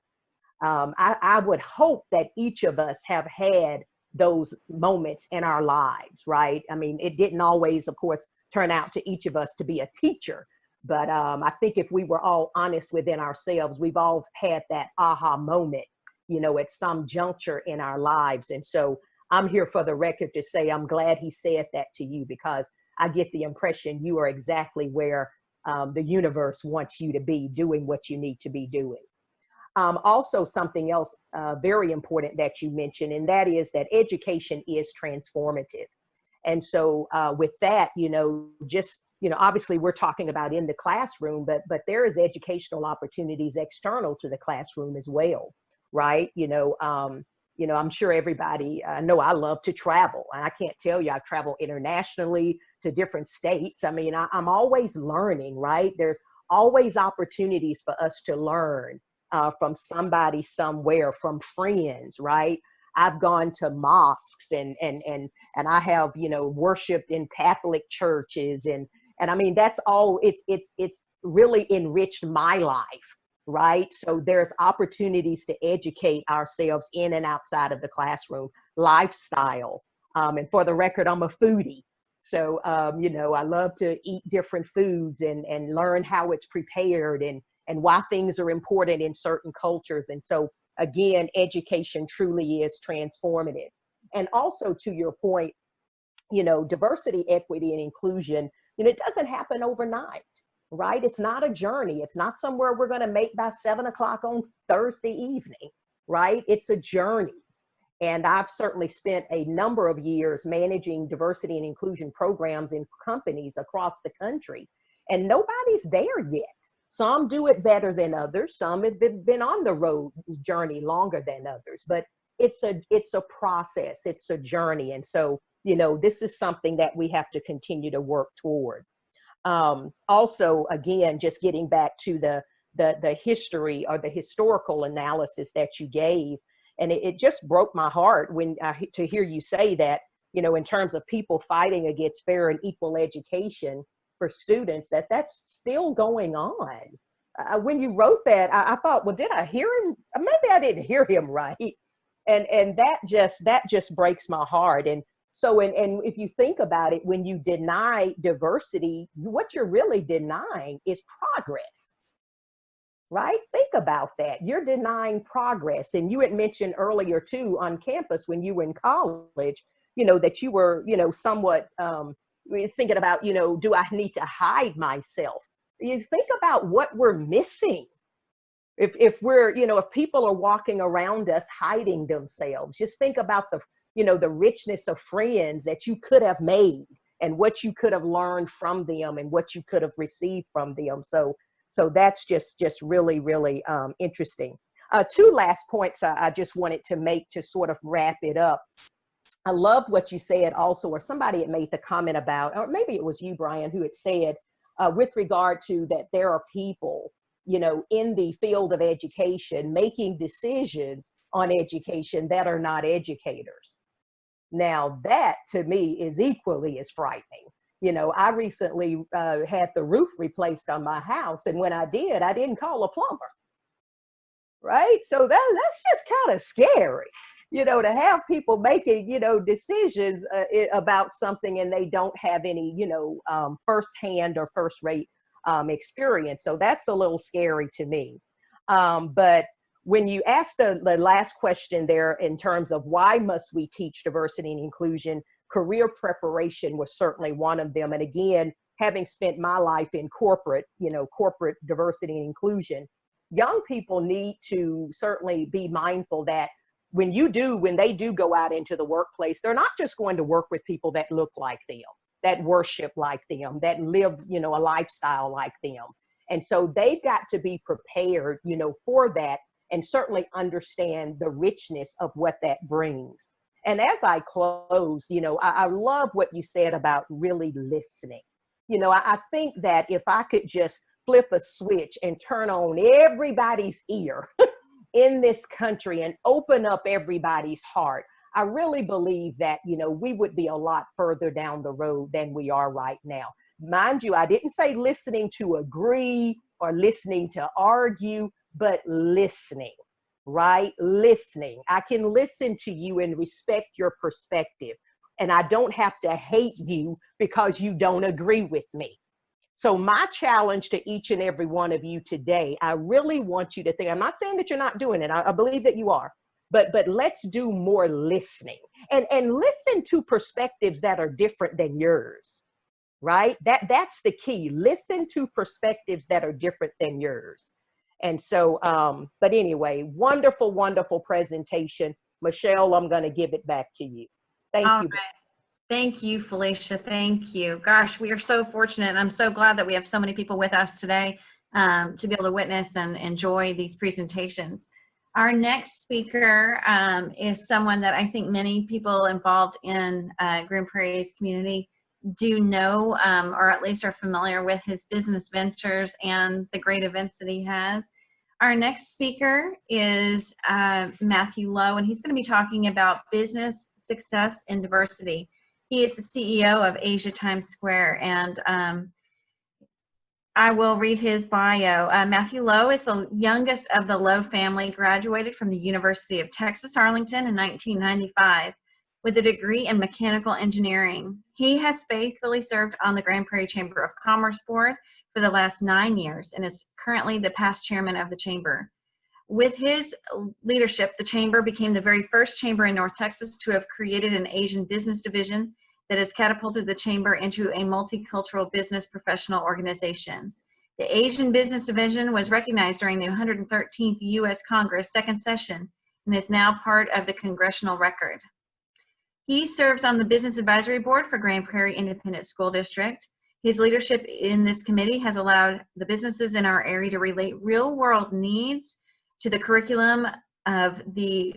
I would hope that each of us have had those moments in our lives, right? I mean, it didn't always, of course, turn out to each of us to be a teacher, but I think if we were all honest within ourselves, we've all had that aha moment at some juncture in our lives. And so I'm here for the record to say I'm glad he said that to you, because I get the impression you are exactly where the universe wants you to be, doing what you need to be doing. Also, something else very important that you mentioned, and that is that education is transformative. And so with that, obviously we're talking about in the classroom, but there is educational opportunities external to the classroom as well, right? I'm sure everybody, I know I love to travel, and I can't tell you, I've traveled internationally to different states. I mean, I'm always learning, right? There's always opportunities for us to learn from somebody somewhere, from friends, right? I've gone to mosques and I have, worshiped in Catholic churches, and I mean, that's all, it's really enriched my life, right? So there's opportunities to educate ourselves in and outside of the classroom, lifestyle. And for the record, I'm a foodie. So, I love to eat different foods and learn how it's prepared and why things are important in certain cultures. And so, again, education truly is transformative. And also, to your point, diversity, equity, and inclusion, it doesn't happen overnight, right? It's not a journey. It's not somewhere we're going to make by 7 o'clock on Thursday evening, right? It's a journey. And I've certainly spent a number of years managing diversity and inclusion programs in companies across the country, and nobody's there yet. Some do it better than others. Some have been on the road journey longer than others, but it's a process. It's a journey. And so, this is something that we have to continue to work toward. Also, again, just getting back to the history or the historical analysis that you gave, and it just broke my heart when to hear you say that, in terms of people fighting against fair and equal education for students, that's still going on. When you wrote that, I thought, well, did I hear him? Maybe I didn't hear him right. And that just breaks my heart. And so, and if you think about it, when you deny diversity, what you're really denying is progress, right? Think about that. You're denying progress. And you had mentioned earlier too, on campus when you were in college, that you were, somewhat thinking about, do I need to hide myself? You think about what we're missing. If we're, if people are walking around us hiding themselves, just think about the richness of friends that you could have made and what you could have learned from them and what you could have received from them. So that's just really, really interesting. Two last points I just wanted to make to sort of wrap it up. I love what you said also, or somebody had made the comment about, or maybe it was you, Brian, who had said with regard to that there are people, in the field of education making decisions on education that are not educators. Now that to me is equally as frightening. I recently had the roof replaced on my house, and when I did, I didn't call a plumber, right? So that's just kind of scary, to have people making, decisions about something and they don't have any, firsthand or first-rate experience. So that's a little scary to me. But when you ask the last question there in terms of why must we teach diversity and inclusion, career preparation was certainly one of them. And again, having spent my life in corporate diversity and inclusion, young people need to certainly be mindful that when they do go out into the workplace, they're not just going to work with people that look like them, that worship like them, that live, a lifestyle like them. And so they've got to be prepared, for that, and certainly understand the richness of what that brings. And as I close, I love what you said about really listening. I think that if I could just flip a switch and turn on everybody's ear in this country and open up everybody's heart, I really believe that, we would be a lot further down the road than we are right now. Mind you, I didn't say listening to agree or listening to argue, but listening, right? Listening. I can listen to you and respect your perspective, and I don't have to hate you because you don't agree with me. So my challenge to each and every one of you today, I really want you to think, I'm not saying that you're not doing it. I believe that you are, but let's do more listening and listen to perspectives that are different than yours, right? That's the key. Listen to perspectives that are different than yours. And so, but anyway, wonderful, wonderful presentation. Michelle, I'm going to give it back to you. Thank you. Right. Thank you, Felicia. Thank you. Gosh, we are so fortunate. And I'm so glad that we have so many people with us today to be able to witness and enjoy these presentations. Our next speaker is someone that I think many people involved in Grand Prairie's community do know, or at least are familiar with his business ventures and the great events that he has. Our next speaker is Matthew Lowe, and he's going to be talking about business success and diversity. He is the CEO of Asia Times Square, and I will read his bio. Matthew Lowe is the youngest of the Lowe family, graduated from the University of Texas, Arlington in 1995 with a degree in mechanical engineering. He has faithfully served on the Grand Prairie Chamber of Commerce Board for the last 9 years and is currently the past chairman of the chamber. With his leadership, the chamber became the very first chamber in North Texas to have created an Asian business division that has catapulted the chamber into a multicultural business professional organization. The Asian Business Division was recognized during the 113th U.S. Congress second session and is now part of the Congressional Record. He serves on the Business Advisory Board for Grand Prairie Independent School District. His leadership in this committee has allowed the businesses in our area to relate real-world needs to the curriculum of the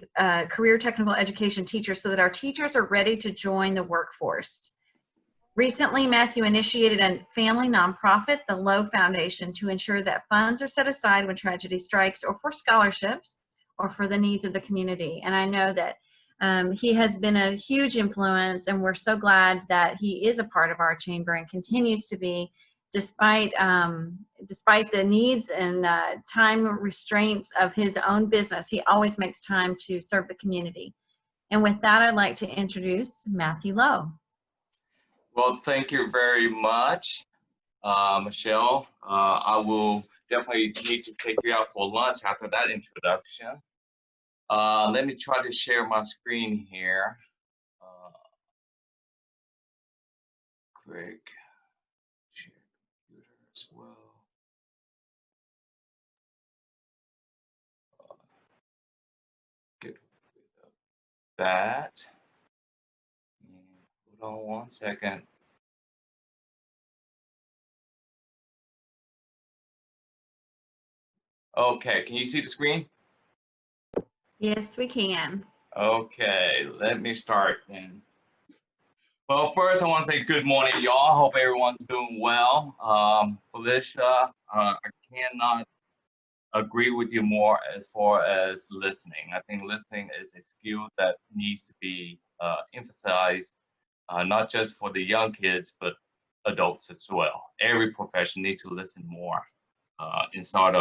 career technical education teachers so that our teachers are ready to join the workforce. Recently, Matthew initiated a family nonprofit, the Lowe Foundation, to ensure that funds are set aside when tragedy strikes or for scholarships or for the needs of the community. And I know that he has been a huge influence, and we're so glad that he is a part of our chamber and continues to be, despite the needs and time restraints of his own business. He always makes time to serve the community. And with that, I'd like to introduce Matthew Lowe. Well, thank you very much, Michelle. I will definitely need to take you out for lunch after that introduction. Let me try to share my screen here. Quick. As well. Get rid of that. Hold on one second. Okay, can you see the screen? Yes, we can. Okay, let me start then. Well, first I want to say good morning, y'all. Hope everyone's doing well. Felicia, I cannot agree with you more as far as listening. I think listening is a skill that needs to be emphasized, not just for the young kids, but adults as well. Every profession needs to listen more instead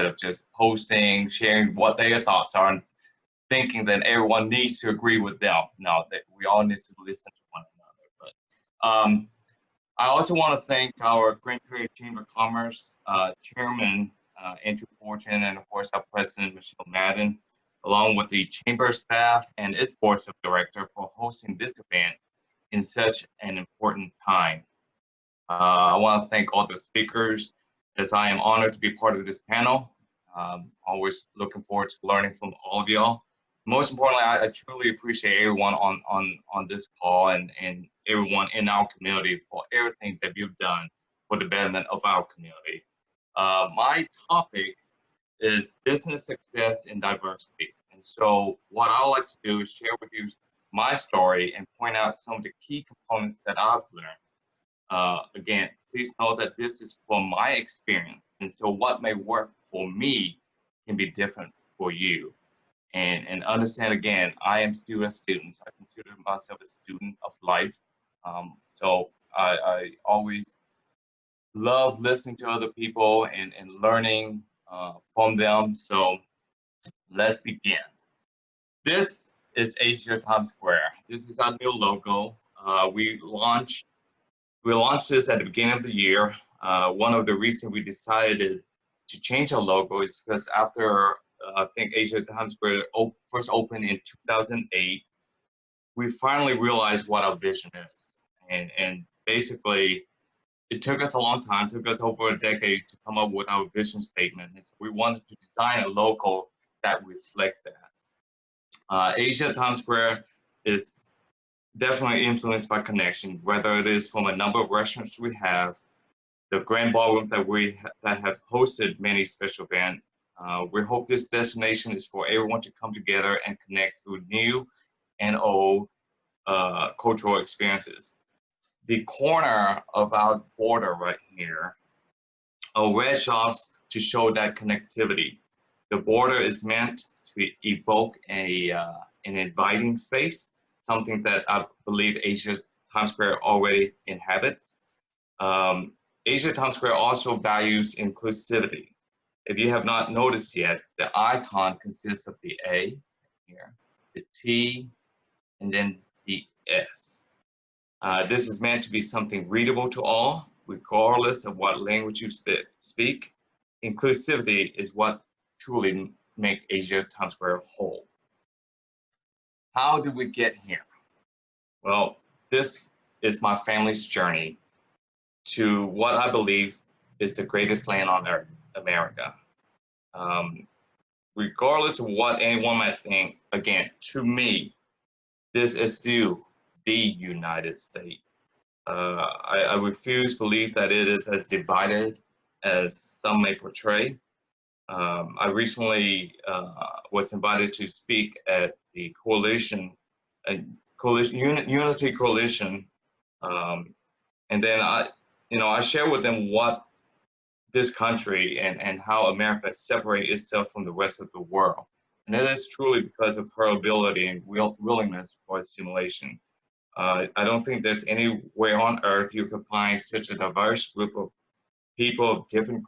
of just posting, sharing what their thoughts are, and thinking that everyone needs to agree with them. No, that we all need to listen to one another. I also want to thank our Grand Prairie Chamber of Commerce Chairman Andrew Fortune, and of course our President Michelle Madden, along with the Chamber staff and its Board of Directors for hosting this event in such an important time. I want to thank all the speakers, as I am honored to be part of this panel. Always looking forward to learning from all of y'all. Most importantly, I truly appreciate everyone on this call and everyone in our community for everything that you've done for the betterment of our community. My topic is business success and diversity. And so what I like to do is share with you my story and point out some of the key components that I've learned. Again, please know that this is from my experience. And so what may work for me can be different for you. And understand, again, I am still a student. I consider myself a student of life. So I always love listening to other people and learning from them. So let's begin. This is Asia Times Square. This is our new logo. We launched this at the beginning of the year. One of the reasons we decided to change our logo is because after I think Asia Times Square first opened in 2008, we finally realized what our vision is. And basically, it took us a long time, took us over a decade to come up with our vision statement. And so we wanted to design a logo that reflect that. Asia Times Square is definitely influenced by connection, whether it is from a number of restaurants we have, the grand ballroom that have hosted many special events. We hope this destination is for everyone to come together and connect through new and old cultural experiences. The corner of our border right here are red shops to show that connectivity. The border is meant to evoke an inviting space, something that I believe Asia Times Square already inhabits. Asia Times Square also values inclusivity. If you have not noticed yet, the icon consists of the A here, the T, and then the S. This is meant to be something readable to all, regardless of what language you speak. Inclusivity is what truly makes Asia Times Square whole. How did we get here? Well, this is my family's journey to what I believe is the greatest land on earth, America. Regardless of what anyone might think, again, to me, this is still the United States. I refuse to believe that it is as divided as some may portray. I recently was invited to speak at the Unity Coalition, and then I share with them what this country and how America separates itself from the rest of the world. And it is truly because of her ability and willingness for assimilation. I don't think there's anywhere on earth you can find such a diverse group of people of different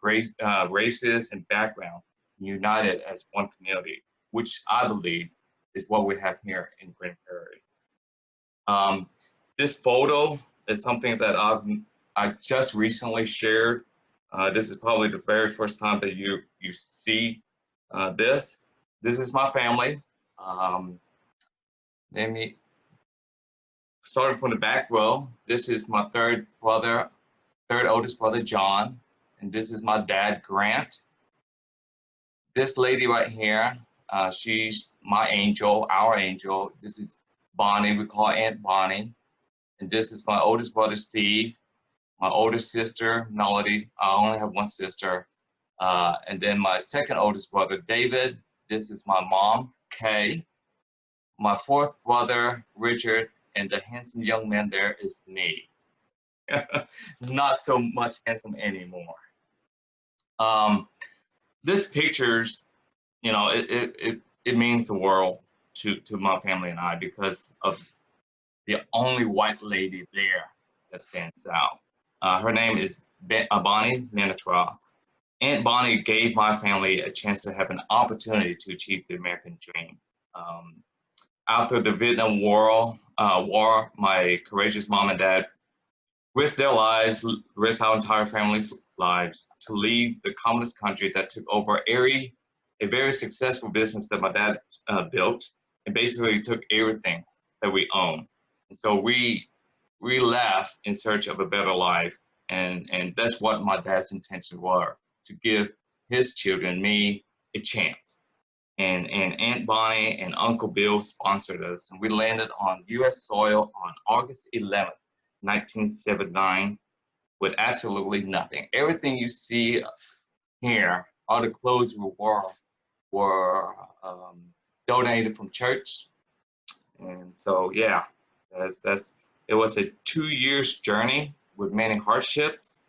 races and backgrounds united as one community, which I believe is what we have here in Grand Prairie. This photo is something that I just recently shared. This is probably the very first time that you see this. This is my family. Starting from the back row, this is my third oldest brother, John, and this is my dad, Grant. This lady right here, she's my angel, our angel. This is Bonnie, we call her Aunt Bonnie. And this is my oldest brother, Steve, my older sister, Melody. I only have one sister. And then my second oldest brother, David. This is my mom, Kay. My fourth brother, Richard, and the handsome young man there is me. Not so much handsome anymore. This pictures, it means the world to my family and I because of the only white lady there that stands out. Her name is Bonnie Manitra. Aunt Bonnie gave my family a chance to have an opportunity to achieve the American dream. After the Vietnam War, my courageous mom and dad risked their lives, risked our entire family's lives to leave the communist country that took over a very successful business that my dad built, and basically took everything that we own. And so we left in search of a better life, and that's what my dad's intention were, to give his children, me, a chance. And Aunt Bonnie and Uncle Bill sponsored us, and we landed on U.S. soil on August 11th, 1979, with absolutely nothing. Everything you see here, all the clothes we wore, were donated from church. And so, yeah, it was a 2-year journey with many hardships.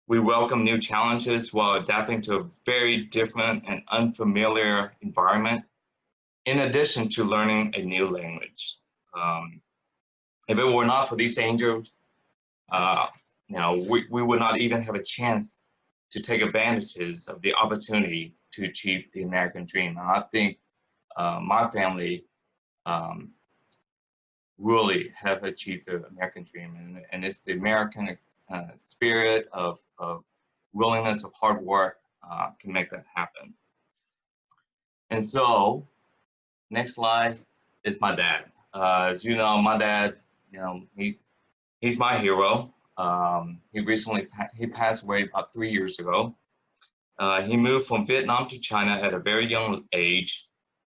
We welcome new challenges while adapting to a very different and unfamiliar environment, in addition to learning a new language. If it were not for these angels, we would not even have a chance to take advantages of the opportunity to achieve the American dream. And I think my family really have achieved the American dream, and it's the American spirit of willingness of hard work can make that happen. And so, next slide is my dad. As you know, my dad, he's my hero. He passed away about 3 years ago. He moved from Vietnam to China at a very young age,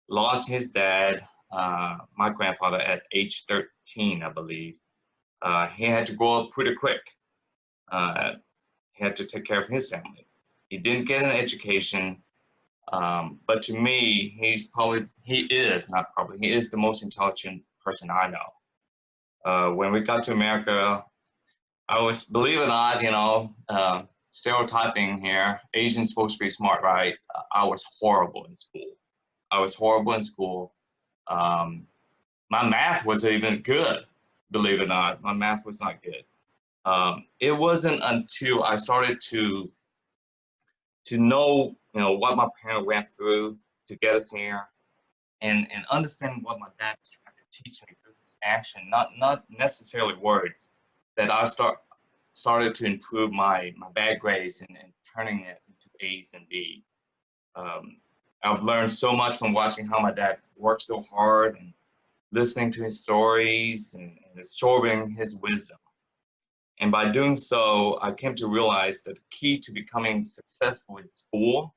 lost his dad, my grandfather, at age 13, I believe. He had to grow up pretty quick. He had to take care of his family. He didn't get an education, but to me, he is the most intelligent person I know. When we got to America, I was, believe it or not, stereotyping here, Asians supposed to be smart, right? I was horrible in school. My math wasn't even good, believe it or not. My math was not good. It wasn't until I started to know, what my parents went through to get us here, and understand what my dad was trying to teach me through his action, not necessarily words, that I started to improve my bad grades and turning it into A's and B's. I've learned so much from watching how my dad worked so hard and listening to his stories and absorbing his wisdom. And by doing so, I came to realize that the key to becoming successful in school,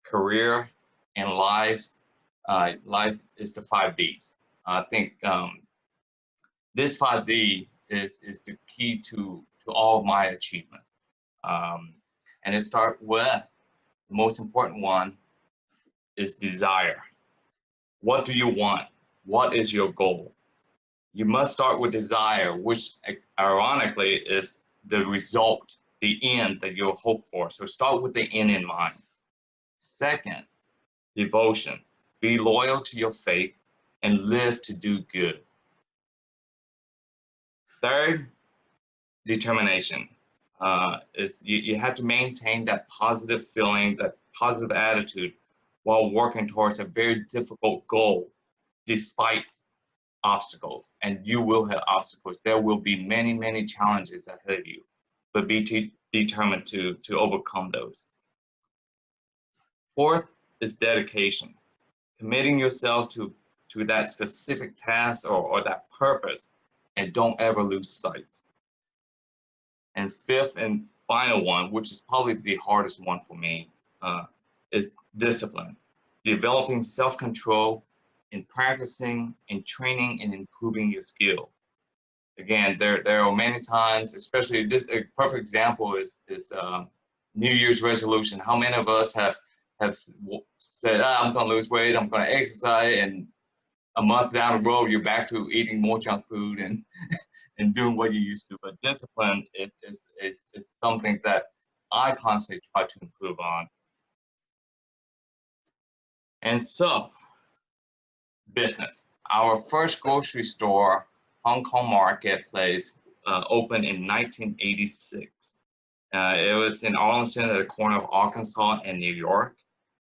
career, and life is the 5Ds. I think this 5D is the key to all of my achievement. And it starts with the most important one is desire. What do you want? What is your goal? You must start with desire, which ironically is the result, the end that you hope for. So start with the end in mind. Second, devotion. Be loyal to your faith and live to do good. Third, determination. Is you have to maintain that positive feeling, that positive attitude while working towards a very difficult goal despite obstacles. And you will have obstacles. There will be many, many challenges ahead of you, but be determined to overcome those. Fourth is dedication. Committing yourself to that specific task or that purpose, and don't ever lose sight. And fifth and final one, which is probably the hardest one for me, is discipline. Developing self-control in practicing and training and improving your skill. Again, there are many times, especially this, a perfect example is New Year's resolution. How many of us have said, I'm gonna lose weight, I'm gonna exercise, and a month down the road, you're back to eating more junk food and and doing what you used to. But discipline is something that I constantly try to improve on. And so, business. Our first grocery store, Hong Kong Marketplace, opened in 1986. It was in Arlington at the corner of Arkansas and New York.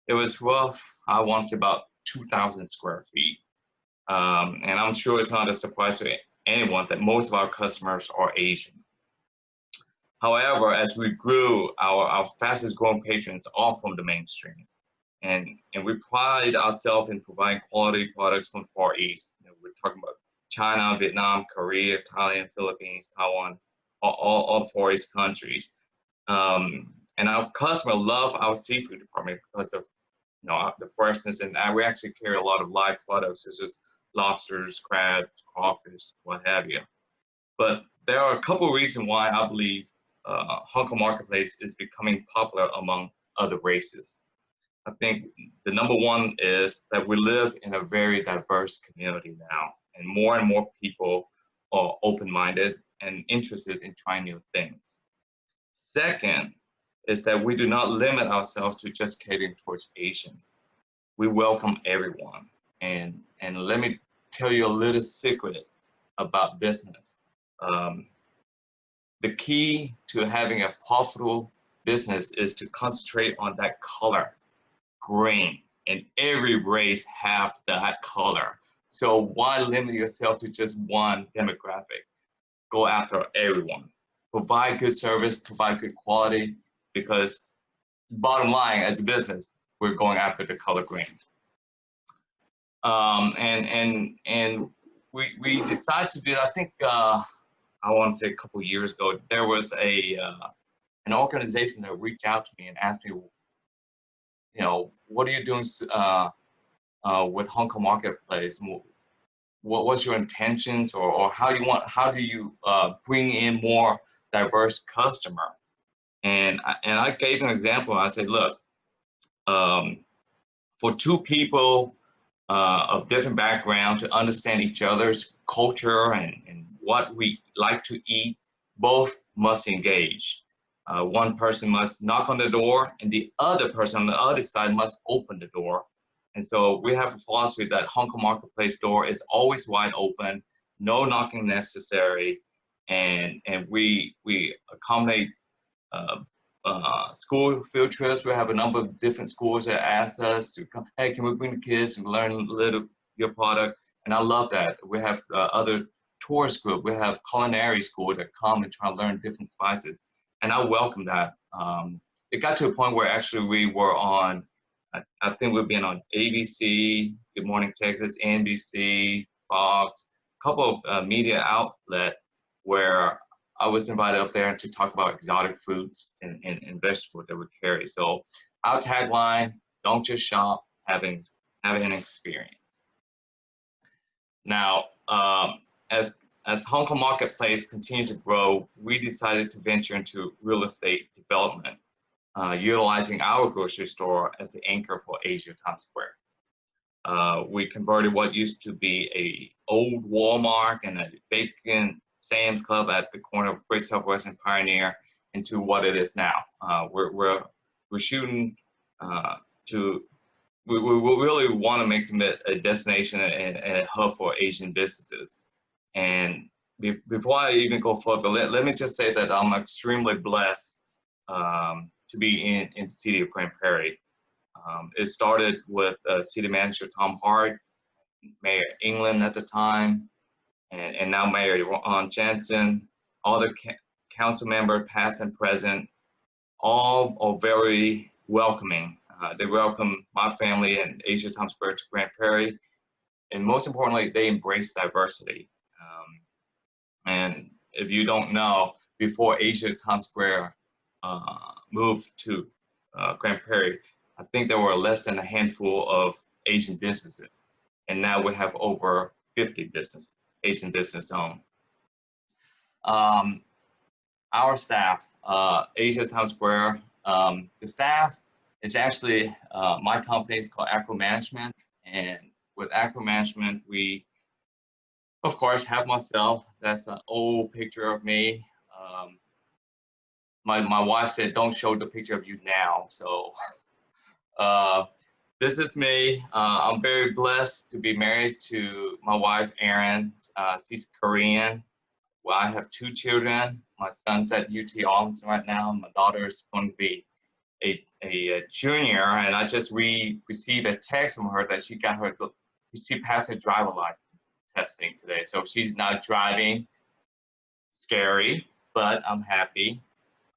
It was rough, I want to say about 2,000 square feet. And I'm sure it's not a surprise to anyone that most of our customers are Asian. However, as we grew, our fastest growing patrons are from the mainstream. And we pride ourselves in providing quality products from the Far East. We're talking about China, Vietnam, Korea, Thailand, Philippines, Taiwan, all the Far East countries. And our customers love our seafood department because of the freshness, and we actually carry a lot of live products such as lobsters, crabs, crawfish, what have you. But there are a couple of reasons why I believe Hong Kong Marketplace is becoming popular among other races. I think the number one is that we live in a very diverse community now, and more people are open-minded and interested in trying new things. Second is that we do not limit ourselves to just catering towards Asians. We welcome everyone. And let me tell you a little secret about business. The key to having a profitable business is to concentrate on that color, green, and every race have that color. So why limit yourself to just one demographic? Go after everyone. provide good service, provide good quality, because bottom line, as a business, we're going after the color green. And we decided to do, I think, I want to say a couple years ago, there was an organization that reached out to me and asked me, you know, what are you doing with Hong Kong Marketplace? What was your intentions, or how do you bring in more diverse customer? And I gave an example. I said, look, for two people of different backgrounds to understand each other's culture and what we like to eat, both must engage. One person must knock on the door, and the other person on the other side must open the door. And so we have a philosophy that Hong Kong Marketplace door is always wide open, no knocking necessary, and we accommodate school field trips. We have a number of different schools that ask us to come, hey, can we bring the kids and learn a little your product? And I love that. We have other tourist group. We have culinary school that come and try to learn different spices. And I welcome that. It got to a point where actually we were on, I think we've been on ABC, Good Morning Texas, NBC, Fox, a couple of media outlet where I was invited up there to talk about exotic fruits and vegetables that we carry. So our tagline, don't just shop, have an experience. Now, as Hong Kong Marketplace continues to grow, we decided to venture into real estate development, utilizing our grocery store as the anchor for Asia Times Square. We converted what used to be an old Walmart and a vacant Sam's Club at the corner of Great Southwest and Pioneer into what it is now. We're shooting we really want to make them a destination and a hub for Asian businesses. And before I even go further, let me just say that I'm extremely blessed to be in the city of Grand Prairie. It started with City Manager Tom Hart, Mayor England at the time, and now Mayor Ron Jensen, all the council members, past and present, all are very welcoming. They welcome my family and Asia Times Square to Grand Prairie, and most importantly, they embrace diversity. And if you don't know, before Asia Times Square moved to Grand Prairie, I think there were less than a handful of Asian businesses, and now we have over 50 Asian business owned. Our staff, Asia Times Square, the staff is actually my company is called Acro Management, and with Acro Management, we of course have myself. That's an old picture of me. My wife said, "Don't show the picture of you now." So this is me. I'm very blessed to be married to my wife, Erin. She's Korean. Well, I have two children. My son's at UT Austin right now. My daughter is going to be a junior, and I just received a text from her that she passed her driver license testing today. So she's not driving. Scary, but I'm happy.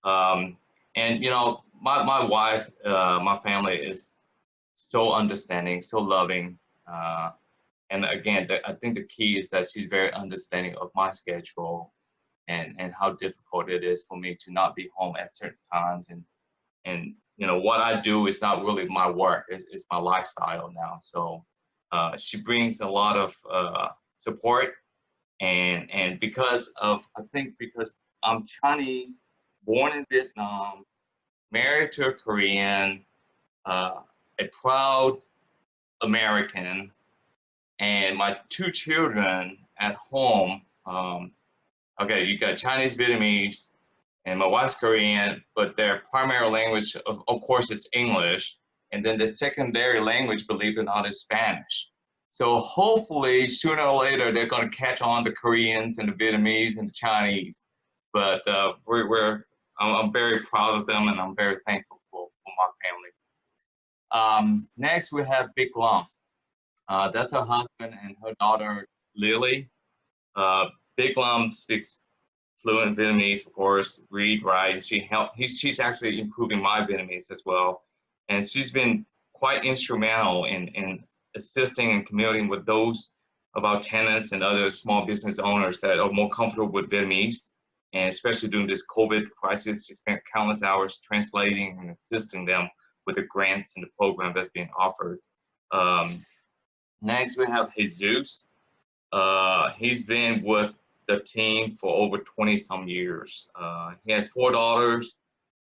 And you know, my wife, my family is so understanding, so loving. And again, I think the key is that she's very understanding of my schedule and how difficult it is for me to not be home at certain times. And you know, what I do is not really my work, it's my lifestyle now. So she brings a lot of support. And because I'm Chinese, born in Vietnam, married to a Korean, a proud American, and my two children at home, okay, you got Chinese, Vietnamese, and my wife's Korean, but their primary language, of course, is English. And then the secondary language, believe it or not, is Spanish. So hopefully, sooner or later, they're going to catch on the Koreans and the Vietnamese and the Chinese. But I'm very proud of them, and I'm very thankful for my family. Next, we have Big Lumps. That's her husband and her daughter, Lily. Big Lump speaks fluent Vietnamese, of course, read, write. She's actually improving my Vietnamese as well. And she's been quite instrumental in assisting and communicating with those of our tenants and other small business owners that are more comfortable with Vietnamese. And especially during this COVID crisis, she spent countless hours translating and assisting them with the grants and the program that's being offered. Next, we have Jesus. He's been with the team for over 20 some years. He has 4 daughters.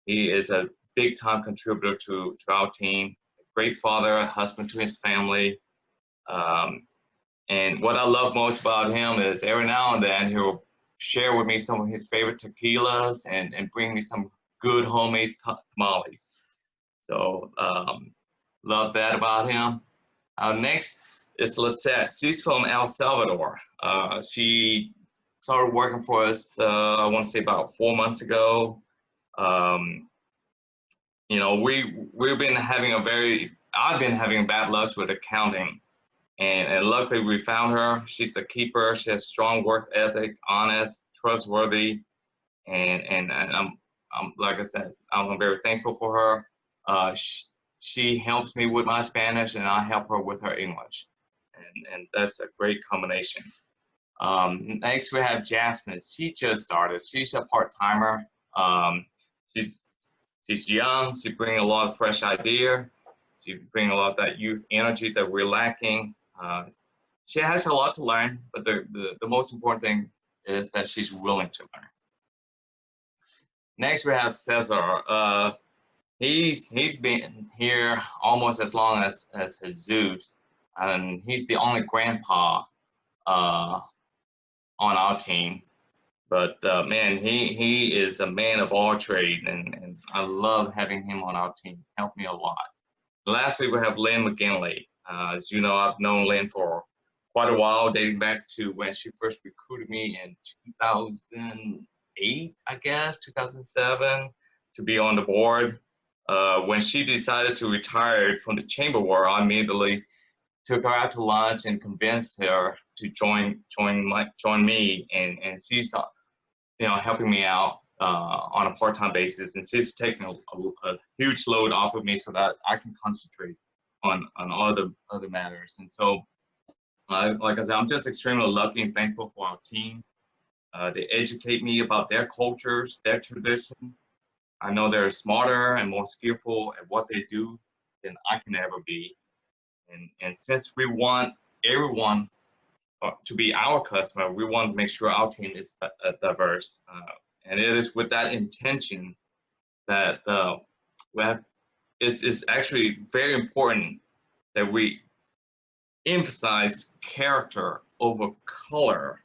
He is a big time contributor to our team, a great father, a husband to his family. And what I love most about him is every now and then he'll share with me some of his favorite tequilas and bring me some good homemade tamales. So love that about him. Next is Lisette. She's from El Salvador. She started working for us, I want to say about 4 months ago. You know, we've been having I've been having bad luck with accounting. And luckily we found her. She's a keeper. She has strong work ethic, honest, trustworthy, and I'm like I said, I'm very thankful for her. She helps me with my Spanish, and I help her with her English, and that's a great combination. Next we have Jasmine. She just started. She's a part-timer. She's young. She brings a lot of fresh idea. She brings a lot of that youth energy that we're lacking. She has a lot to learn, but the most important thing is that she's willing to learn. Next, we have Cesar. He's been here almost as long as Jesus, and he's the only grandpa on our team. But man, he is a man of all trade, and I love having him on our team. Helped me a lot. Lastly, we have Lynn McGinley. As you know, I've known Lynn for quite a while, dating back to when she first recruited me in 2008, I guess, 2007, to be on the board. When she decided to retire from the chamber work, I immediately took her out to lunch and convinced her to join me, and she's helping me out on a part-time basis, and she's taking a huge load off of me so that I can concentrate on other matters. And so, like I said, I'm just extremely lucky and thankful for our team. They educate me about their cultures, their tradition. I know they're smarter and more skillful at what they do than I can ever be. And since we want everyone to be our customer, we want to make sure our team is diverse. And it is with that intention that it's actually very important that we emphasize character over color,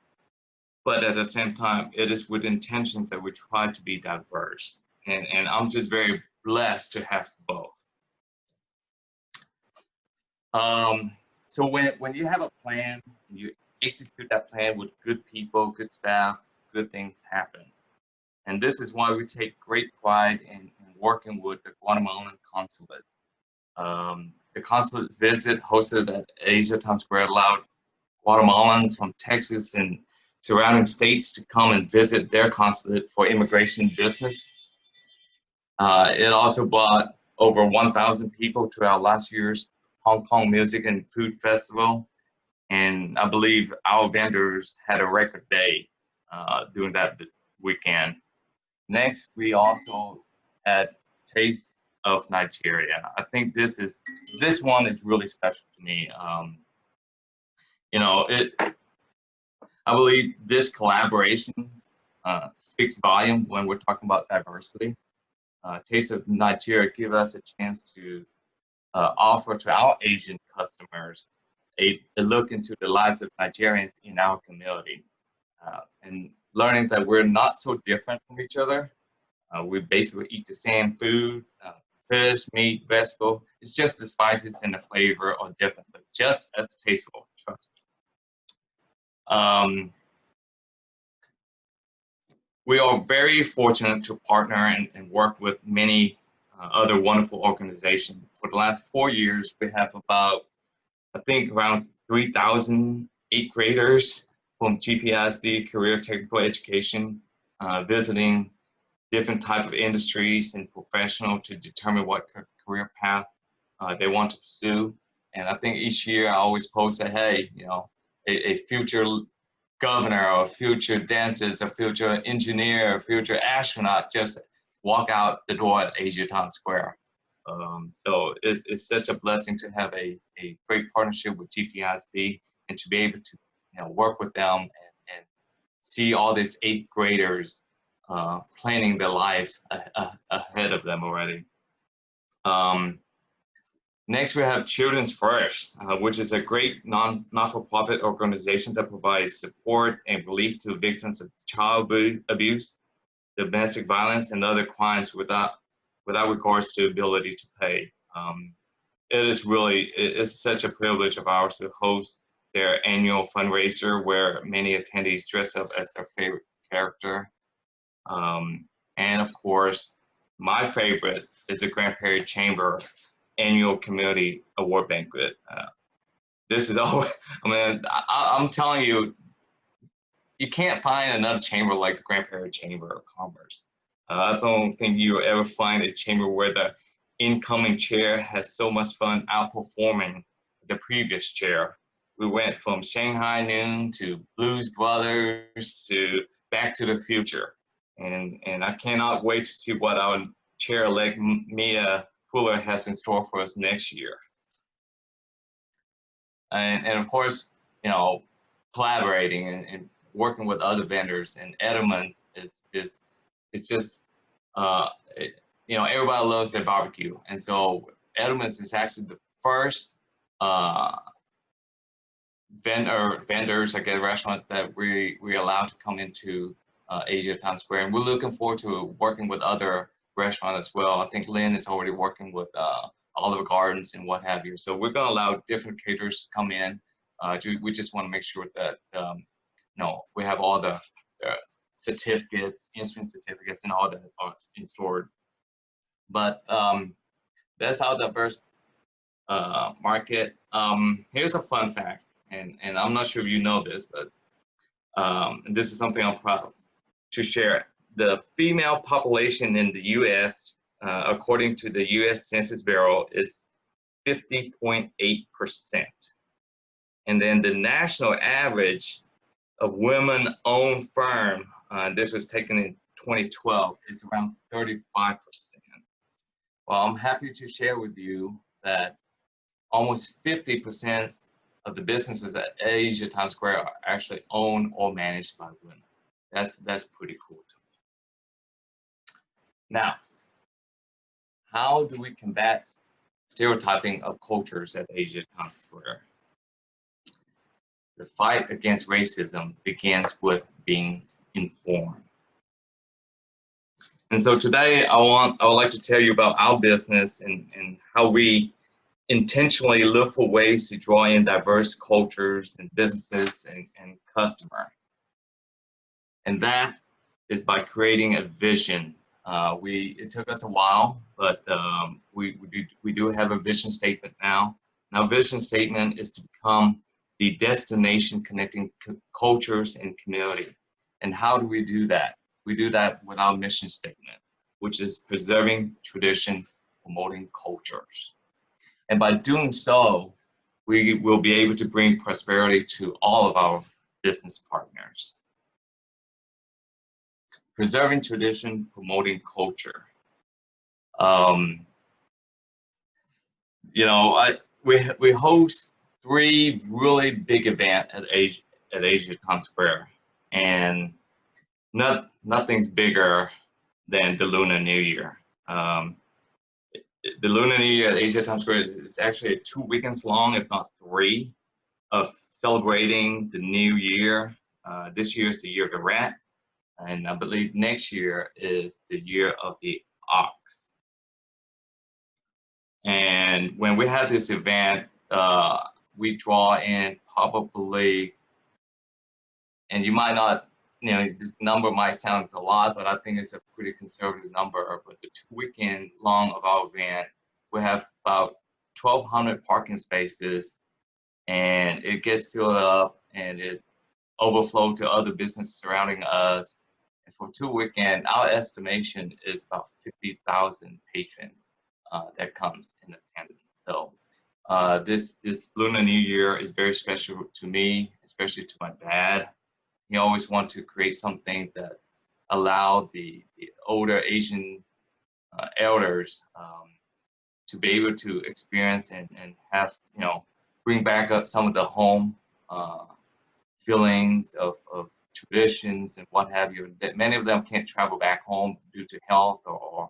but at the same time, it is with intentions that we try to be diverse. And I'm just very blessed to have both. So when you have a plan, you execute that plan with good people, good staff, good things happen. And this is why we take great pride in working with the Guatemalan consulate. The consulate visit hosted at Asia Town Square allowed Guatemalans from Texas and surrounding states to come and visit their consulate for immigration business. It also brought over 1,000 people to our last year's Hong Kong Music and Food Festival. And I believe our vendors had a record day during that weekend. Next, we also had Taste of Nigeria. I think this one is really special to me. I believe this collaboration speaks volume when we're talking about diversity. Taste of Nigeria give us a chance to offer to our Asian customers a look into the lives of Nigerians in our community, and learning that we're not so different from each other. We basically eat the same food, fish, meat, vegetable. It's just the spices and the flavor are different, but just as tasteful, trust me. We are very fortunate to partner and work with many other wonderful organizations. For the last 4 years, we have about, I think, around 3,000 8th graders from GPISD Career Technical Education visiting different type of industries and professionals to determine what career path they want to pursue. And I think each year I always post that, hey, you know, a future governor or a future dentist, a future engineer, a future astronaut just walk out the door at Asia Town Square. So it's such a blessing to have a great partnership with GPISD and to be able to, you know, work with them and see all these 8th graders planning their life ahead of them already. Next, we have Children's First, which is a great not-for-profit organization that provides support and relief to victims of child abuse, domestic violence, and other crimes without regards to ability to pay. It's such a privilege of ours to host their annual fundraiser where many attendees dress up as their favorite character. And of course, my favorite is the Grand Prairie Chamber Annual Community Award Banquet. This is always, I mean, I'm telling you, you can't find another chamber like the Grand Prairie Chamber of Commerce. I don't think you'll ever find a chamber where the incoming chair has so much fun outperforming the previous chair. We went from Shanghai Noon to Blues Brothers to Back to the Future. And I cannot wait to see what our chair-elect Mia Fuller has in store for us next year. And of course, you know, collaborating and working with other vendors and Edelman's is just, you know, everybody loves their barbecue. And so Edelman's is actually the first vendors, I guess, restaurant that we allowed to come into Asia Town Square. And we're looking forward to working with other restaurants as well. I think Lynn is already working with Olive Gardens and what have you. So we're going to allow different caterers to come in. We just want to make sure that you know, we have all the certificates, instrument certificates, and all that are stored. But that's our diverse market. Here's a fun fact, and I'm not sure if you know this, but this is something I'm proud to share. The female population in the U.S., according to the U.S. Census Bureau, is 50.8%. And then the national average of women-owned firm, this was taken in 2012, is around 35%. Well, I'm happy to share with you that almost 50% of the businesses at Asia Town Square are actually owned or managed by women. That's pretty cool to me. Now, how do we combat stereotyping of cultures at Asia Town Square? The fight against racism begins with being informed. And so today I would like to tell you about our business and how we intentionally look for ways to draw in diverse cultures and businesses and customers. And that is by creating a vision. It took us a while, but we do have a vision statement now. And our vision statement is to become the destination connecting cultures and community. And how do we do that? We do that with our mission statement, which is preserving tradition, promoting cultures. And by doing so, we will be able to bring prosperity to all of our business partners. Preserving tradition, promoting culture. You know, we host 3 really big events at Asia Town Square, and nothing's bigger than the Lunar New Year. The Lunar New Year at Asia Town Square is actually 2 weekends long, if not 3, of celebrating the new year. This year is the year of the rat, and I believe next year is the year of the ox. And when we have this event, we draw in probably, and you might not, you know, this number might sound a lot, but I think it's a pretty conservative number. But the 2 weekend long of our event, we have about 1,200 parking spaces, and it gets filled up and it overflows to other businesses surrounding us. And for 2 weekends, our estimation is about 50,000 patrons that comes in attendance. So this Lunar New Year is very special to me, especially to my dad. He always wanted to create something that allowed the older Asian elders to be able to experience and have, bring back up some of the home feelings of traditions and what have you, that many of them can't travel back home due to health or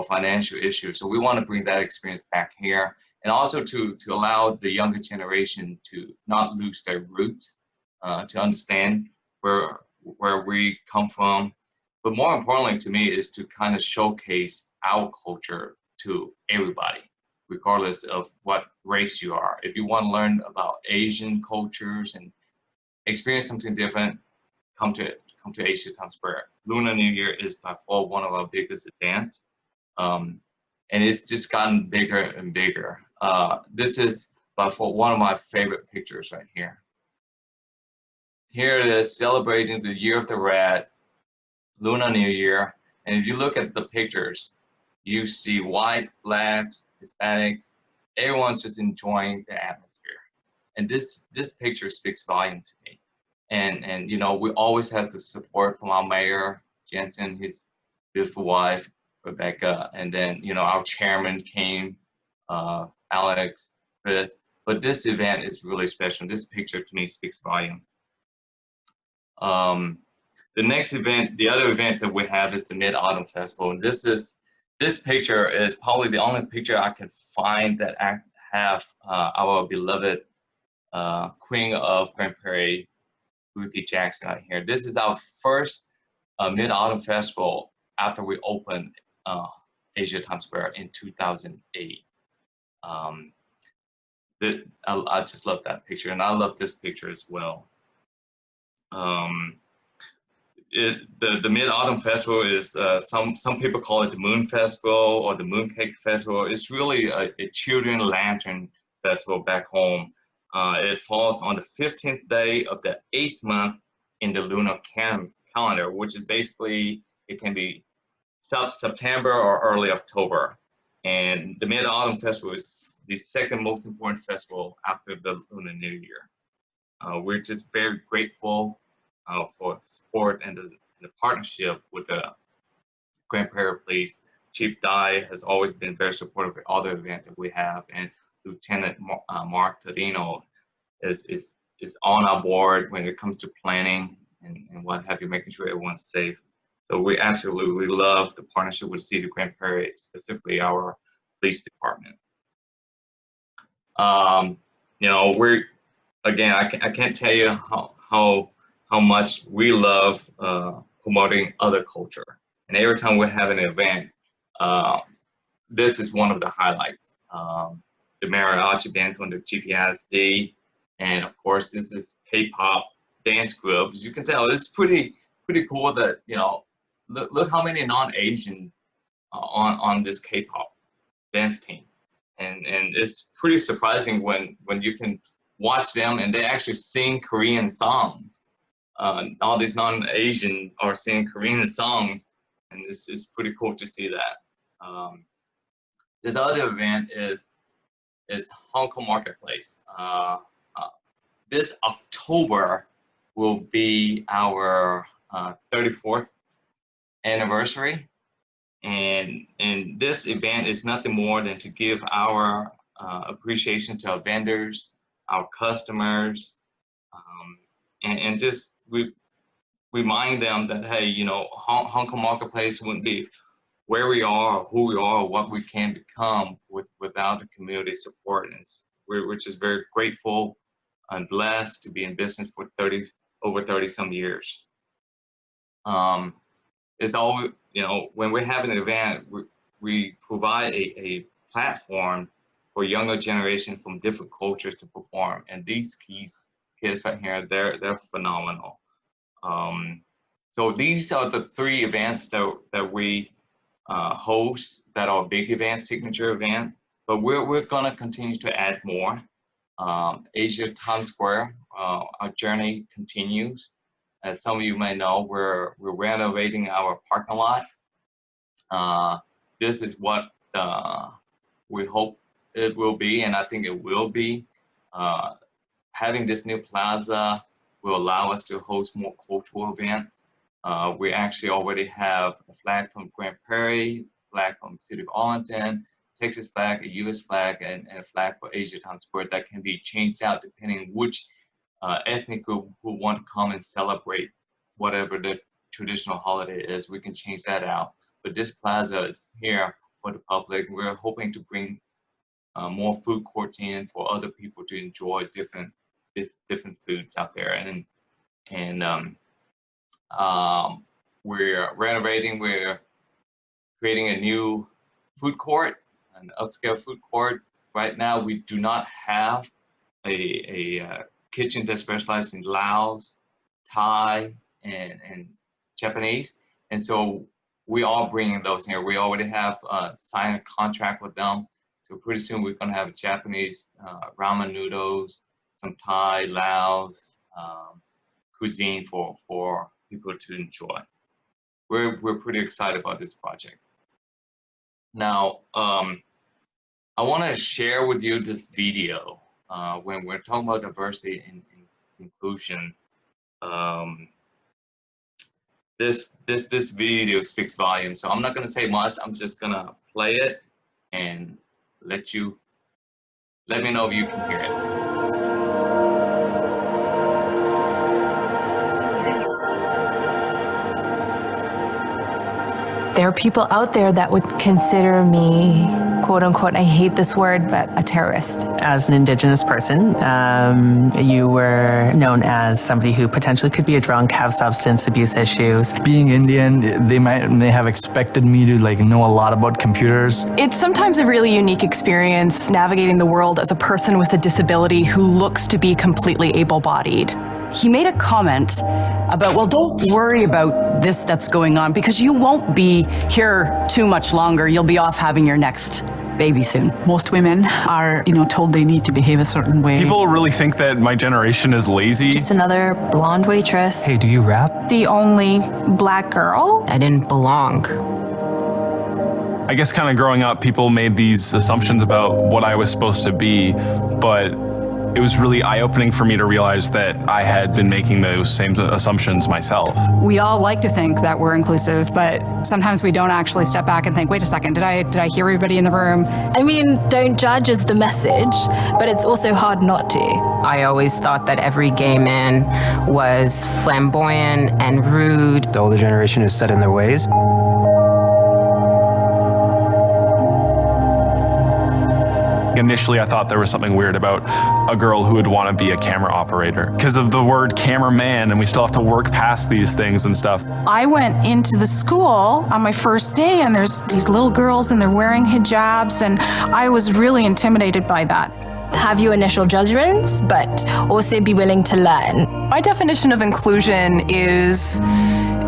financial issues. So we want to bring that experience back here, and also to allow the younger generation to not lose their roots, to understand where we come from. But more importantly to me is to kind of showcase our culture to everybody, regardless of what race you are. If you want to learn about Asian cultures and experience something different, come to Asia Town Square. Lunar New Year is by far one of our biggest events, and it's just gotten bigger and bigger. This is by far one of my favorite pictures right here. Here it is, celebrating the Year of the Rat, Lunar New Year, and if you look at the pictures, you see white, blacks, Hispanics, everyone's just enjoying the atmosphere. And this picture speaks volume to me. And we always have the support from our mayor, Jensen, his beautiful wife, Rebecca, and then, our chairman came, Alex, Chris. But this event is really special. This picture to me speaks volume. The next event, the other event that we have is the Mid-Autumn Festival. And this picture is probably the only picture I can find that have our beloved Queen of Grand Prairie, Ruthie Jackson, out here. This is our first Mid-Autumn Festival after we opened Asia Town Square in 2008. I just love that picture, and I love this picture as well. The Mid-Autumn Festival is, some people call it the Moon Festival or the Mooncake Festival. It's really a children lantern festival back home. It falls on the 15th day of the 8th month in the lunar calendar, which is basically, it can be September or early October. And the Mid-Autumn Festival is the second most important festival after the Lunar New Year. We're just very grateful for the support and the partnership with the Grand Prairie Police. Chief Dye has always been very supportive of all the events that we have, and Lieutenant Mark Tadino is on our board when it comes to planning and what have you, making sure everyone's safe. So we absolutely love the partnership with City of Grand Prairie, specifically our police department. I can't tell you how much we love promoting other culture. And every time we have an event, this is one of the highlights. The mariachi band from the GPSD, and of course this is K-pop dance group. As you can tell, it's pretty cool that, look how many non-Asians on this K-pop dance team. And it's pretty surprising when you can watch them and they actually sing Korean songs. All these non-Asian are singing Korean songs, and this is pretty cool to see that. This other event is Hong Kong Marketplace. This October will be our 34th anniversary, and this event is nothing more than to give our appreciation to our vendors, our customers, and just remind them that, hey, Hong Kong Marketplace wouldn't be where we are, or who we are, or what we can become without the community support. And we're just very grateful and blessed to be in business for over 30 some years. It's always, when we have an event, we provide a platform for younger generation from different cultures to perform. And these kids right here, they're phenomenal. So these are the 3 events that we host that are big events, signature events, but we're gonna continue to add more. Asia Town Square, our journey continues, as some of you may know, we're renovating our parking lot. This is what we hope it will be, and I think it will be. Having this new plaza will allow us to host more cultural events. We actually already have a flag from Grand Prairie, flag from the City of Arlington, Texas flag, a U.S. flag, and a flag for Asia Times Square that can be changed out depending which ethnic group who want to come and celebrate whatever the traditional holiday is. We can change that out. But this plaza is here for the public. We're hoping to bring more food courts in for other people to enjoy different foods out there. And we're renovating. We're creating a new food court, an upscale food court. Right now, we do not have a kitchen that specializes in Laos, Thai, and Japanese. And so we are bringing those here. We already have signed a contract with them. So pretty soon we're going to have Japanese ramen noodles, some Thai, Laos cuisine for people to enjoy. We're pretty excited about this project. Now, I want to share with you this video. When we're talking about diversity and inclusion, this video speaks volumes. So I'm not going to say much. I'm just going to play it and let me know if you can hear it. There are people out there that would consider me, quote unquote, I hate this word, but a terrorist. As an Indigenous person, you were known as somebody who potentially could be a drunk, have substance abuse issues. Being Indian, they may have expected me to know a lot about computers. It's sometimes a really unique experience navigating the world as a person with a disability who looks to be completely able-bodied. He made a comment about, well, don't worry about this that's going on because you won't be here too much longer. You'll be off having your next baby soon. Most women are, told they need to behave a certain way. People really think that my generation is lazy. Just another blonde waitress. Hey, do you rap? The only black girl. I didn't belong. I guess kind of growing up, people made these assumptions about what I was supposed to be, but it was really eye-opening for me to realize that I had been making those same assumptions myself. We all like to think that we're inclusive, but sometimes we don't actually step back and think, wait a second, did I hear everybody in the room? I mean, don't judge is the message, but it's also hard not to. I always thought that every gay man was flamboyant and rude. The older generation is set in their ways. Initially, I thought there was something weird about a girl who would want to be a camera operator because of the word cameraman, and we still have to work past these things and stuff. I went into the school on my first day, and there's these little girls, and they're wearing hijabs, and I was really intimidated by that. Have your initial judgments, but also be willing to learn. My definition of inclusion is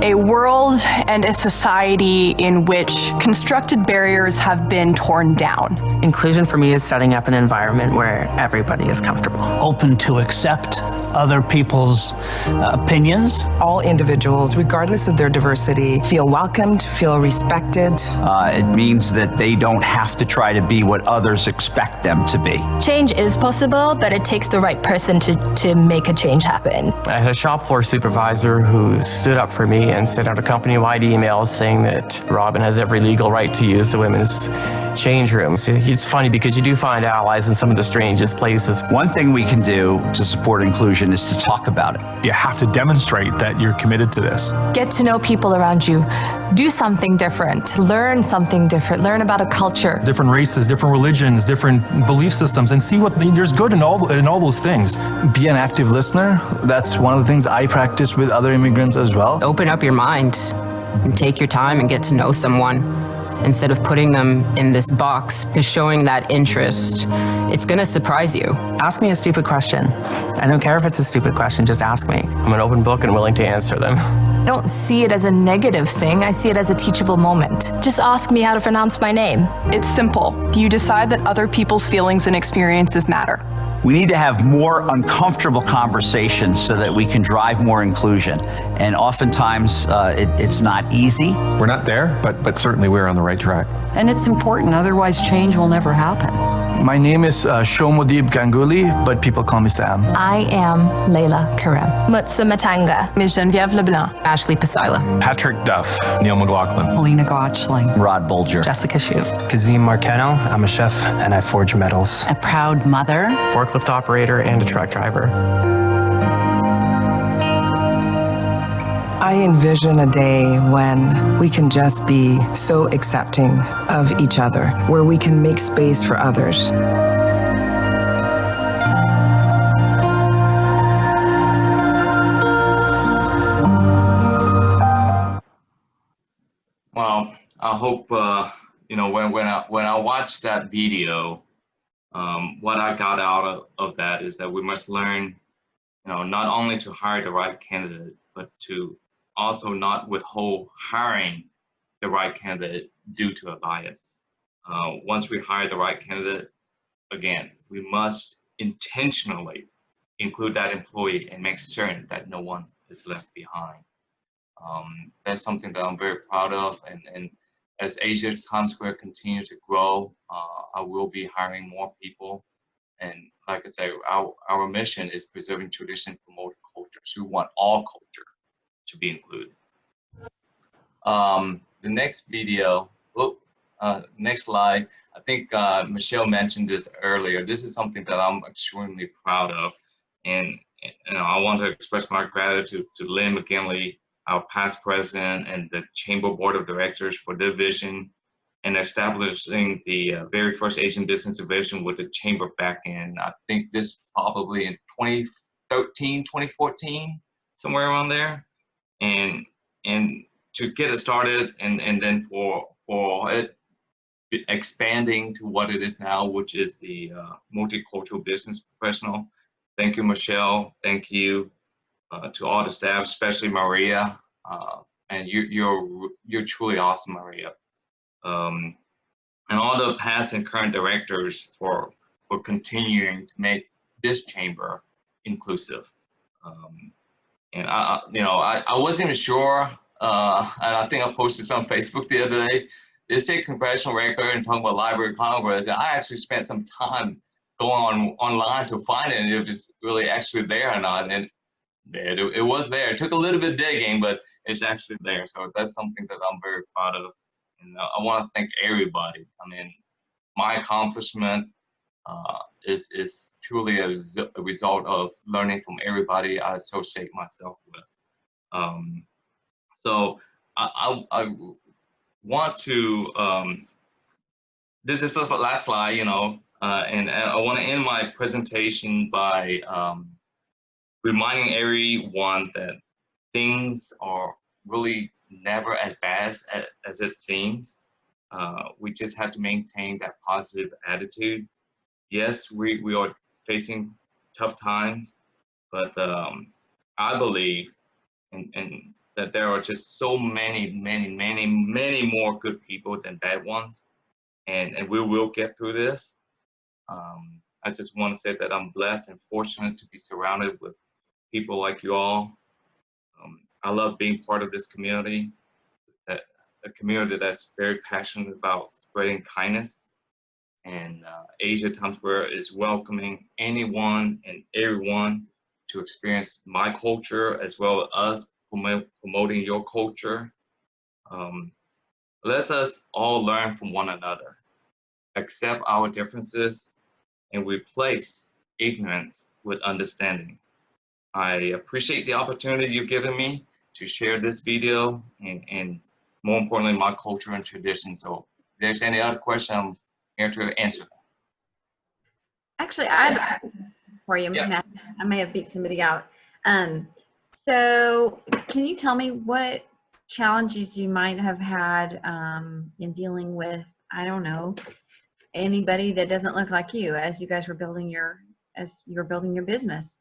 a world and a society in which constructed barriers have been torn down. Inclusion for me is setting up an environment where everybody is comfortable. Open to accept other people's opinions. All individuals, regardless of their diversity, feel welcomed, feel respected. It means that they don't have to try to be what others expect them to be. Change is possible, but it takes the right person to make a change happen. I had a shop floor supervisor who stood up for me and sent out a company-wide email saying that Robin has every legal right to use the women's change rooms. It's funny because you do find allies in some of the strangest places. One thing we can do to support inclusion is to talk about it. You have to demonstrate that you're committed to this. Get to know people around you. Do something different. Learn something different. Learn about a culture. Different races, different religions, different belief systems, and see what there's good in all those things. Be an active listener. That's one of the things I practice with other immigrants as well. Open up your mind and take your time and get to know someone. Instead of putting them in this box, is showing that interest. It's gonna surprise you. Ask me a stupid question. I don't care if it's a stupid question, just ask me. I'm an open book and willing to answer them. I don't see it as a negative thing. I see it as a teachable moment. Just ask me how to pronounce my name. It's simple. You decide that other people's feelings and experiences matter. We need to have more uncomfortable conversations so that we can drive more inclusion. And oftentimes it's not easy. We're not there, but certainly we're on the right track. And it's important, otherwise change will never happen. My name is Shomodip Ganguly, but people call me Sam. I am Layla Karem. Mutsa Matanga. Ms. Geneviève Leblanc. Ashley Pasila. Patrick Duff. Neil McLaughlin. Helena Gotchling. Rod Bolger. Jessica Shue. Kazim Marcano. I'm a chef and I forge metals. A proud mother. Forklift operator and a truck driver. I envision a day when we can just be so accepting of each other, where we can make space for others. Well, I hope you know when I watched that video, what I got out of that is that we must learn, you know, not only to hire the right candidate, but to also not withhold hiring the right candidate due to a bias. Once we hire the right candidate, again, we must intentionally include that employee and make certain that no one is left behind. That's something that I'm very proud of, and as Asia Times Square continues to grow, I will be hiring more people. And like I say, our mission is preserving tradition, promoting cultures. We want all culture to be included. The next video, next slide. I think Michelle mentioned this earlier. This is something that I'm extremely proud of, and you know, I want to express my gratitude to Lynn McGinley, our past president, and the Chamber Board of Directors for their vision and establishing the very first Asian Business Division with the Chamber back in, I think this probably in 2013, 2014, somewhere around there. And to get it started, and then for it expanding to what it is now, which is the multicultural business professional. Thank you, Michelle. Thank you to all the staff, especially Maria. And you're truly awesome, Maria. And all the past and current directors for continuing to make this chamber inclusive. And I wasn't even sure, and I think I posted this on Facebook the other day. They say congressional record and talking about Library of Congress, and I actually spent some time going online to find it, and it was really actually there or not. And it was there. It took a little bit of digging, but it's actually there. So that's something that I'm very proud of. And I want to thank everybody. I mean, my accomplishment is truly a result of learning from everybody I associate myself with. So I want to, this is the last slide, you know, and I want to end my presentation by reminding everyone that things are really never as bad as it seems. We just have to maintain that positive attitude. Yes, we are facing tough times, but I believe and that there are just so many more good people than bad ones, and we will get through this. I just want to say that I'm blessed and fortunate to be surrounded with people like you all. I love being part of this community, a community that's very passionate about spreading kindness. And Asia Times Square is welcoming anyone and everyone to experience my culture as well as us promoting your culture. Let us all learn from one another, accept our differences, and replace ignorance with understanding. I appreciate the opportunity you've given me to share this video and more importantly, my culture and tradition. So if there's any other question, I'm here to answer them. Actually, I for you, yeah. I may have beat somebody out. So can you tell me what challenges you might have had in dealing with, I don't know, anybody that doesn't look like you as you guys were building your business?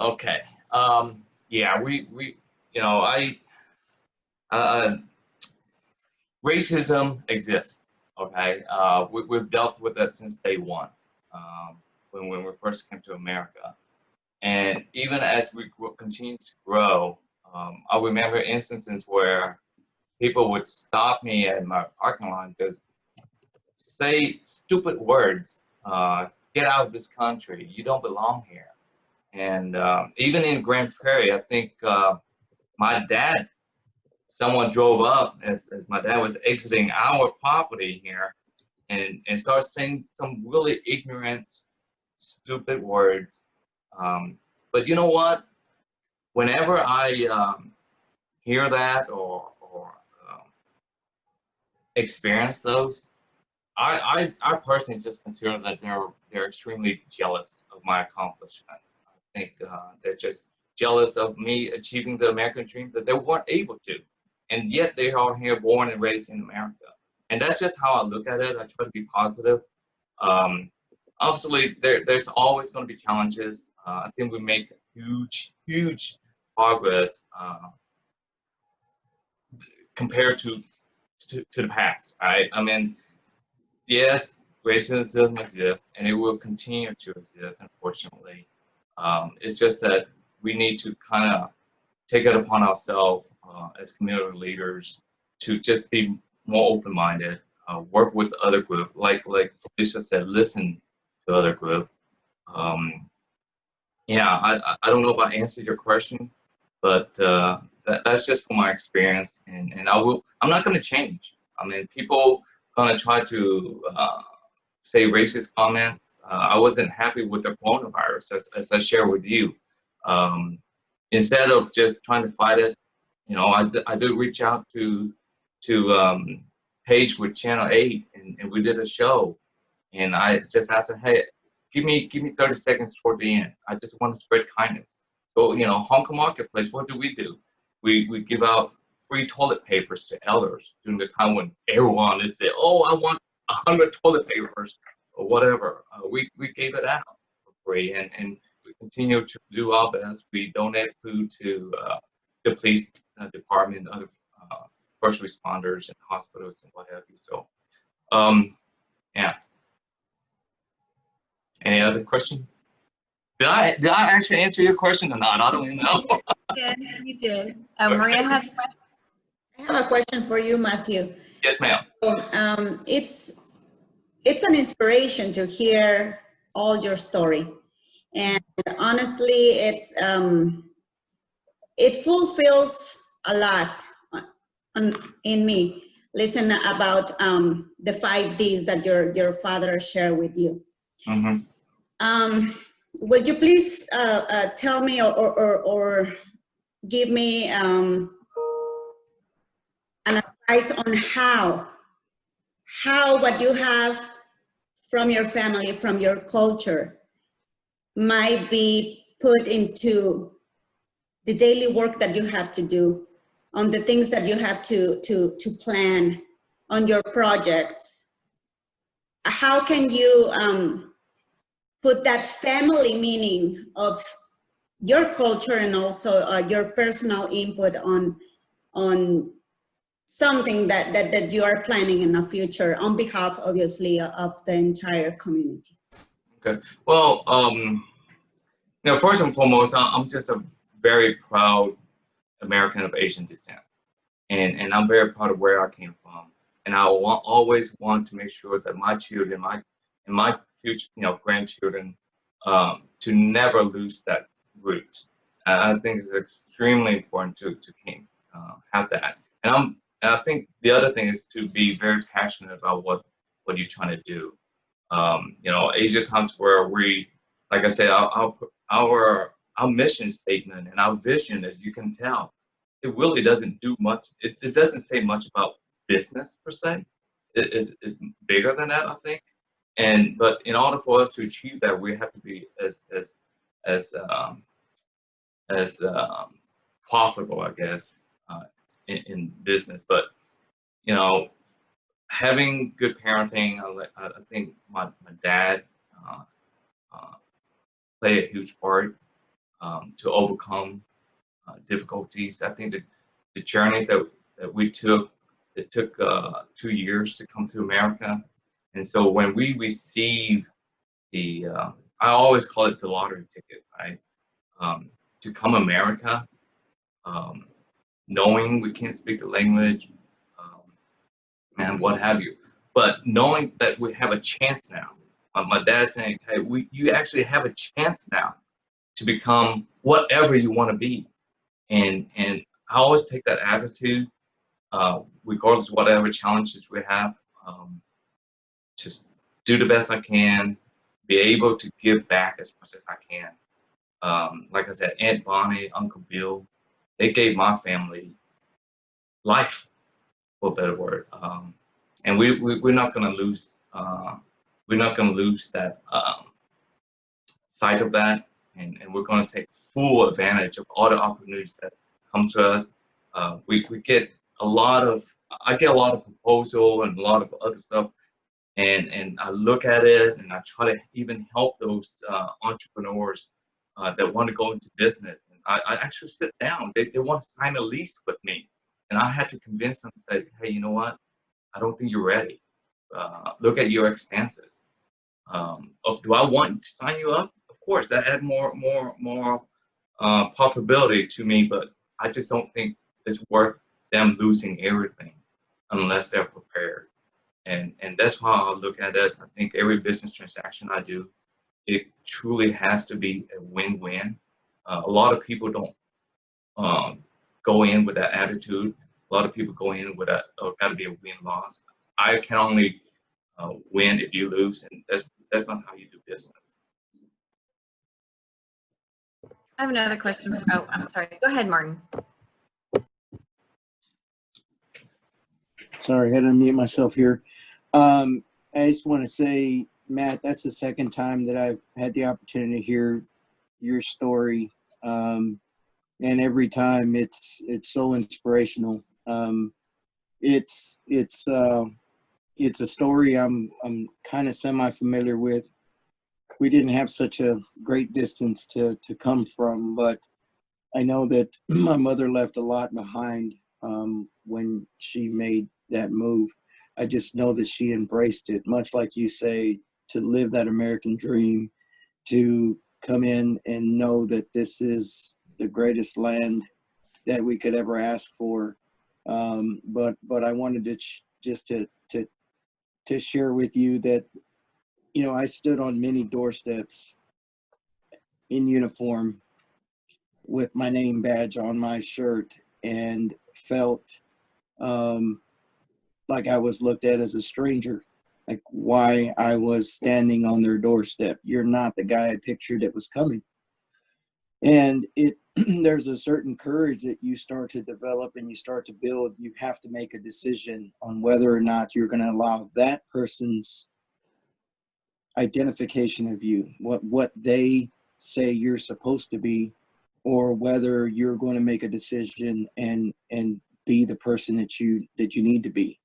Okay. Yeah, we you know, racism exists. Okay, we've dealt with that since day one, when we first came to America. And even as we continue to grow, I remember instances where people would stop me at my parking lot and just say stupid words, get out of this country, you don't belong here. And even in Grand Prairie, I think my dad, someone drove up as my dad was exiting our property here and started saying some really ignorant, stupid words. But you know what? Whenever I hear that or experience those, I personally just consider that they're extremely jealous of my accomplishment. I think they're just jealous of me achieving the American dream that they weren't able to, and yet they are here, born and raised in America. And that's just how I look at it. I try to be positive. Obviously, there's always going to be challenges. I think we make huge progress compared to the past, right? I mean, yes, racism exists, and it will continue to exist, unfortunately. It's just that we need to kind of take it upon ourselves as community leaders to just be more open-minded, work with other groups, like Felicia said, listen to other groups. Yeah, I don't know if I answered your question, but that's just from my experience, and I'm not going to change. I mean, people going to try to say racist comments. I wasn't happy with the coronavirus, as I share with you. Instead of just trying to fight it, you know, I did reach out to Paige with Channel 8, and we did a show, and I just asked her, hey, give me 30 seconds toward the end. I just want to spread kindness. So, you know, Hong Kong Marketplace, what do? We give out free toilet papers to elders during the time when everyone is saying, oh, I want 100 toilet papers or whatever. We gave it out for free, and we continue to do our best. We donate food to the police department, other first responders and hospitals and what have you. So, yeah. Any other questions? Did I actually answer your question or not? I don't even know. You did. Maria has a question. I have a question for you, Matthew. Yes, ma'am. It's an inspiration to hear all your story, and honestly, it fulfills a lot in me. Listen about the 5 Ds that your father shared with you. Mm-hmm. Would you please tell me or give me an advice on how what you have from your family, from your culture, might be put into the daily work that you have to do, on the things that you have to plan, on your projects? How can you put that family meaning of your culture and also your personal input on something that you are planning in the future on behalf, obviously, of the entire community? Okay. Well, you know, first and foremost, I'm just a very proud American of Asian descent, and I'm very proud of where I came from, and I always want to make sure that my children, my future, you know, grandchildren, to never lose that root. I think it's extremely important to have that, and I think the other thing is to be very passionate about what you're trying to do. You know, Asia Times, where we, like I said, our mission statement and our vision, as you can tell, it really doesn't do much. It doesn't say much about business per se. It is bigger than that, I think. But in order for us to achieve that, we have to be as profitable, I guess, in business. But you know, having good parenting, I think my dad played a huge part to overcome difficulties. I think the journey that we took It took 2 years to come to America. And so when we receive the, I always call it the lottery ticket, right? To come America, knowing we can't speak the language, and what have you, but knowing that we have a chance now. My dad saying, "Hey, you actually have a chance now to become whatever you want to be," and I always take that attitude, regardless of whatever challenges we have. Just do the best I can, be able to give back as much as I can. Like I said, Aunt Bonnie, Uncle Bill, they gave my family life, for a better word. And we're not going to lose. We're not going to lose that sight of that, and we're going to take full advantage of all the opportunities that come to us. We get a lot of. I get a lot of proposal and a lot of other stuff, and I look at it and I try to even help those entrepreneurs that want to go into business. And I actually sit down. They want to sign a lease with me, and I had to convince them to say, "Hey, you know what? I don't think you're ready. Look at your expenses. Do I want to sign you up? Of course, that add more profitability to me, but I just don't think it's worth them losing everything unless they're prepared." And that's how I look at it. I think every business transaction I do, it truly has to be a win-win. A lot of people don't go in with that attitude. A lot of people go in with that, oh, got to be a win-loss. I can only win if you lose, and that's not how you do business. I have another question. Oh, I'm sorry. Go ahead, Martin. Sorry, I had to unmute myself here. I just want to say, Matt, that's the second time that I've had the opportunity to hear your story, and every time it's so inspirational. It's a story I'm kind of semi-familiar with. We didn't have such a great distance to come from, but I know that my mother left a lot behind when she made that move. I just know that she embraced it, much like you say, to live that American dream, to come in and know that this is the greatest land that we could ever ask for. But I wanted to just to share with you that, you know, I stood on many doorsteps in uniform with my name badge on my shirt and felt like I was looked at as a stranger, like why I was standing on their doorstep. You're not the guy I pictured that was coming. And there's a certain courage that you start to develop and you start to build. You have to make a decision on whether or not you're going to allow that person's identification of you, what they say you're supposed to be, or whether you're going to make a decision and be the person that you need to be.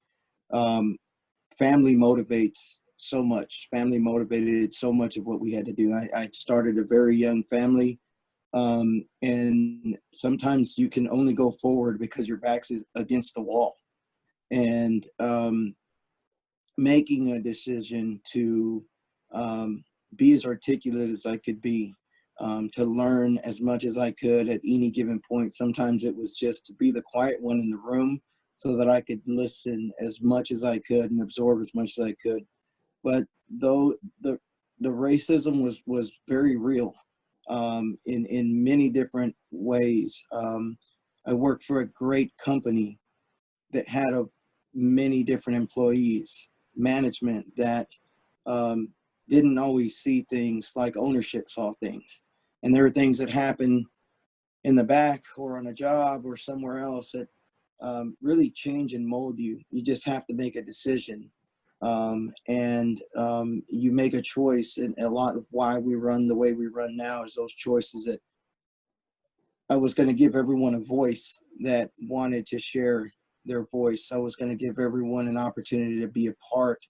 Family motivates so much. Family motivated so much of what we had to do. I started a very young family, and sometimes you can only go forward because your back's against the wall. And making a decision to be as articulate as I could be, to learn as much as I could at any given point. Sometimes it was just to be the quiet one in the room so that I could listen as much as I could and absorb as much as I could. But though the racism was very real in many different ways. I worked for a great company that had many different employees, management that didn't always see things like ownership saw things. And there are things that happen in the back or on a job or somewhere else that really change and mold you. You just have to make a decision. And you make a choice, and a lot of why we run the way we run now is those choices that I was going to give everyone a voice that wanted to share their voice. I was going to give everyone an opportunity to be a part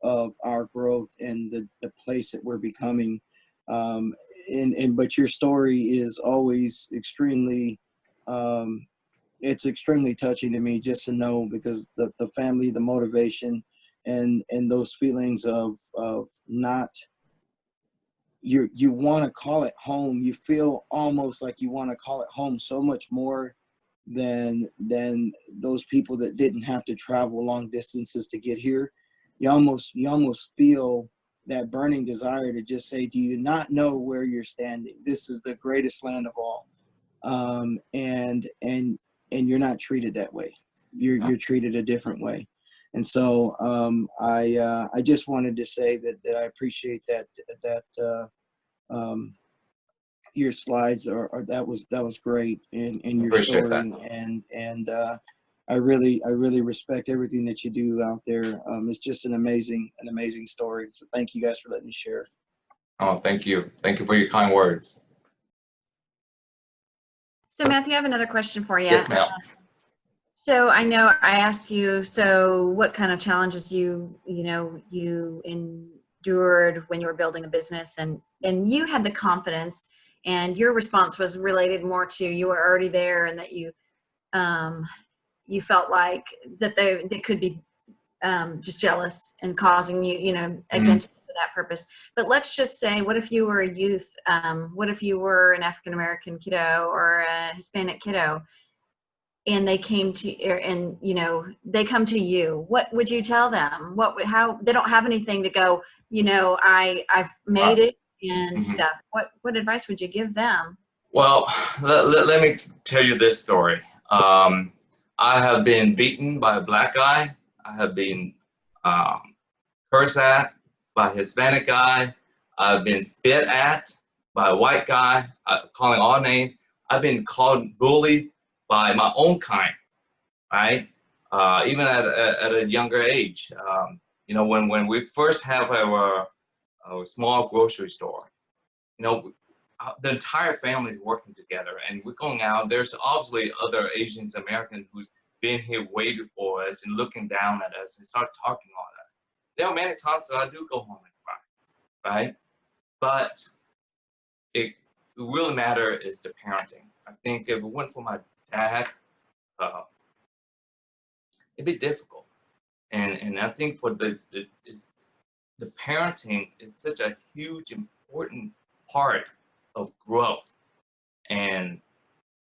of our growth and the place that we're becoming. But your story is always extremely it's extremely touching to me just to know, because the family, the motivation, and those feelings of not, you want to call it home. You feel almost like you want to call it home so much more than those people that didn't have to travel long distances to get here. You almost feel that burning desire to just say, do you not know where you're standing? This is the greatest land of all. And you're not treated that way. You're treated a different way. And so I just wanted to say that I appreciate that your slides are that was great in your Appreciate story. that. And I really respect everything that you do out there. It's just an amazing story. So thank you guys for letting me share. Oh, thank you. Thank you for your kind words. So Matthew, I have another question for you. Yes, ma'am. So I know I asked you, so what kind of challenges you endured when you were building a business, and you had the confidence, and your response was related more to you were already there, and that you felt like that they could be just jealous and causing you, against you for that purpose. But let's just say, what if you were a youth? What if you were an African American kiddo or a Hispanic kiddo, and they came to, and they come to you? What would you tell them? How they don't have anything to go, I've made it and stuff. What advice would you give them? Well, let me tell you this story. I have been beaten by a black guy. I have been cursed at by a Hispanic guy. I've been spit at by a white guy, calling all names. I've been called bullied by my own kind, right? Even at a younger age. When we first have our small grocery store, the entire family is working together, and we're going out. There's obviously other Asians Americans who's been here way before us and looking down at us and start talking all that. There are many times that I do go home and cry, right? But it really matter is the parenting. I think if it went for my dad, it'd be difficult. And I think for the parenting is such a huge, important part of growth. And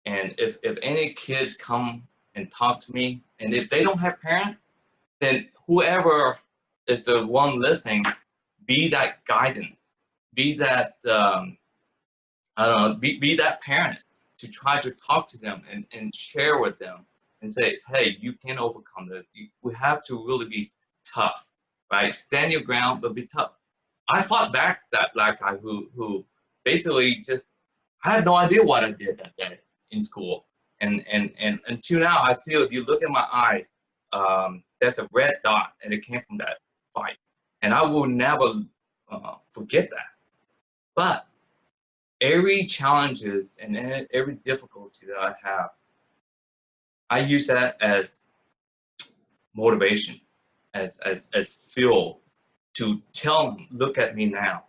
if any kids come and talk to me, and if they don't have parents, then whoever is the one listening, be that guidance, be that be that parent to try to talk to them and share with them and say, hey, you can overcome this. We have to really be tough, right? Stand your ground, but be tough. I fought back that black guy who basically just, I had no idea what I did that day in school. And until now, I still, if you look at my eyes, there's a red dot, and it came from that fight. And I will never forget that. But every challenges and every difficulty that I have, I use that as motivation, as fuel to tell them, look at me now.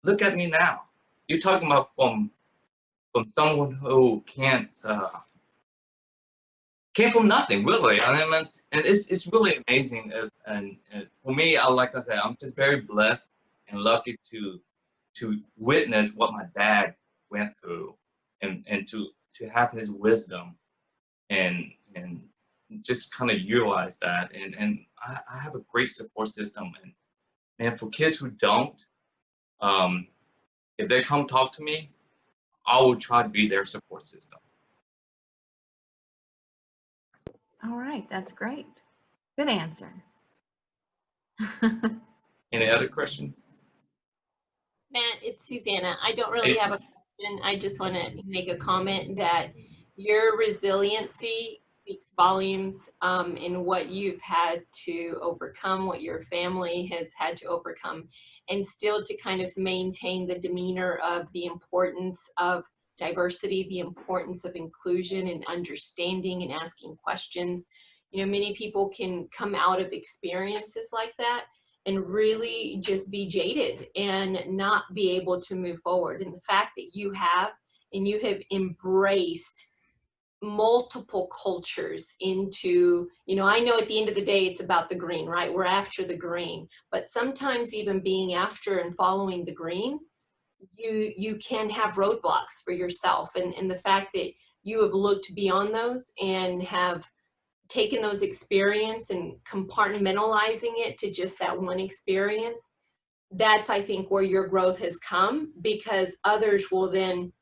Look at me now. You're talking about from someone who came from nothing, really. I mean, and it's really amazing. And for me, like I said, I'm just very blessed and lucky to witness what my dad went through, and to have his wisdom and just kind of utilize that. And I have a great support system. And for kids who don't, if they come talk to me, I will try to be their support system. All right, that's great. Good answer. Any other questions? Matt, it's Susanna. I don't really have a question. I just want to make a comment that your resiliency speaks volumes in what you've had to overcome, what your family has had to overcome, and still to kind of maintain the demeanor of the importance of diversity, the importance of inclusion and understanding and asking questions. Many people can come out of experiences like that and really just be jaded and not be able to move forward. And the fact that you have embraced multiple cultures into, you know, I know at the end of the day, it's about the green, right? We're after the green, but sometimes even being after and following the green, you can have roadblocks for yourself. And the fact that you have looked beyond those and have taken those experience and compartmentalizing it to just that one experience, that's, I think, where your growth has come, because others will then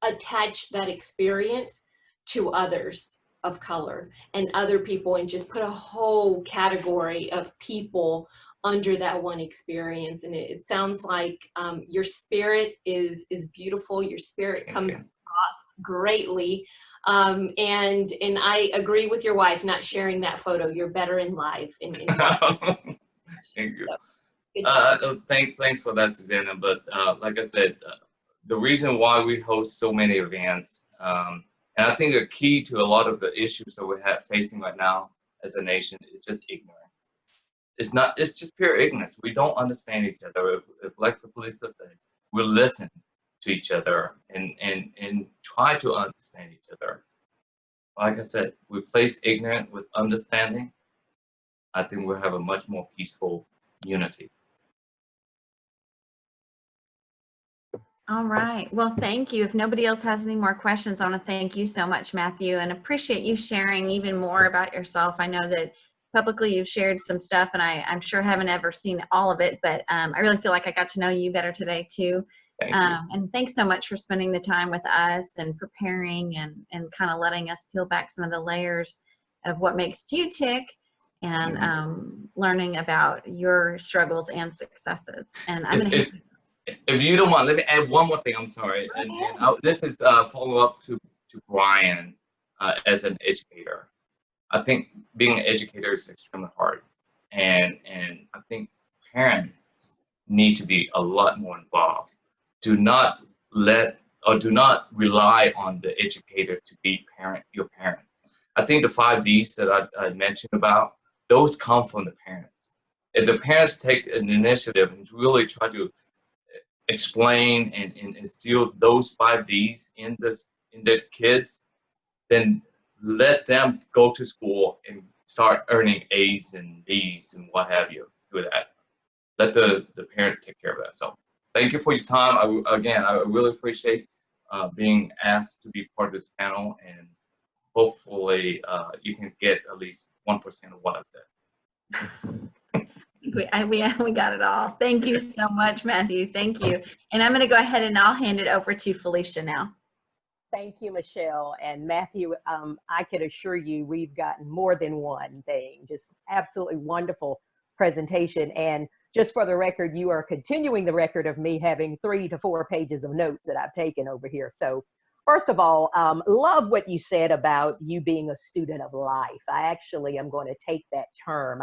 attach that experience to others of color and other people, and just put a whole category of people under that one experience. And it sounds like your spirit is beautiful. Your spirit comes across greatly. And I agree with your wife not sharing that photo. You're better in live. Thank you. Thanks for that, Susanna. But like I said, the reason why we host so many events, and I think a key to a lot of the issues that we're facing right now as a nation is just ignorance. It's just pure ignorance. We don't understand each other. If like the police said, we listen to each other and try to understand each other. Like I said, replace ignorance with understanding. I think we'll have a much more peaceful unity. All right. Well, thank you. If nobody else has any more questions, I want to thank you so much, Matthew, and appreciate you sharing even more about yourself. I know that publicly you've shared some stuff, and I'm sure haven't ever seen all of it, but I really feel like I got to know you better today too. Thank you. And thanks so much for spending the time with us and preparing and kind of letting us peel back some of the layers of what makes you tick, and learning about your struggles and successes. And I'm going to if you don't mind, let me add one more thing. I'm sorry. This is follow up to Brian as an educator. I think being an educator is extremely hard, and I think parents need to be a lot more involved. Do not rely on the educator to be your parents. I think the 5 Ds that I mentioned about, those come from the parents. If the parents take an initiative and really try to explain and instill those 5 Ds in their kids, then let them go to school and start earning A's and B's and what have you. Do that. Let the parent take care of that. So thank you for your time. I really appreciate being asked to be part of this panel, and hopefully you can get at least 1% of what I said. We got it all. Thank you so much, Matthew. Thank you. And I'm going to go ahead and I'll hand it over to Felicia now. Thank you, Michelle. And Matthew, I can assure you we've gotten more than one thing. Just absolutely wonderful presentation. And just for the record, you are continuing the record of me having 3 to 4 pages of notes that I've taken over here. So first of all, love what you said about you being a student of life. I actually am going to take that term.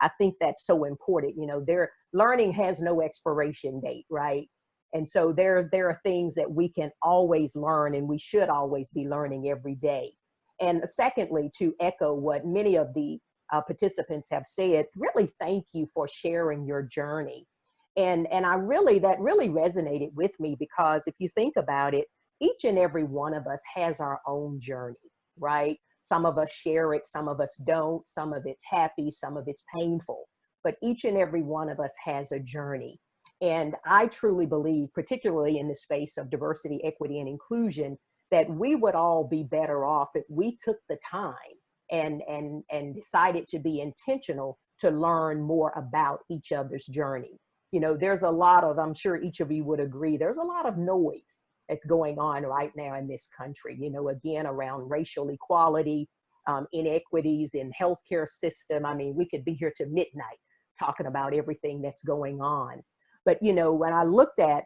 I think that's so important. You know, learning has no expiration date, right? And so there are things that we can always learn, and we should always be learning every day. And secondly, to echo what many of the participants have said, really thank you for sharing your journey. And that really resonated with me, because if you think about it, each and every one of us has our own journey, right? Some of us share it, some of us don't, some of it's happy, some of it's painful, but each and every one of us has a journey. And I truly believe, particularly in the space of diversity, equity, and inclusion, that we would all be better off if we took the time and decided to be intentional to learn more about each other's journey. You know, there's a lot of, I'm sure each of you would agree, there's a lot of noise that's going on right now in this country, you know, again, around racial equality, inequities in healthcare system. I mean, we could be here to midnight talking about everything that's going on. But, you know, when I looked at,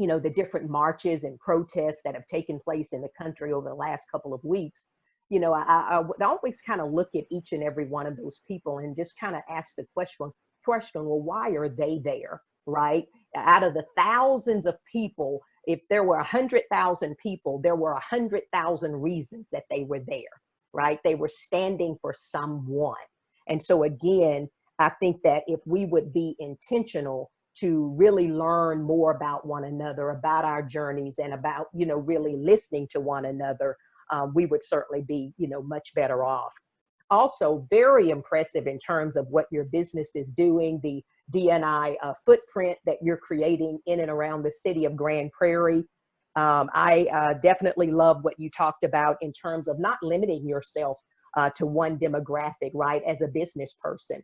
you know, the different marches and protests that have taken place in the country over the last couple of weeks, you know, I would always kind of look at each and every one of those people and just kind of ask the question, well, why are they there, right? Out of the thousands of people, if there were 100,000 people, there were 100,000 reasons that they were there, right? They were standing for someone. And so again, I think that if we would be intentional to really learn more about one another, about our journeys, and about, you know, really listening to one another, we would certainly be, much better off. Also, very impressive in terms of what your business is doing, the D&I footprint that you're creating in and around the city of Grand Prairie. I definitely love what you talked about in terms of not limiting yourself to one demographic, right, as a business person.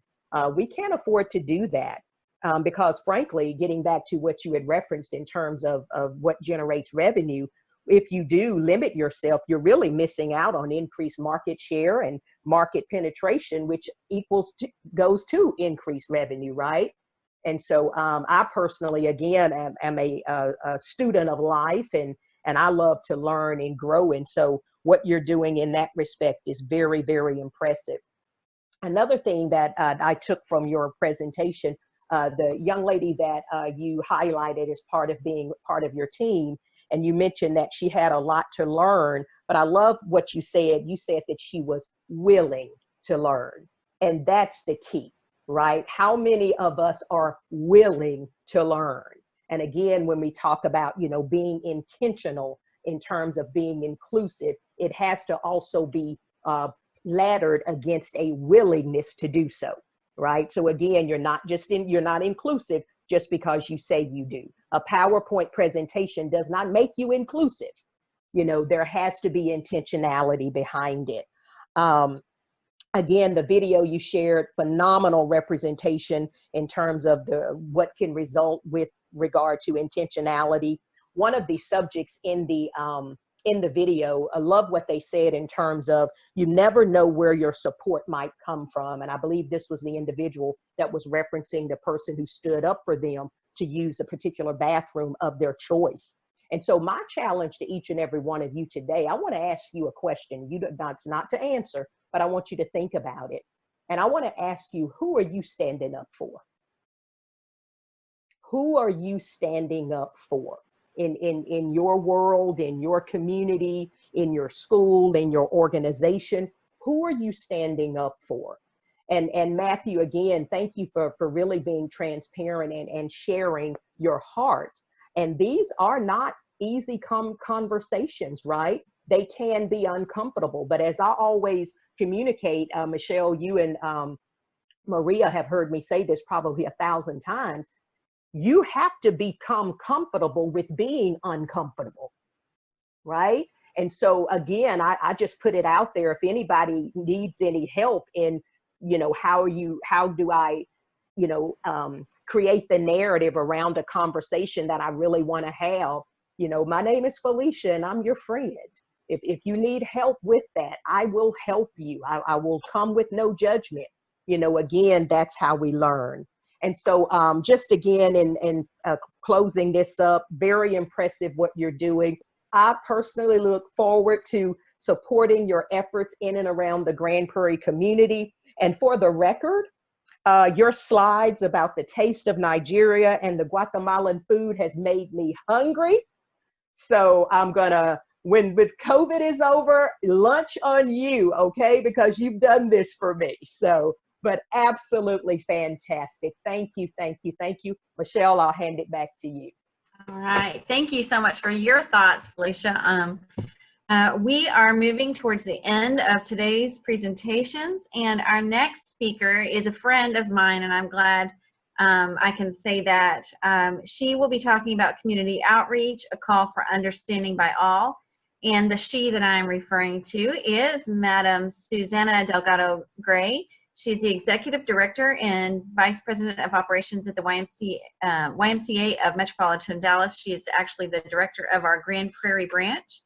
We can't afford to do that because, frankly, getting back to what you had referenced in terms of what generates revenue, if you do limit yourself, you're really missing out on increased market share and market penetration, which goes to increased revenue, right? And so I personally, again, am a student of life, and I love to learn and grow. And so what you're doing in that respect is very, very impressive. Another thing that I took from your presentation, the young lady that you highlighted as part of being part of your team, and you mentioned that she had a lot to learn, but I love what you said. You said that she was willing to learn, and that's the key, right? How many of us are willing to learn? And again, when we talk about, being intentional in terms of being inclusive, it has to also be laddered against a willingness to do so, right? So again, you're not inclusive just because you say you do. A PowerPoint presentation does not make you inclusive. There has to be intentionality behind it. Again, the video you shared, phenomenal representation in terms of what can result with regard to intentionality. One of the subjects in the video, I love what they said in terms of you never know where your support might come from. And I believe this was the individual that was referencing the person who stood up for them to use a particular bathroom of their choice. And so my challenge to each and every one of you today, I want to ask you a question. That's not to answer, but I want you to think about it. And I want to ask you, who are you standing up for? Who are you standing up for in your world, in your community, in your school, in your organization? Who are you standing up for? And Matthew, again, thank you for really being transparent and sharing your heart. And these are not easy conversations, right? They can be uncomfortable. But as I always communicate, Michelle, you and Maria have heard me say this probably 1,000 times. You have to become comfortable with being uncomfortable, right? And so again, I just put it out there. If anybody needs any help in, how do I, create the narrative around a conversation that I really want to have, my name is Felicia and I'm your friend. If you need help with that, I will help you. I will come with no judgment. Again, that's how we learn. And so just again, in closing this up, very impressive what you're doing. I personally look forward to supporting your efforts in and around the Grand Prairie community. And for the record, your slides about the taste of Nigeria and the Guatemalan food has made me hungry. So I'm gonna, when COVID is over, lunch on you, okay? Because you've done this for me. So, but absolutely fantastic. Thank you, thank you, thank you. Michelle, I'll hand it back to you. All right. Thank you so much for your thoughts, Felicia. We are moving towards the end of today's presentations, and our next speaker is a friend of mine, and I'm glad I can say that. She will be talking about community outreach, a call for understanding by all, and the she that I'm referring to is Madam Susanna Delgado Gray. She's the Executive Director and Vice President of Operations at the YMCA of Metropolitan Dallas. She is actually the Director of our Grand Prairie branch.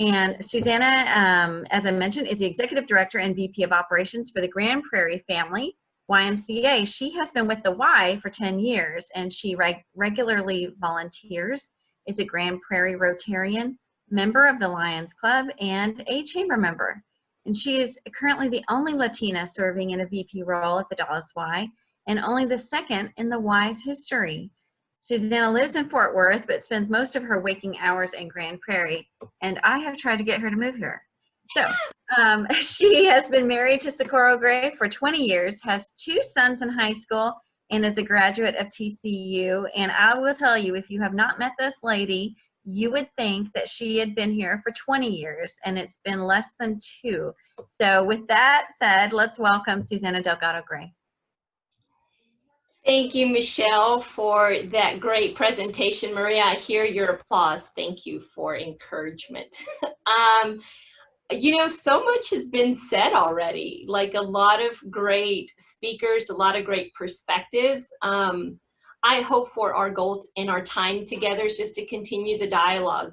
And Susanna, as I mentioned, is the Executive Director and VP of Operations for the Grand Prairie Family YMCA. She has been with the Y for 10 years, and she regularly volunteers, is a Grand Prairie Rotarian, member of the Lions Club, and a chamber member. And she is currently the only Latina serving in a VP role at the Dallas Y, and only the second in the Y's history. Susanna lives in Fort Worth, but spends most of her waking hours in Grand Prairie, and I have tried to get her to move here. So she has been married to Socorro Gray for 20 years, has 2 sons in high school, and is a graduate of TCU. And I will tell you, if you have not met this lady, You would think that she had been here for 20 years, and it's been less than 2. So with that said, let's welcome Susanna Delgado-Gray. Thank you, Michelle, for that great presentation. Maria, I hear your applause. Thank you for encouragement. You know, so much has been said already, like a lot of great speakers, a lot of great perspectives. I hope for our goal in our time together is just to continue the dialogue,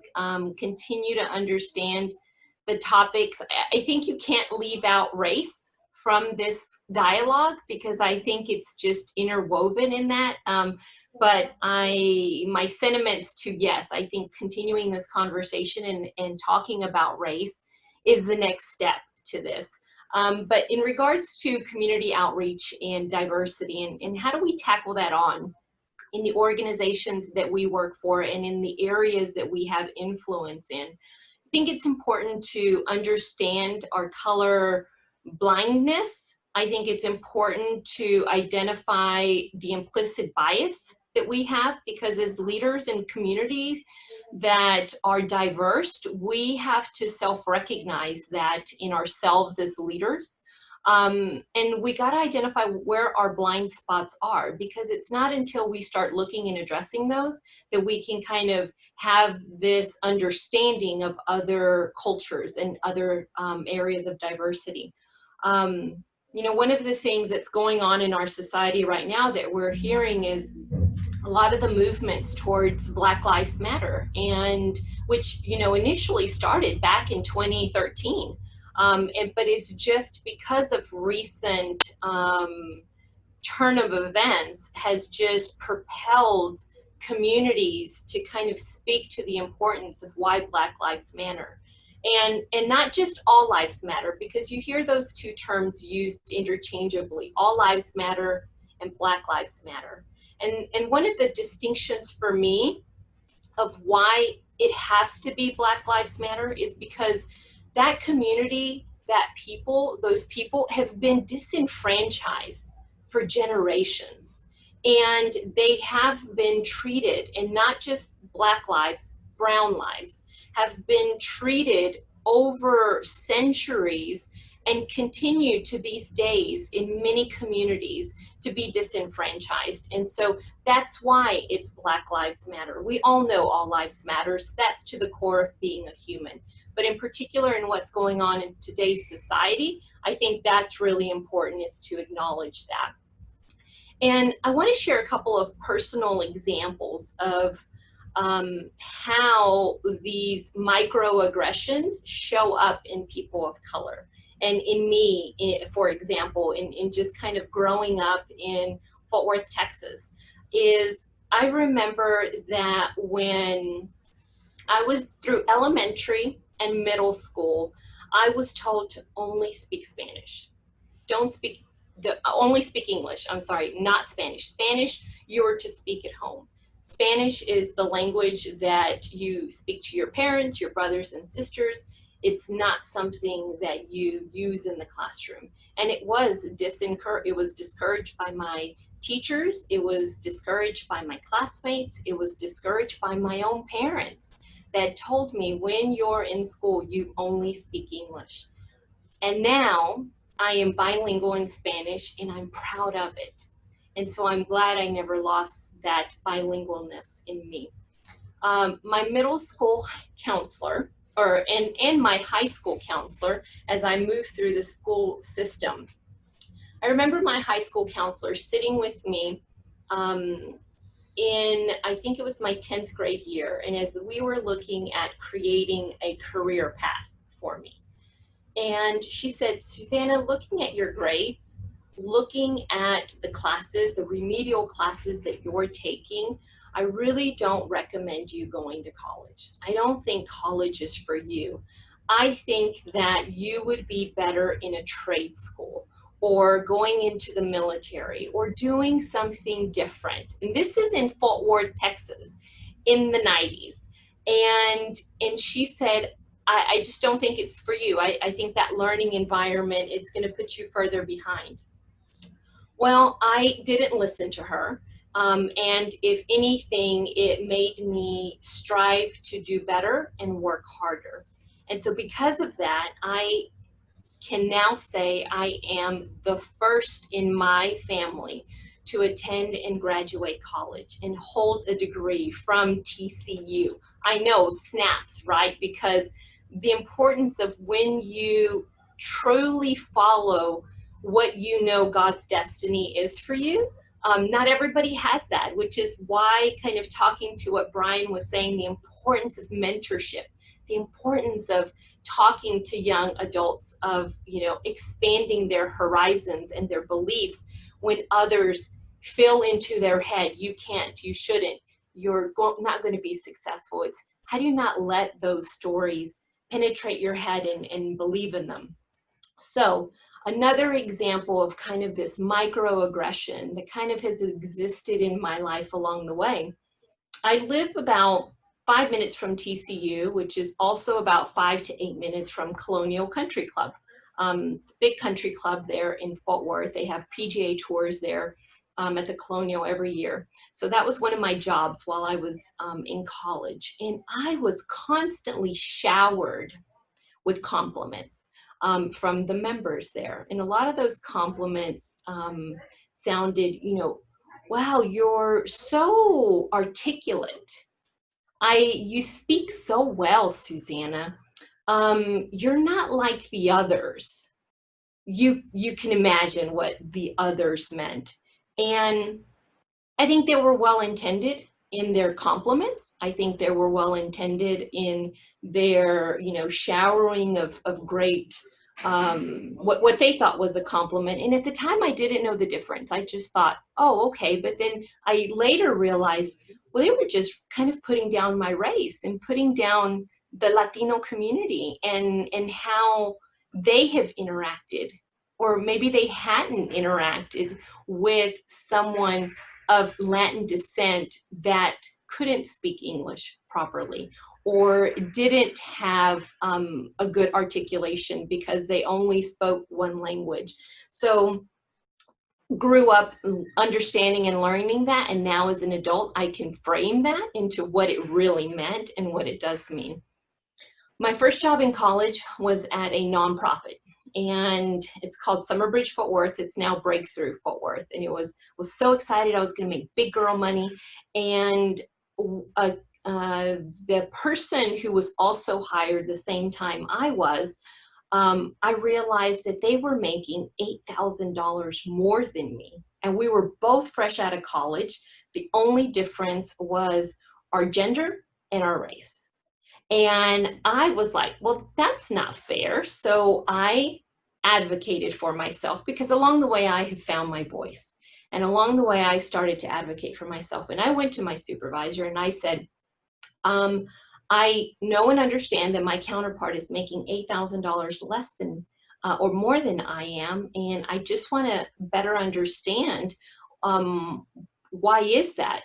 continue to understand the topics. I think you can't leave out race from this dialogue because I think it's just interwoven in that. But my sentiments to yes, I think continuing this conversation and talking about race is the next step to this. But in regards to community outreach and diversity and how do we tackle that on in the organizations that we work for and in the areas that we have influence in, I think it's important to understand our color blindness. I think it's important to identify the implicit bias that we have because as leaders in communities that are diverse, we have to self-recognize that in ourselves as leaders. And we got to identify where our blind spots are because it's not until we start looking and addressing those that we can kind of have this understanding of other cultures and other areas of diversity. You know, one of the things that's going on in our society right now that we're hearing is a lot of the movements towards Black Lives Matter, and which, you know, initially started back in 2013. But it's just because of recent turn of events has just propelled communities to kind of speak to the importance of why Black Lives Matter. And not just all lives matter, because you hear those two terms used interchangeably, all lives matter and Black Lives Matter. And one of the distinctions for me of why it has to be Black Lives Matter is because that community, that people, those people have been disenfranchised for generations. And they have been treated, and not just Black lives, brown lives, have been treated over centuries and continue to these days in many communities to be disenfranchised. And so that's why it's Black Lives Matter. We all know all lives matters. That's to the core of being a human. But in particular in what's going on in today's society, I think that's really important, is to acknowledge that. And I want to share a couple of personal examples of how these microaggressions show up in people of color. And in me, for example, in just kind of growing up in Fort Worth, Texas, is I remember that when I was through elementary and middle school, I was told to only speak Spanish. Only speak English, I'm sorry, not Spanish. Spanish, you're to speak at home. Spanish is the language that you speak to your parents, your brothers and sisters. It's not something that you use in the classroom. And it was discouraged by my teachers. It was discouraged by my classmates. It was discouraged by my own parents that told me, when you're in school, you only speak English. And now I am bilingual in Spanish and I'm proud of it. And so I'm glad I never lost that bilingualness in me. My middle school counselor, and my high school counselor, as I moved through the school system, I remember my high school counselor sitting with me in, I think it was my 10th grade year, and as we were looking at creating a career path for me. And she said, Susanna, looking at your grades, looking at the classes, the remedial classes that you're taking, I really don't recommend you going to college. I don't think college is for you. I think that you would be better in a trade school or going into the military or doing something different. And this is in Fort Worth, Texas, in the 90s. And she said, I just don't think it's for you. I think that learning environment, it's going to put you further behind. Well, I didn't listen to her. And if anything, it made me strive to do better and work harder. And so because of that, I can now say I am the first in my family to attend and graduate college and hold a degree from TCU. I know, snaps, right? Because the importance of when you truly follow what you know God's destiny is for you. Not everybody has that, which is why kind of talking to what Brian was saying, the importance of mentorship, the importance of talking to young adults, of, you know, expanding their horizons and their beliefs when others fill into their head, you can't, you shouldn't, you're not going to be successful. It's how do you not let those stories penetrate your head and believe in them? So another example of kind of this microaggression that kind of has existed in my life along the way. I live about 5 minutes from TCU, which is also about 5 to 8 minutes from Colonial Country Club. It's a big country club there in Fort Worth. They have PGA tours there at the Colonial every year. So that was one of my jobs while I was in college. And I was constantly showered with compliments from the members there. And a lot of those compliments sounded, you know, wow, you're so articulate. You speak so well, Susanna. You're not like the others. You can imagine what the others meant. And I think they were well-intended in their compliments. I think they were well-intended in their, you know, showering of great, what they thought was a compliment. And at the time I didn't know the difference. I just thought, oh, okay. But then I later realized, well, they were just kind of putting down my race and putting down the Latino community and how they have interacted, or maybe they hadn't interacted with someone of Latin descent that couldn't speak English properly, or didn't have a good articulation because they only spoke one language. So grew up understanding and learning that, and now as an adult, I can frame that into what it really meant and what it does mean. My first job in college was at a nonprofit, and it's called Summer Bridge Fort Worth. It's now Breakthrough Fort Worth, and it was so excited. I was going to make big girl money, and the person who was also hired the same time I was, I realized that they were making $8,000 more than me, and we were both fresh out of college. The only difference was our gender and our race. And I was like, well, that's not fair. So I advocated for myself, because along the way I have found my voice. And along the way I started to advocate for myself. And I went to my supervisor and I said, I know and understand that my counterpart is making $8,000 less than or more than I am. And I just want to better understand why is that?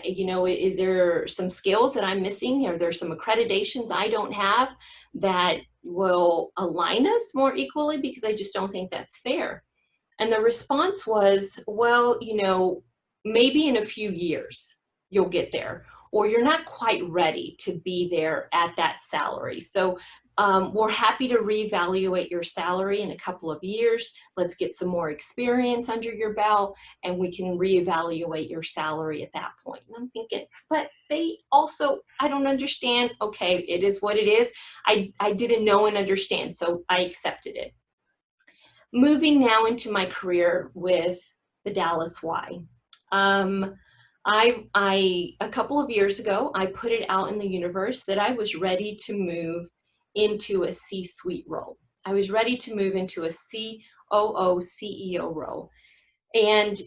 You know, is there some skills that I'm missing? Are there some accreditations I don't have that will align us more equally? Because I just don't think that's fair. And the response was, well, you know, maybe in a few years you'll get there, or you're not quite ready to be there at that salary. So we're happy to reevaluate your salary in a couple of years. Let's get some more experience under your belt, and we can reevaluate your salary at that point. And I'm thinking, but they also, I don't understand. Okay, it is what it is. I didn't know and understand, so I accepted it. Moving now into my career with the Dallas Y. A couple of years ago, I put it out in the universe that I was ready to move into a C-suite role. I was ready to move into a COO, CEO role. And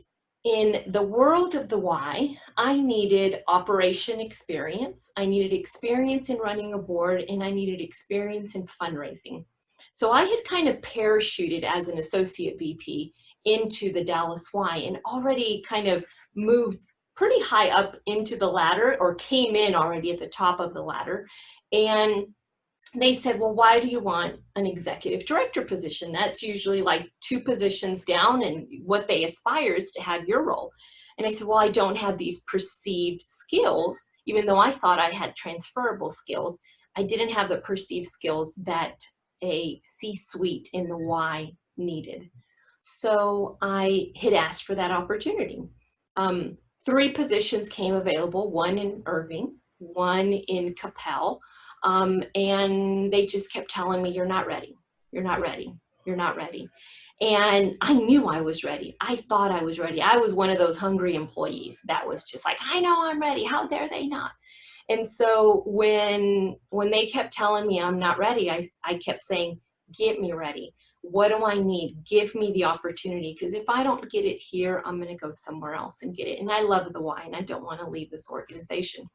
in the world of the Y, I needed operation experience, I needed experience in running a board, and I needed experience in fundraising. So I had kind of parachuted as an associate VP into the Dallas Y and already kind of moved pretty high up into the ladder, or came in already at the top of the ladder. And they said, well, why do you want an executive director position? That's usually like 2 positions down, and what they aspire is to have your role. And I said, well, I don't have these perceived skills, even though I thought I had transferable skills. I didn't have the perceived skills that a C-suite in the Y needed. So I had asked for that opportunity. 3 positions came available, one in Irving, one in Capel, and they just kept telling me, you're not ready, you're not ready, you're not ready. And I knew I was ready. I thought I was ready. I was one of those hungry employees that was just like, I know I'm ready. How dare they not? And so when they kept telling me I'm not ready, I kept saying, get me ready. What do I need? Give me the opportunity. Because if I don't get it here, I'm going to go somewhere else and get it. And I love the Y, and I don't want to leave this organization.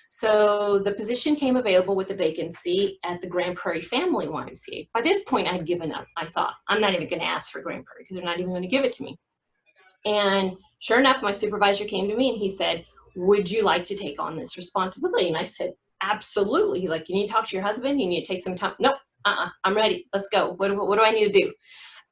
So the position came available with a vacancy at the Grand Prairie Family YMCA. By this point, I'd given up. I thought, I'm not even going to ask for Grand Prairie because they're not even going to give it to me. And sure enough, my supervisor came to me and he said, would you like to take on this responsibility? And I said, absolutely. He's like, you need to talk to your husband. You need to take some time. Nope, I'm ready. Let's go. What do I need to do?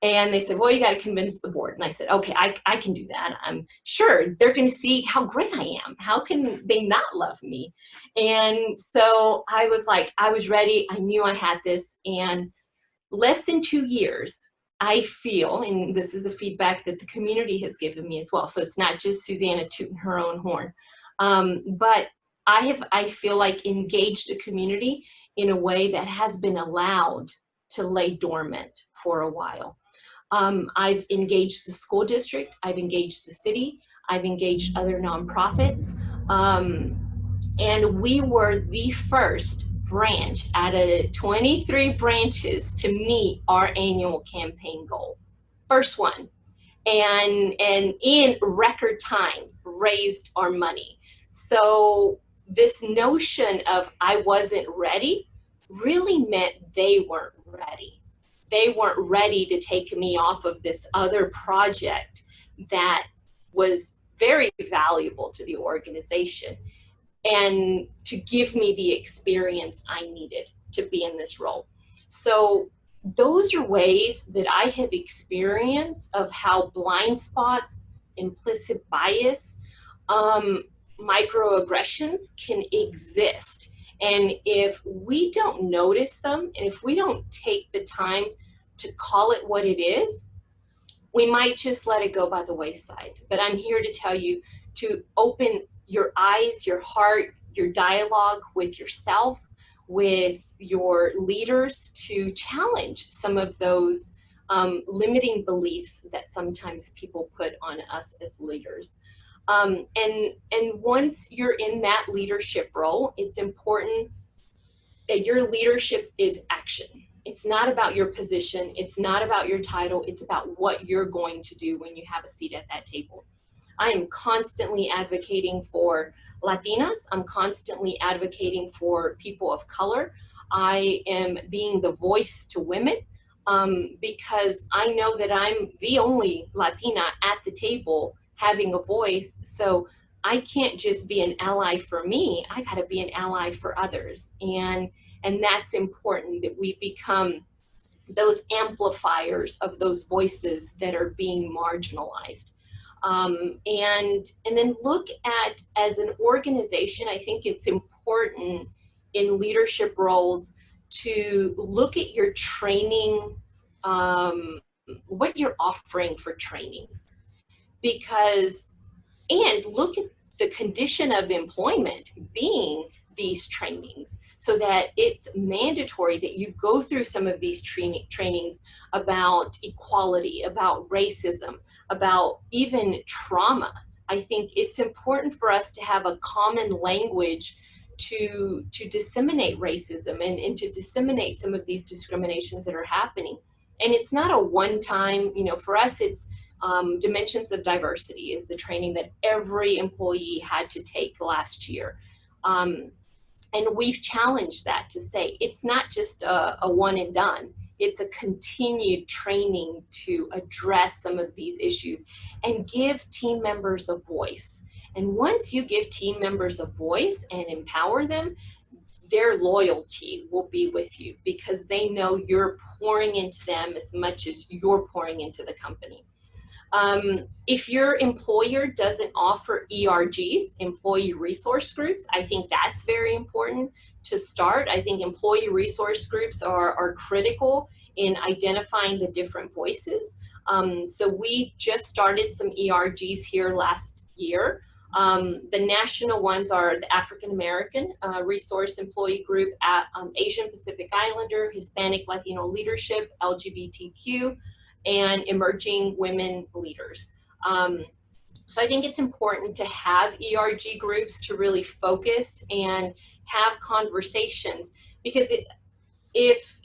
And they said, well, you got to convince the board. And I said, okay, I can do that. I'm sure they're going to see how great I am. How can they not love me? And so I was like, I was ready. I knew I had this. And less than 2 years, I feel, and this is a feedback that the community has given me as well. So it's not just Susanna tooting her own horn. But I feel like engaged the community in a way that has been allowed to lay dormant for a while. I've engaged the school district, I've engaged the city, I've engaged other nonprofits, and we were the first branch out of 23 branches to meet our annual campaign goal. First one, and in record time raised our money. So this notion of I wasn't ready really meant they weren't ready. They weren't ready to take me off of this other project that was very valuable to the organization and to give me the experience I needed to be in this role. So those are ways that I have experienced of how blind spots, implicit bias, microaggressions can exist. And if we don't notice them, and if we don't take the time to call it what it is, we might just let it go by the wayside. But I'm here to tell you to open your eyes, your heart, your dialogue with yourself, with your leaders, to challenge some of those limiting beliefs that sometimes people put on us as leaders. And once you're in that leadership role, it's important that your leadership is action. It's not about your position. It's not about your title. It's about what you're going to do when you have a seat at that table. I am constantly advocating for Latinas. I'm constantly advocating for people of color. I am being the voice to women because I know that I'm the only Latina at the table having a voice. So I can't just be an ally for me. I got to be an ally for others. And that's important, that we become those amplifiers of those voices that are being marginalized. And then look at, as an organization, I think it's important in leadership roles to look at your training, what you're offering for trainings. And look at the condition of employment being these trainings, so that it's mandatory that you go through some of these trainings about equality, about racism, about even trauma. I think it's important for us to have a common language to disseminate racism and to disseminate some of these discriminations that are happening. And it's not a one-time, for us, it's Dimensions of Diversity is the training that every employee had to take last year. And we've challenged that to say it's not just a one and done. It's a continued training to address some of these issues and give team members a voice. And once you give team members a voice and empower them, their loyalty will be with you because they know you're pouring into them as much as you're pouring into the company. If your employer doesn't offer ERGs, employee resource groups, I think that's very important to start. I think employee resource groups are critical in identifying the different voices. So we just started some ERGs here last year. The national ones are the African American Resource Employee Group, Asian Pacific Islander, Hispanic Latino Leadership, LGBTQ, and Emerging Women Leaders. So I think it's important to have ERG groups to really focus and have conversations, because if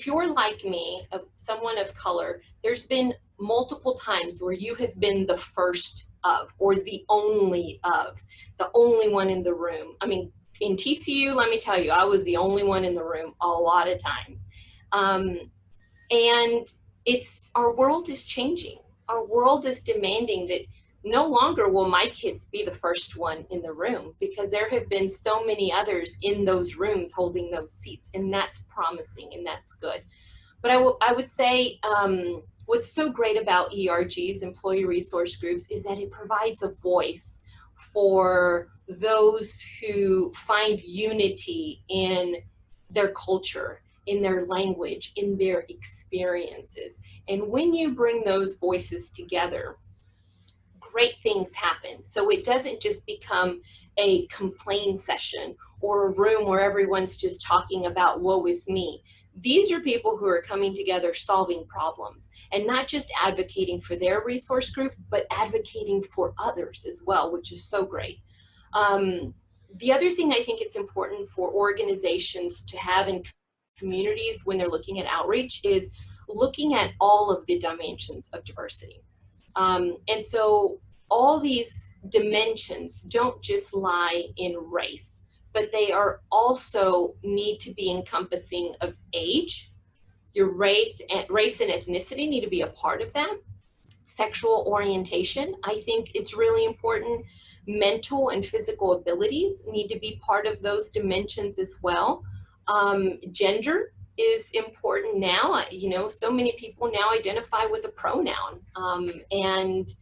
you're like me, someone of color, there's been multiple times where you have been the first of, or the only one in the room. I mean, in TCU, let me tell you, I was the only one in the room a lot of times. And our world is changing. Our world is demanding that no longer will my kids be the first one in the room, because there have been so many others in those rooms holding those seats, and that's promising and that's good. But I would say what's so great about ERGs, employee resource groups, is that it provides a voice for those who find unity in their culture, in their language, in their experiences. And when you bring those voices together, great things happen. So it doesn't just become a complaint session or a room where everyone's just talking about woe is me. These are people who are coming together solving problems, and not just advocating for their resource group, but advocating for others as well, which is so great. The other thing I think it's important for organizations to have in communities when they're looking at outreach is looking at all of the dimensions of diversity. And so all these dimensions don't just lie in race, but they are also need to be encompassing of age. Your race and ethnicity need to be a part of that. Sexual orientation, I think it's really important. Mental and physical abilities need to be part of those dimensions as well. Gender is important now. You know, so many people now identify with a pronoun, and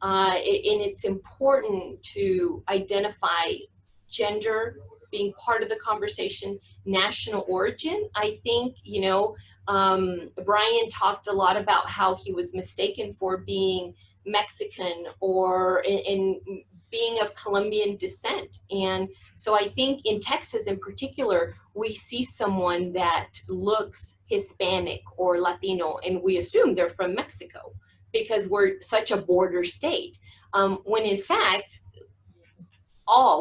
it's important to identify gender being part of the conversation. National origin, I think, you know, Brian talked a lot about how he was mistaken for being Mexican or in being of Colombian descent. And so I think in Texas in particular, we see someone that looks Hispanic or Latino, and we assume they're from Mexico because we're such a border state. When in fact,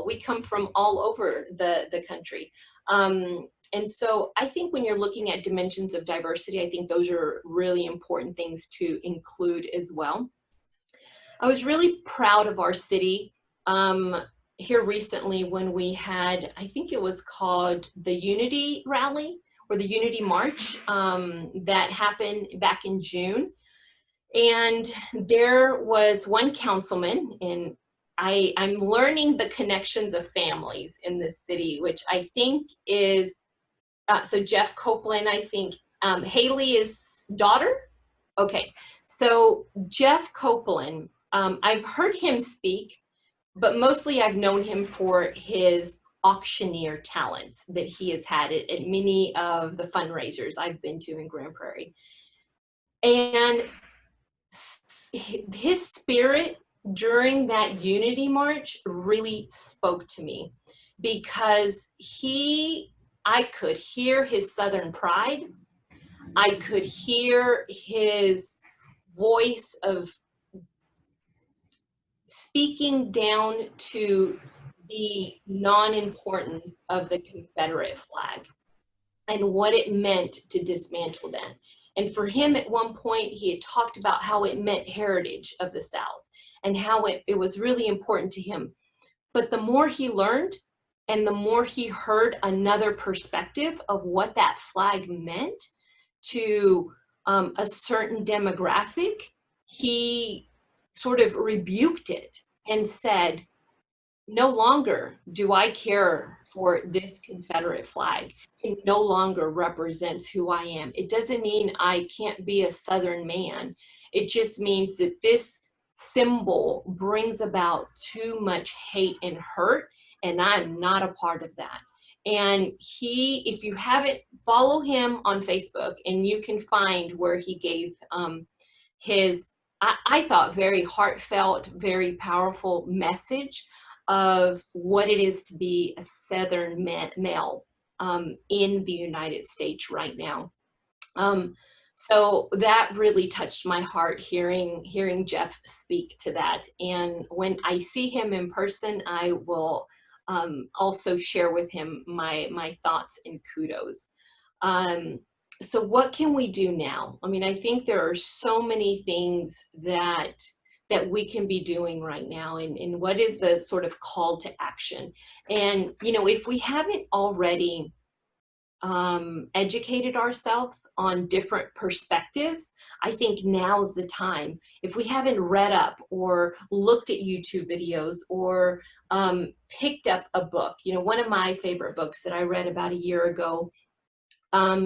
we come from all over the country. And so I think when you're looking at dimensions of diversity, I think those are really important things to include as well. I was really proud of our city here recently when we had, I think it was called the Unity Rally or the Unity March that happened back in June. And there was one councilman, and I'm learning the connections of families in this city, which I think is, so Jeff Copeland, I think Haley is daughter. Okay, so Jeff Copeland, I've heard him speak, but mostly I've known him for his auctioneer talents that he has had at many of the fundraisers I've been to in Grand Prairie. And his spirit during that Unity March really spoke to me, because I could hear his Southern pride. I could hear his voice of speaking down to the non-importance of the Confederate flag and what it meant to dismantle that. And for him, at one point, he had talked about how it meant heritage of the South and how it was really important to him. But the more he learned and the more he heard another perspective of what that flag meant to a certain demographic, he sort of rebuked it and said, no longer do I care for this Confederate flag. It no longer represents who I am. It doesn't mean I can't be a Southern man It just means that this symbol brings about too much hate and hurt, and I'm not a part of that. And if you haven't, follow him on Facebook, and you can find where he gave his, I thought, very heartfelt, very powerful message of what it is to be a Southern male in the United States right now. So that really touched my heart, hearing Jeff speak to that. And when I see him in person, I will also share with him my thoughts and kudos. So what can we do now? I mean, I think there are so many things that we can be doing right now, and what is the sort of call to action? And, you know, if we haven't already educated ourselves on different perspectives, I think now's the time. If we haven't read up or looked at YouTube videos or picked up a book, you know, one of my favorite books that I read about a year ago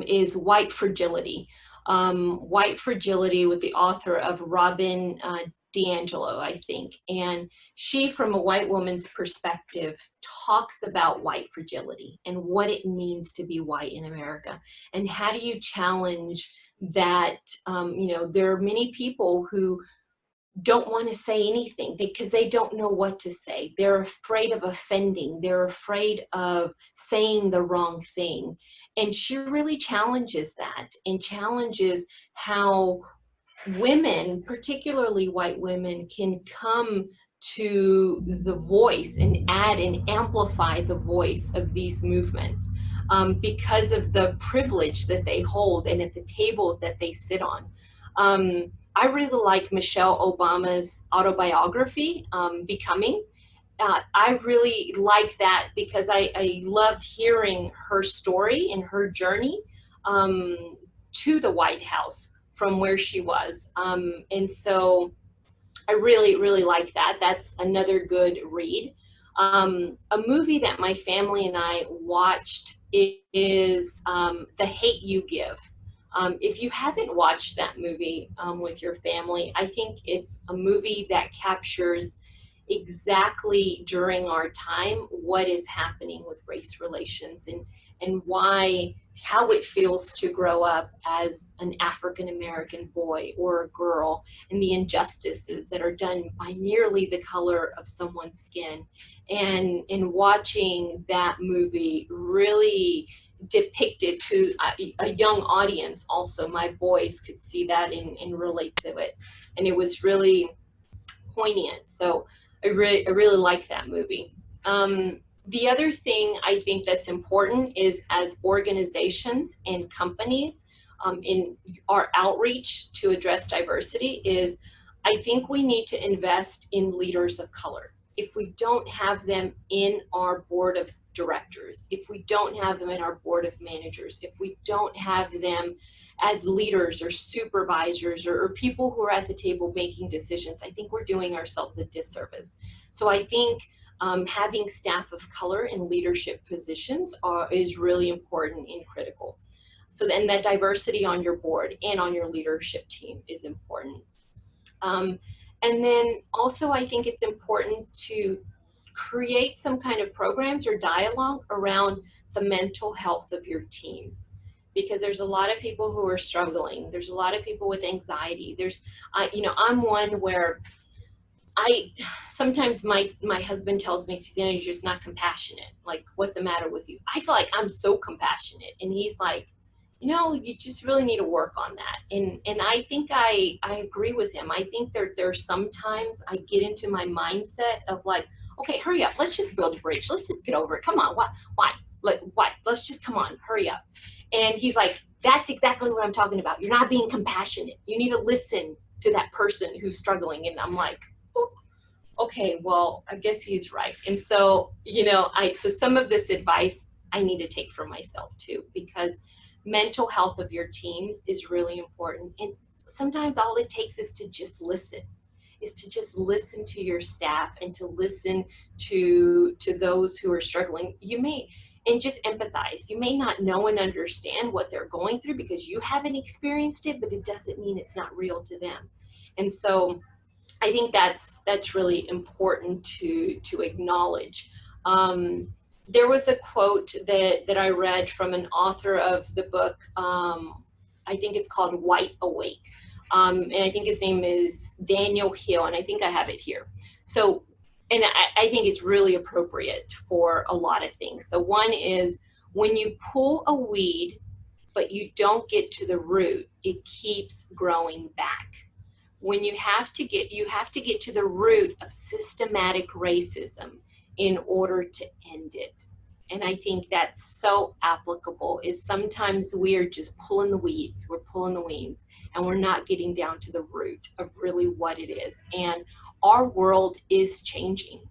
is White Fragility. White Fragility, with the author of Robin DiAngelo, I think. And she, from a white woman's perspective, talks about white fragility and what it means to be white in America. And how do you challenge that? You know, there are many people who don't want to say anything because they don't know what to say. They're afraid of offending. They're afraid of saying the wrong thing. And she really challenges that, and challenges how women, particularly white women, can come to the voice and add and amplify the voice of these movements because of the privilege that they hold and at the tables that they sit on. I really like Michelle Obama's autobiography, Becoming. I really like that because I love hearing her story and her journey to the White House from where she was. And so I really, really like that. That's another good read. A movie that my family and I watched is The Hate U Give. If you haven't watched that movie with your family, I think it's a movie that captures exactly during our time what is happening with race relations and how it feels to grow up as an African American boy or a girl, and the injustices that are done by merely the color of someone's skin. And watching that movie really depicted to a young audience also, my boys could see that and relate to it, and it was really poignant. So I really like that movie. The other thing I think that's important is, as organizations and companies in our outreach to address diversity, is I think we need to invest in leaders of color. If we don't have them in our board of directors, if we don't have them in our board of managers, if we don't have them as leaders or supervisors or people who are at the table making decisions, I think we're doing ourselves a disservice. So I think having staff of color in leadership positions is really important and critical. So then that diversity on your board and on your leadership team is important. And then also I think it's important to create some kind of programs or dialogue around the mental health of your teams, because there's a lot of people who are struggling. There's a lot of people with anxiety. You know, I'm one where sometimes my husband tells me, Susanna, you're just not compassionate. Like, what's the matter with you? I feel like I'm so compassionate. And he's like, you know, you just really need to work on that. And I think I agree with him. I think there's sometimes I get into my mindset of like, okay, hurry up. Let's just build a bridge. Let's just get over it. Come on. Why? Let's just come on, hurry up. And he's like, that's exactly what I'm talking about. You're not being compassionate. You need to listen to that person who's struggling. And I'm like, oh, okay, well, I guess he's right. And so, you know, so some of this advice I need to take for myself too, because mental health of your teams is really important. And sometimes all it takes is to just listen, to your staff and to listen to those who are struggling. And just empathize. You may not know and understand what they're going through because you haven't experienced it, but it doesn't mean it's not real to them. And so I think that's really important to acknowledge. There was a quote that I read from an author of the book, I think it's called White Awake. And I think his name is Daniel Hill, and I think I have it here. So, and I think it's really appropriate for a lot of things. So one is, when you pull a weed, but you don't get to the root, it keeps growing back. When you have to get to the root of systematic racism in order to end it. And I think that's so applicable, is sometimes we are just pulling the weeds, and we're not getting down to the root of really what it is. And our world is changing.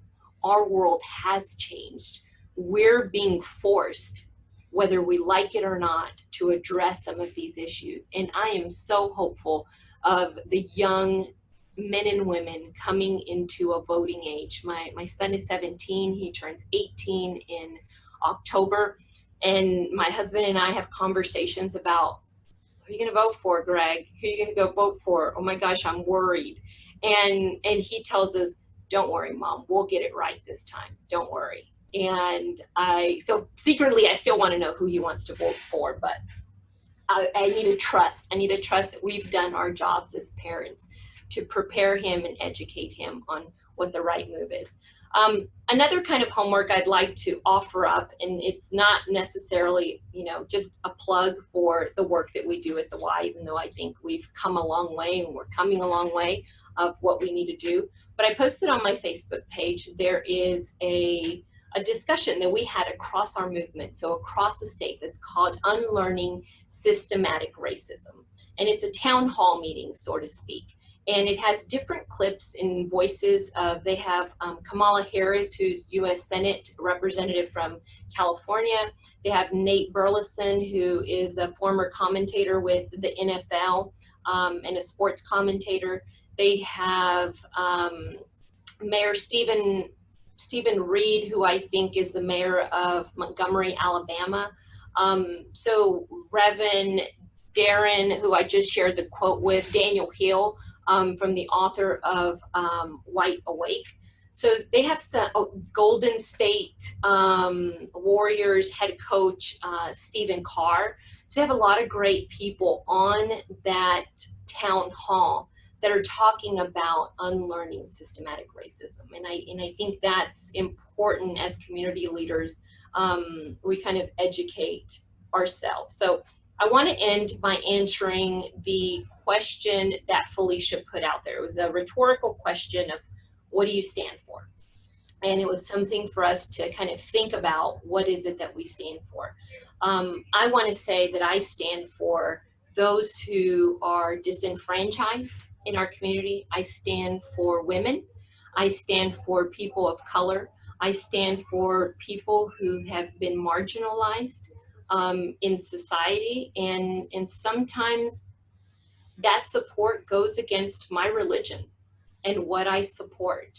Our world has changed. We're being forced, whether we like it or not, to address some of these issues. And I am so hopeful of the young men and women coming into a voting age. My son is 17, he turns 18 in October, and my husband and I have conversations about, who are you gonna vote for, Greg? Who are you gonna go vote for? Oh my gosh, I'm worried. And he tells us, don't worry, Mom, we'll get it right this time, don't worry. And so secretly I still wanna know who he wants to vote for, but I need to trust that we've done our jobs as parents to prepare him and educate him on what the right move is. Another kind of homework I'd like to offer up, and it's not necessarily, just a plug for the work that we do at the Y, even though I think we've come a long way and we're coming a long way of what we need to do. But I posted on my Facebook page, there is a discussion that we had across our movement, so across the state, that's called Unlearning Systematic Racism. And it's a town hall meeting, so to speak. And it has different clips and voices of, they have Kamala Harris, who's US Senate representative from California. They have Nate Burleson, who is a former commentator with the NFL and a sports commentator. They have Mayor Stephen Reed, who I think is the mayor of Montgomery, Alabama. So Reverend Darren, who I just shared the quote with, Daniel Hill, from the author of White Awake. So they have some Golden State Warriors head coach, Stephen Carr. So they have a lot of great people on that town hall that are talking about unlearning systematic racism. And I think that's important as community leaders. We kind of educate ourselves. So I want to end by answering the question that Felicia put out there. It was a rhetorical question of, what do you stand for? And it was something for us to kind of think about, what is it that we stand for? I want to say that I stand for those who are disenfranchised in our community. I stand for women. I stand for people of color. I stand for people who have been marginalized in society, and sometimes that support goes against my religion and what I support.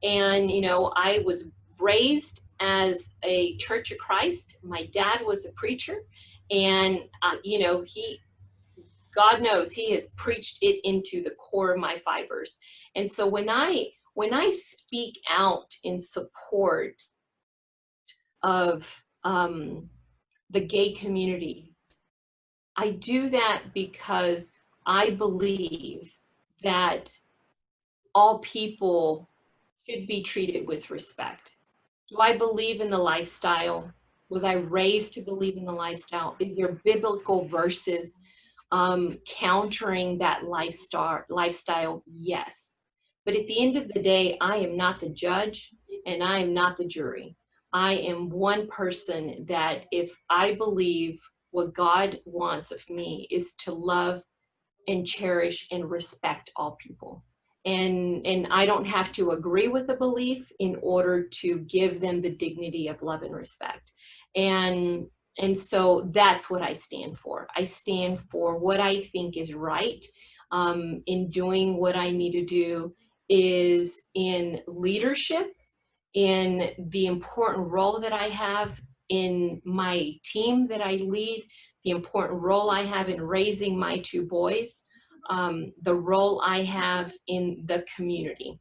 And I was raised as a Church of Christ. My dad was a preacher, and God knows he has preached it into the core of my fibers. And so when I speak out in support of the gay community, I do that because I believe that all people should be treated with respect. Do I believe in the lifestyle? Was I raised to believe in the lifestyle? Is there biblical verses countering that lifestyle? Yes. But at the end of the day, I am not the judge and I am not the jury. I am one person that, if I believe what God wants of me is to love and cherish and respect all people. And I don't have to agree with the belief in order to give them the dignity of love and respect. And so that's what I stand for. I stand for what I think is right. In doing what I need to do is in leadership, in the important role that I have in my team that I lead, the important role I have in raising my two boys. the role I have in the community,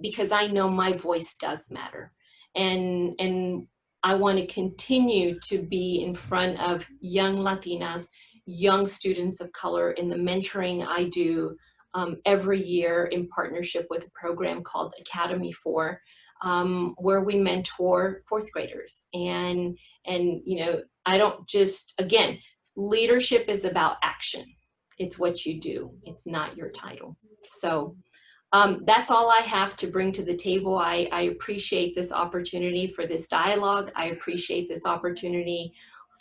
because I know my voice does matter. And I want to continue to be in front of young Latinas, young students of color in the mentoring I do every year in partnership with a program called Academy 4, where we mentor fourth graders. And you know, I don't just, again, leadership is about action. It's what you do. It's not your title. So that's all I have to bring to the table. I appreciate this opportunity for this dialogue. I appreciate this opportunity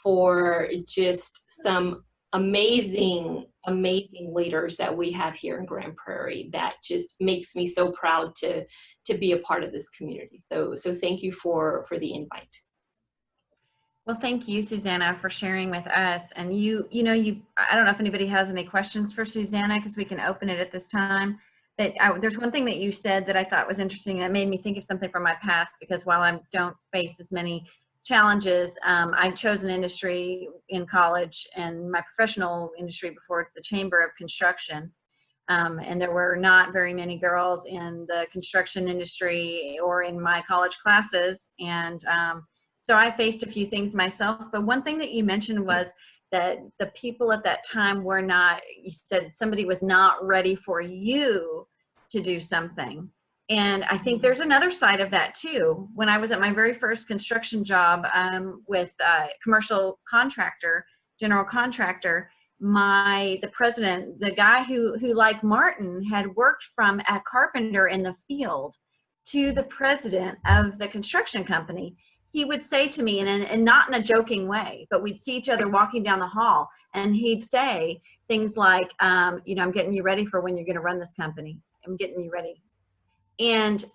for just some amazing, amazing leaders that we have here in Grand Prairie. That just makes me so proud to be a part of this community. So thank you for the invite. Well, thank you, Susanna, for sharing with us. And I don't know if anybody has any questions for Susanna, because we can open it at this time. But there's one thing that you said that I thought was interesting, and it made me think of something from my past, because while I don't face as many challenges, I chose an industry in college and my professional industry before the Chamber of Construction. And there were not very many girls in the construction industry or in my college classes. And so I faced a few things myself. But one thing that you mentioned was that the people at that time were not, you said somebody was not ready for you to do something. And I think there's another side of that too. When I was at my very first construction job with a commercial contractor, general contractor, the president, the guy who like Martin, had worked from a carpenter in the field to the president of the construction company. He would say to me, and not in a joking way, but we'd see each other walking down the hall, and he'd say things like, I'm getting you ready for when you're going to run this company. I'm getting you ready. And,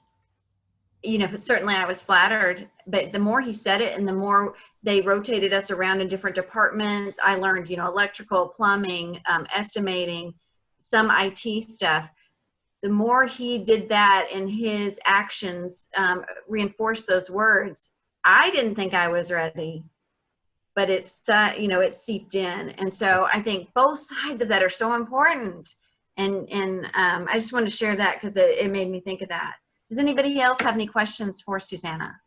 certainly I was flattered, but the more he said it and the more they rotated us around in different departments, I learned, electrical, plumbing, estimating, some IT stuff. The more he did that and his actions reinforced those words, I didn't think I was ready, but it seeped in. And so I think both sides of that are so important. And I just wanted to share that because it made me think of that. Does anybody else have any questions for Susanna?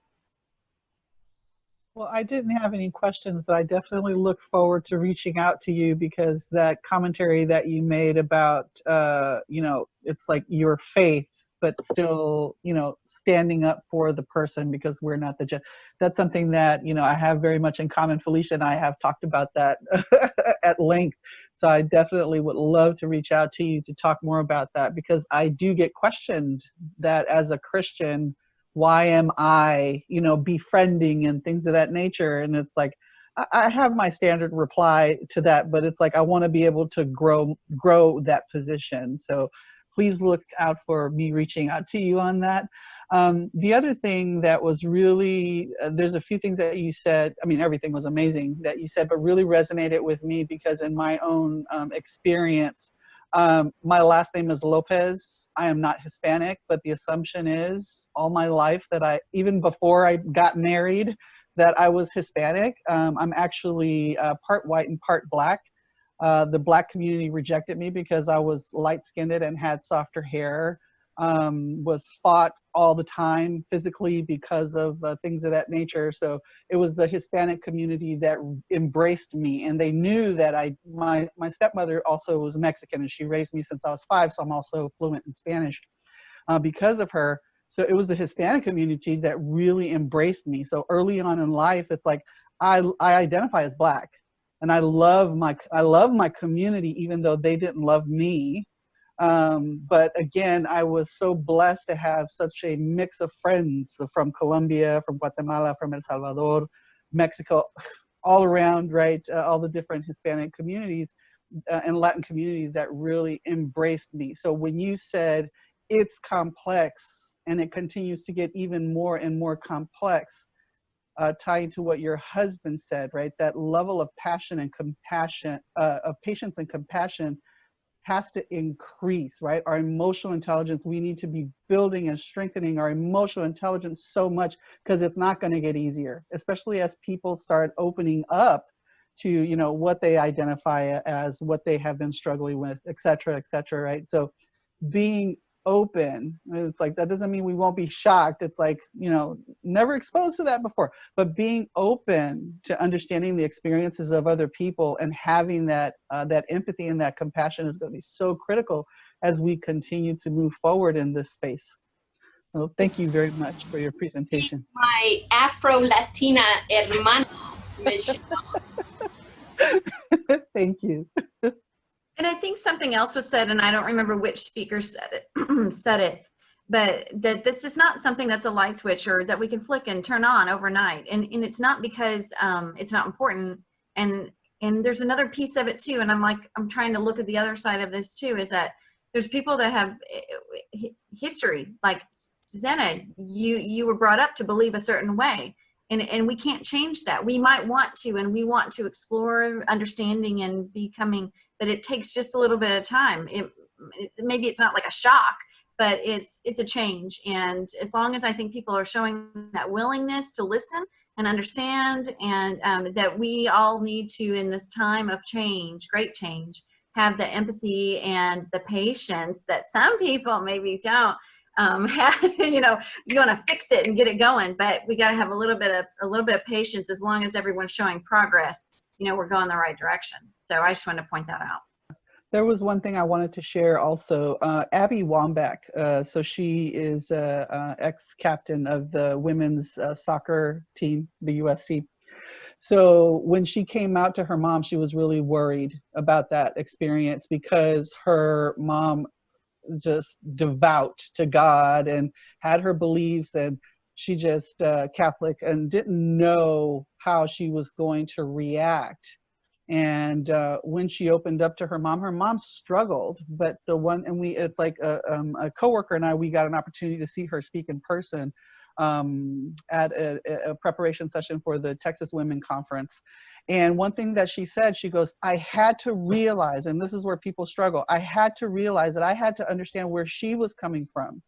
Well, I didn't have any questions, but I definitely look forward to reaching out to you, because that commentary that you made about, it's like your faith, but still, standing up for the person, because we're not the judge. That's something that, I have very much in common. Felicia and I have talked about that at length. So I definitely would love to reach out to you to talk more about that, because I do get questioned that as a Christian, why am I, befriending and things of that nature. And it's like, I have my standard reply to that, but it's like, I want to be able to grow that position. So please look out for me reaching out to you on that. The other thing that was really, there's a few things that you said, everything was amazing that you said, but really resonated with me, because in my own experience, my last name is Lopez. I am not Hispanic, but the assumption is all my life that even before I got married, that I was Hispanic. I'm actually part white and part black. The black community rejected me because I was light-skinned and had softer hair, was fought all the time physically because of things of that nature. So it was the Hispanic community that embraced me, and they knew that my stepmother also was Mexican, and she raised me since I was 5, so I'm also fluent in Spanish because of her. So it was the Hispanic community that really embraced me. So early on in life, it's like I identify as black. And I love my community, even though they didn't love me. But again, I was so blessed to have such a mix of friends from Colombia, from Guatemala, from El Salvador, Mexico, all around, right? All the different Hispanic communities and Latin communities that really embraced me. So when you said it's complex and it continues to get even more and more complex, tying to what your husband said, right? That level of passion and compassion, of patience and compassion has to increase, right? Our emotional intelligence, we need to be building and strengthening our emotional intelligence so much, because it's not going to get easier, especially as people start opening up to, you know, what they identify as, what they have been struggling with, et cetera, right? So being open, it's like, that doesn't mean we won't be shocked. It's like, you know, never exposed to that before, but being open to understanding the experiences of other people and having that that empathy and that compassion is going to be so critical as we continue to move forward in this space. So thank you very much for your presentation. My Afro-Latina hermana, Michelle. Thank you. And I think something else was said, and I don't remember which speaker said it, but that this is not something that's a light switch or that we can flick and turn on overnight. And it's not because it's not important. And there's another piece of it too. And I'm trying to look at the other side of this too, is that there's people that have history, like Susanna, you were brought up to believe a certain way. And we can't change that. We might want to, and we want to explore understanding and becoming, but it takes just a little bit of time. Maybe it's not like a shock, but it's a change. And as long as I think people are showing that willingness to listen and understand, and that we all need to, in this time of change, great change, have the empathy and the patience that some people maybe don't. You know, you want to fix it and get it going, but we got to have a little bit of patience. As long as everyone's showing progress, you know, we're going the right direction. So I just wanted to point that out. There was one thing I wanted to share also. Abby Wambach, so she is ex-captain of the women's soccer team, the USC. So when she came out to her mom, she was really worried about that experience because her mom just devout to God and had her beliefs, and she just Catholic, and didn't know how she was going to react. And when she opened up to her mom struggled, but it's like a coworker and we got an opportunity to see her speak in person at a preparation session for the Texas Women Conference. And one thing that she said, she goes, I had to realize, and this is where people struggle, I had to realize that I had to understand where she was coming from.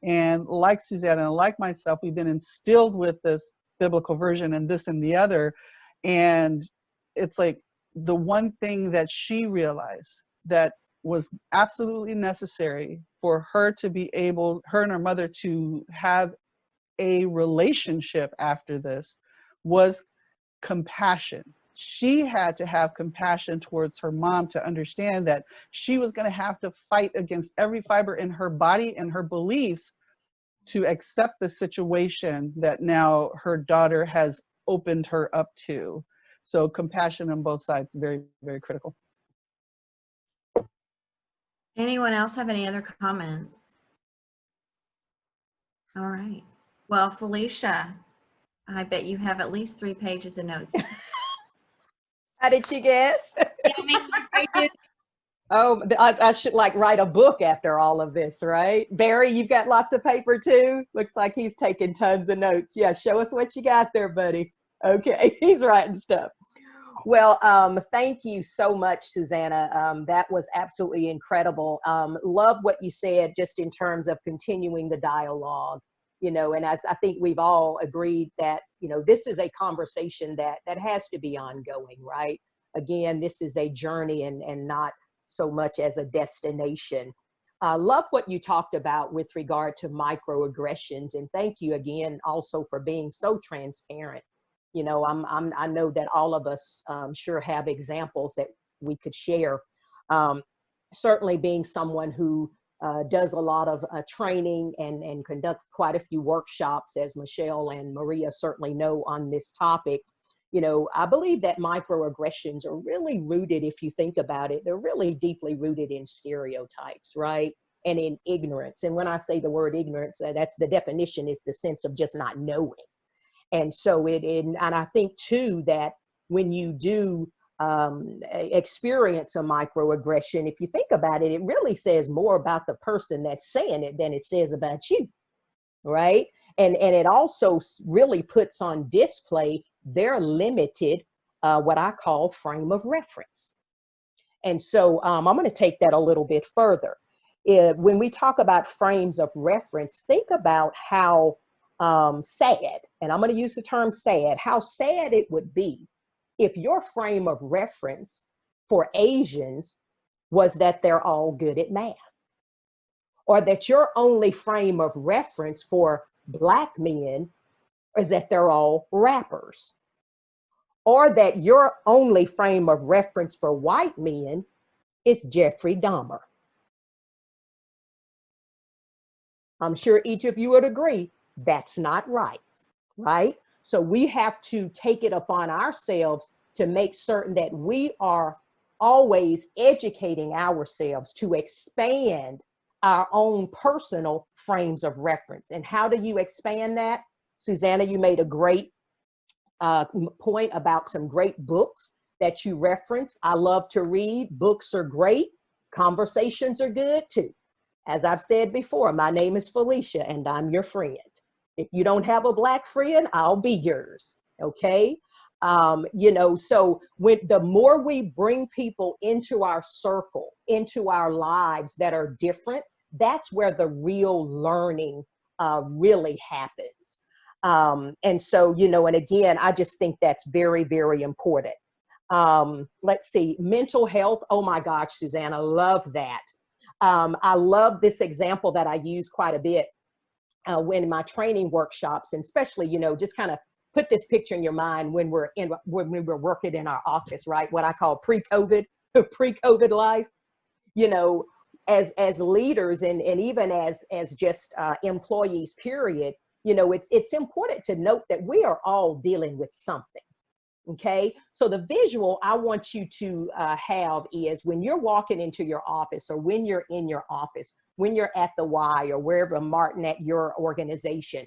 And like Susanna and like myself, we've been instilled with this biblical version and this and the other. And it's like the one thing that she realized that was absolutely necessary for her to be able, her and her mother, to have a relationship after this was compassion. She had to have compassion towards her mom to understand that she was going to have to fight against every fiber in her body and her beliefs to accept the situation that now her daughter has opened her up to. So compassion on both sides, very, very critical. Anyone else have any other comments? All right. Well, Felicia, I bet you have at least 3 pages of notes. How did you guess? Oh, I should like write a book after all of this, right? Barry, you've got lots of paper too? Looks like he's taking tons of notes. Yeah, show us what you got there, buddy. Okay, he's writing stuff. Well, thank you so much, Susanna. That was absolutely incredible. Love what you said just in terms of continuing the dialogue, you know, and as I think we've all agreed that, you know, this is a conversation that has to be ongoing, right? Again, this is a journey and not so much as a destination. Love what you talked about with regard to microaggressions, and thank you again also for being so transparent. You know, I know that all of us sure have examples that we could share. Certainly being someone who does a lot of training and conducts quite a few workshops, as Michelle and Maria certainly know on this topic. You know, I believe that microaggressions are really rooted, if you think about it, they're really deeply rooted in stereotypes, right? And in ignorance. And when I say the word ignorance, that's the definition, is the sense of just not knowing. And so and I think too that when you do experience a microaggression, if you think about it, it really says more about the person that's saying it than it says about you, right? And it also really puts on display their limited, what I call frame of reference. And so I'm going to take that a little bit further. When we talk about frames of reference, think about how sad, and I'm going to use the term sad, how sad it would be if your frame of reference for Asians was that they're all good at math, or that your only frame of reference for Black men is that they're all rappers, or that your only frame of reference for white men is Jeffrey Dahmer. I'm sure each of you would agree that's not right, right? So we have to take it upon ourselves to make certain that we are always educating ourselves to expand our own personal frames of reference. And how do you expand that? Susanna, you made a great point about some great books that you reference. I love to read. Books are great. Conversations are good too. As I've said before, my name is Felicia and I'm your friend. If you don't have a Black friend, I'll be yours, okay? You know, so the more we bring people into our circle, into our lives that are different, that's where the real learning really happens. And so, you know, and again, I just think that's very, very important. Let's see, mental health. Oh my gosh, Susanna, love that. I love this example that I use quite a bit when in my training workshops, and especially, you know, just kind of put this picture in your mind when we're working in our office, right? What I call pre-COVID life, you know, as leaders and even as just employees, period, you know, it's important to note that we are all dealing with something. Okay, so the visual I want you to have is when you're walking into your office, or when you're in your office, when you're at the Y or wherever, Martin, at your organization,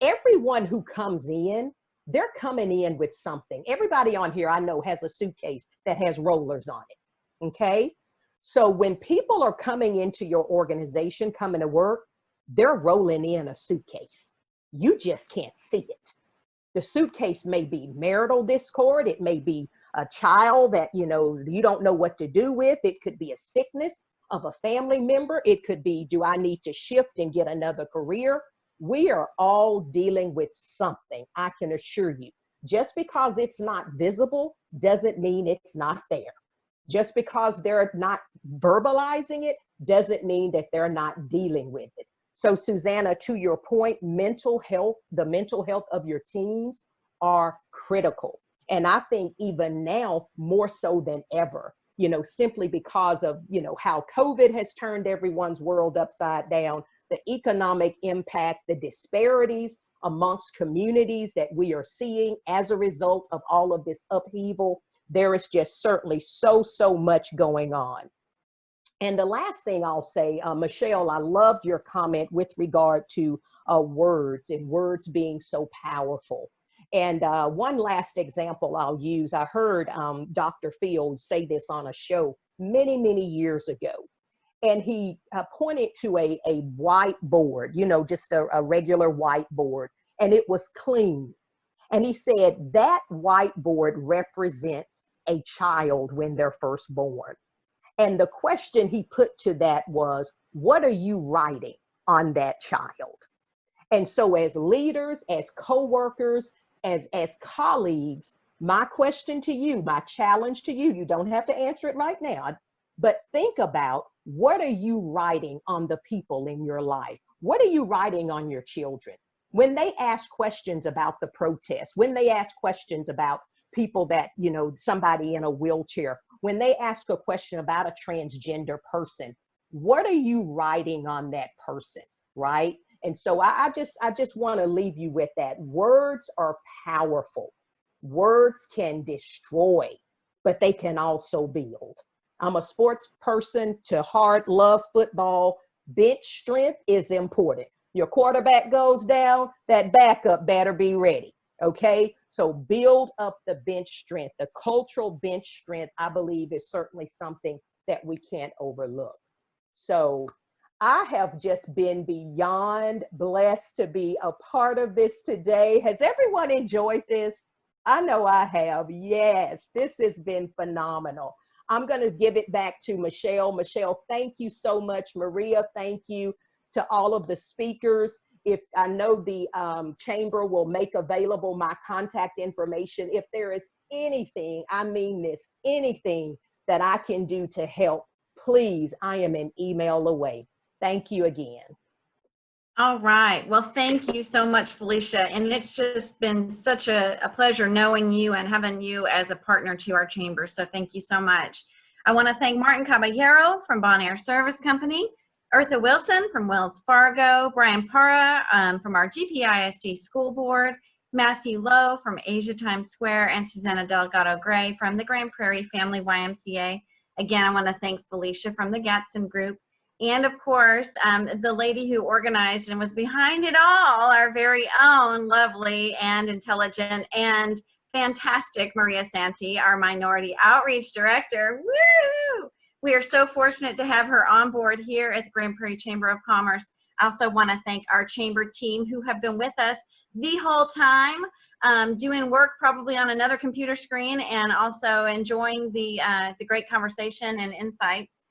everyone who comes in, they're coming in with something. Everybody on here I know has a suitcase that has rollers on it. Okay, so when people are coming into your organization, coming to work, they're rolling in a suitcase. You just can't see it. The suitcase may be marital discord. It may be a child that, you know, you don't know what to do with. It could be a sickness of a family member. It could be, do I need to shift and get another career? We are all dealing with something, I can assure you. Just because it's not visible doesn't mean it's not there. Just because they're not verbalizing it doesn't mean that they're not dealing with it. So Susanna, to your point, mental health, the mental health of your teams are critical. And I think even now, more so than ever, you know, simply because of, you know, how COVID has turned everyone's world upside down, the economic impact, the disparities amongst communities that we are seeing as a result of all of this upheaval, there is just certainly so much going on. And the last thing I'll say, Michelle, I loved your comment with regard to words and words being so powerful. And one last example I'll use, I heard Dr. Fields say this on a show many years ago. And he pointed to a whiteboard, you know, just a regular whiteboard, and it was clean. And he said that whiteboard represents a child when they're first born. And the question he put to that was, what are you writing on that child? And so as leaders, as coworkers, as colleagues, my question to you, my challenge to you, you don't have to answer it right now, but think about, what are you writing on the people in your life? What are you writing on your children? When they ask questions about the protest, when they ask questions about people that, you know, somebody in a wheelchair, when they ask a question about a transgender person, what are you writing on that person, right? And so I just want to leave you with that. Words are powerful. Words can destroy, but they can also build. I'm a sports person to heart, love football. Bench strength is important. Your quarterback goes down, that backup better be ready. Okay, so build up the bench strength. The cultural bench strength, I believe, is certainly something that we can't overlook. So I have just been beyond blessed to be a part of this today. Has everyone enjoyed this? I know I have. Yes, this has been phenomenal. I'm going to give it back to Michelle. Michelle, thank you so much. Maria, thank you to all of the speakers. if I know the chamber will make available my contact information, if there is anything, I mean this, anything that I can do to help, please, I am an email away. Thank you again. All right. Well, thank you so much, Felicia. And it's just been such a pleasure knowing you and having you as a partner to our chamber. So thank you so much. I want to thank Martin Caballero from Bon Air Service Company, Eartha Wilson from Wells Fargo, Brian Para from our GPISD School Board, Matthew Lowe from Asia Times Square, and Susanna Delgado Gray from the Grand Prairie Family YMCA. Again, I want to thank Felicia from the Gadsden Group. And of course, the lady who organized and was behind it all, our very own lovely and intelligent and fantastic Maria Santi, our Minority Outreach Director. Woo! We are so fortunate to have her on board here at the Grand Prairie Chamber of Commerce. I also want to thank our chamber team who have been with us the whole time, doing work probably on another computer screen and also enjoying the great conversation and insights.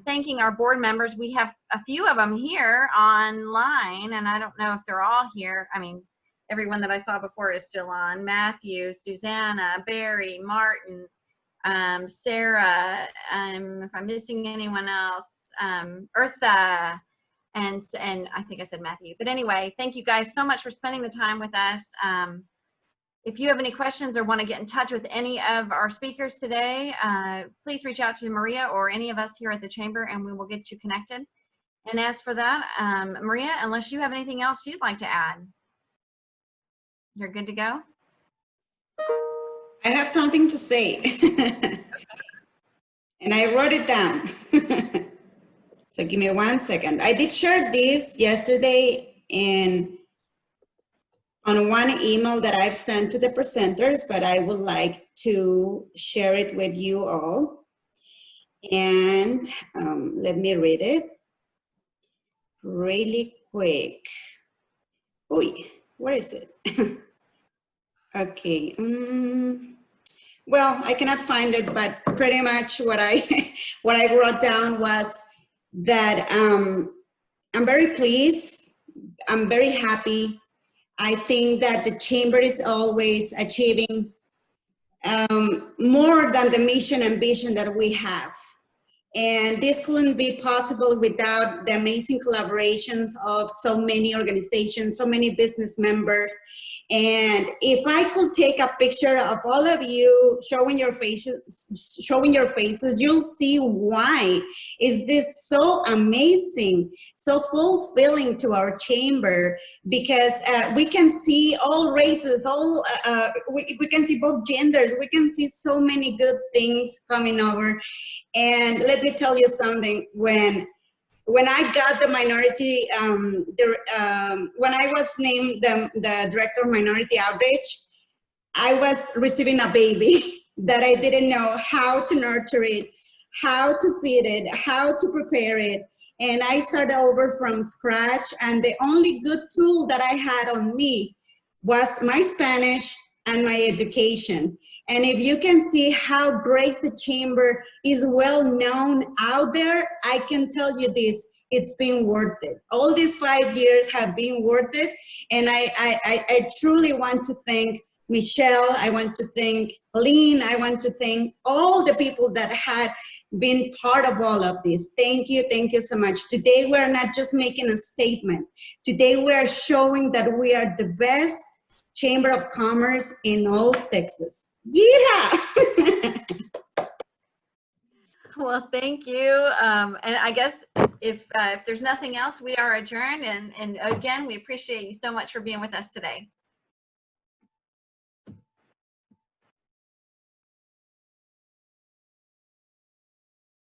Thanking our board members. We have a few of them here online, and I don't know if they're all here. I mean, everyone that I saw before is still on. Matthew, Susanna, Barry, Martin, Sarah, if I'm missing anyone else, Eartha, and I think I said Matthew. But anyway, thank you guys so much for spending the time with us. If you have any questions or want to get in touch with any of our speakers today, please reach out to Maria or any of us here at the Chamber and we will get you connected. And as for that, Maria, unless you have anything else you'd like to add, you're good to go? I have something to say. And I wrote it down. So give me 1 second. I did share this yesterday on one email that I've sent to the presenters, but I would like to share it with you all. And let me read it really quick. Oy, where is it? Okay. Well, I cannot find it, but pretty much what I wrote down was that I'm very pleased. I'm very happy. I think that the chamber is always achieving more than the mission and vision that we have. And this couldn't be possible without the amazing collaborations of so many organizations, so many business members. And if I could take a picture of all of you showing your faces, you'll see why is this so amazing, so fulfilling to our chamber, because we can see all races, we can see both genders, we can see so many good things coming over. And let me tell you something, when I got the minority, when I was named the director of minority outreach, I was receiving a baby that I didn't know how to nurture it, how to feed it, how to prepare it. And I started over from scratch. And the only good tool that I had on me was my Spanish and my education. And if you can see how great the chamber is well known out there, I can tell you this, it's been worth it. All these 5 years have been worth it. And I truly want to thank Michelle, I want to thank Lynn, I want to thank all the people that had been part of all of this. Thank you so much. Today we're not just making a statement. Today we are showing that we are the best Chamber of Commerce in all Texas. Yeah. Well, thank you. And I guess if there's nothing else, we are adjourned. And again, we appreciate you so much for being with us today.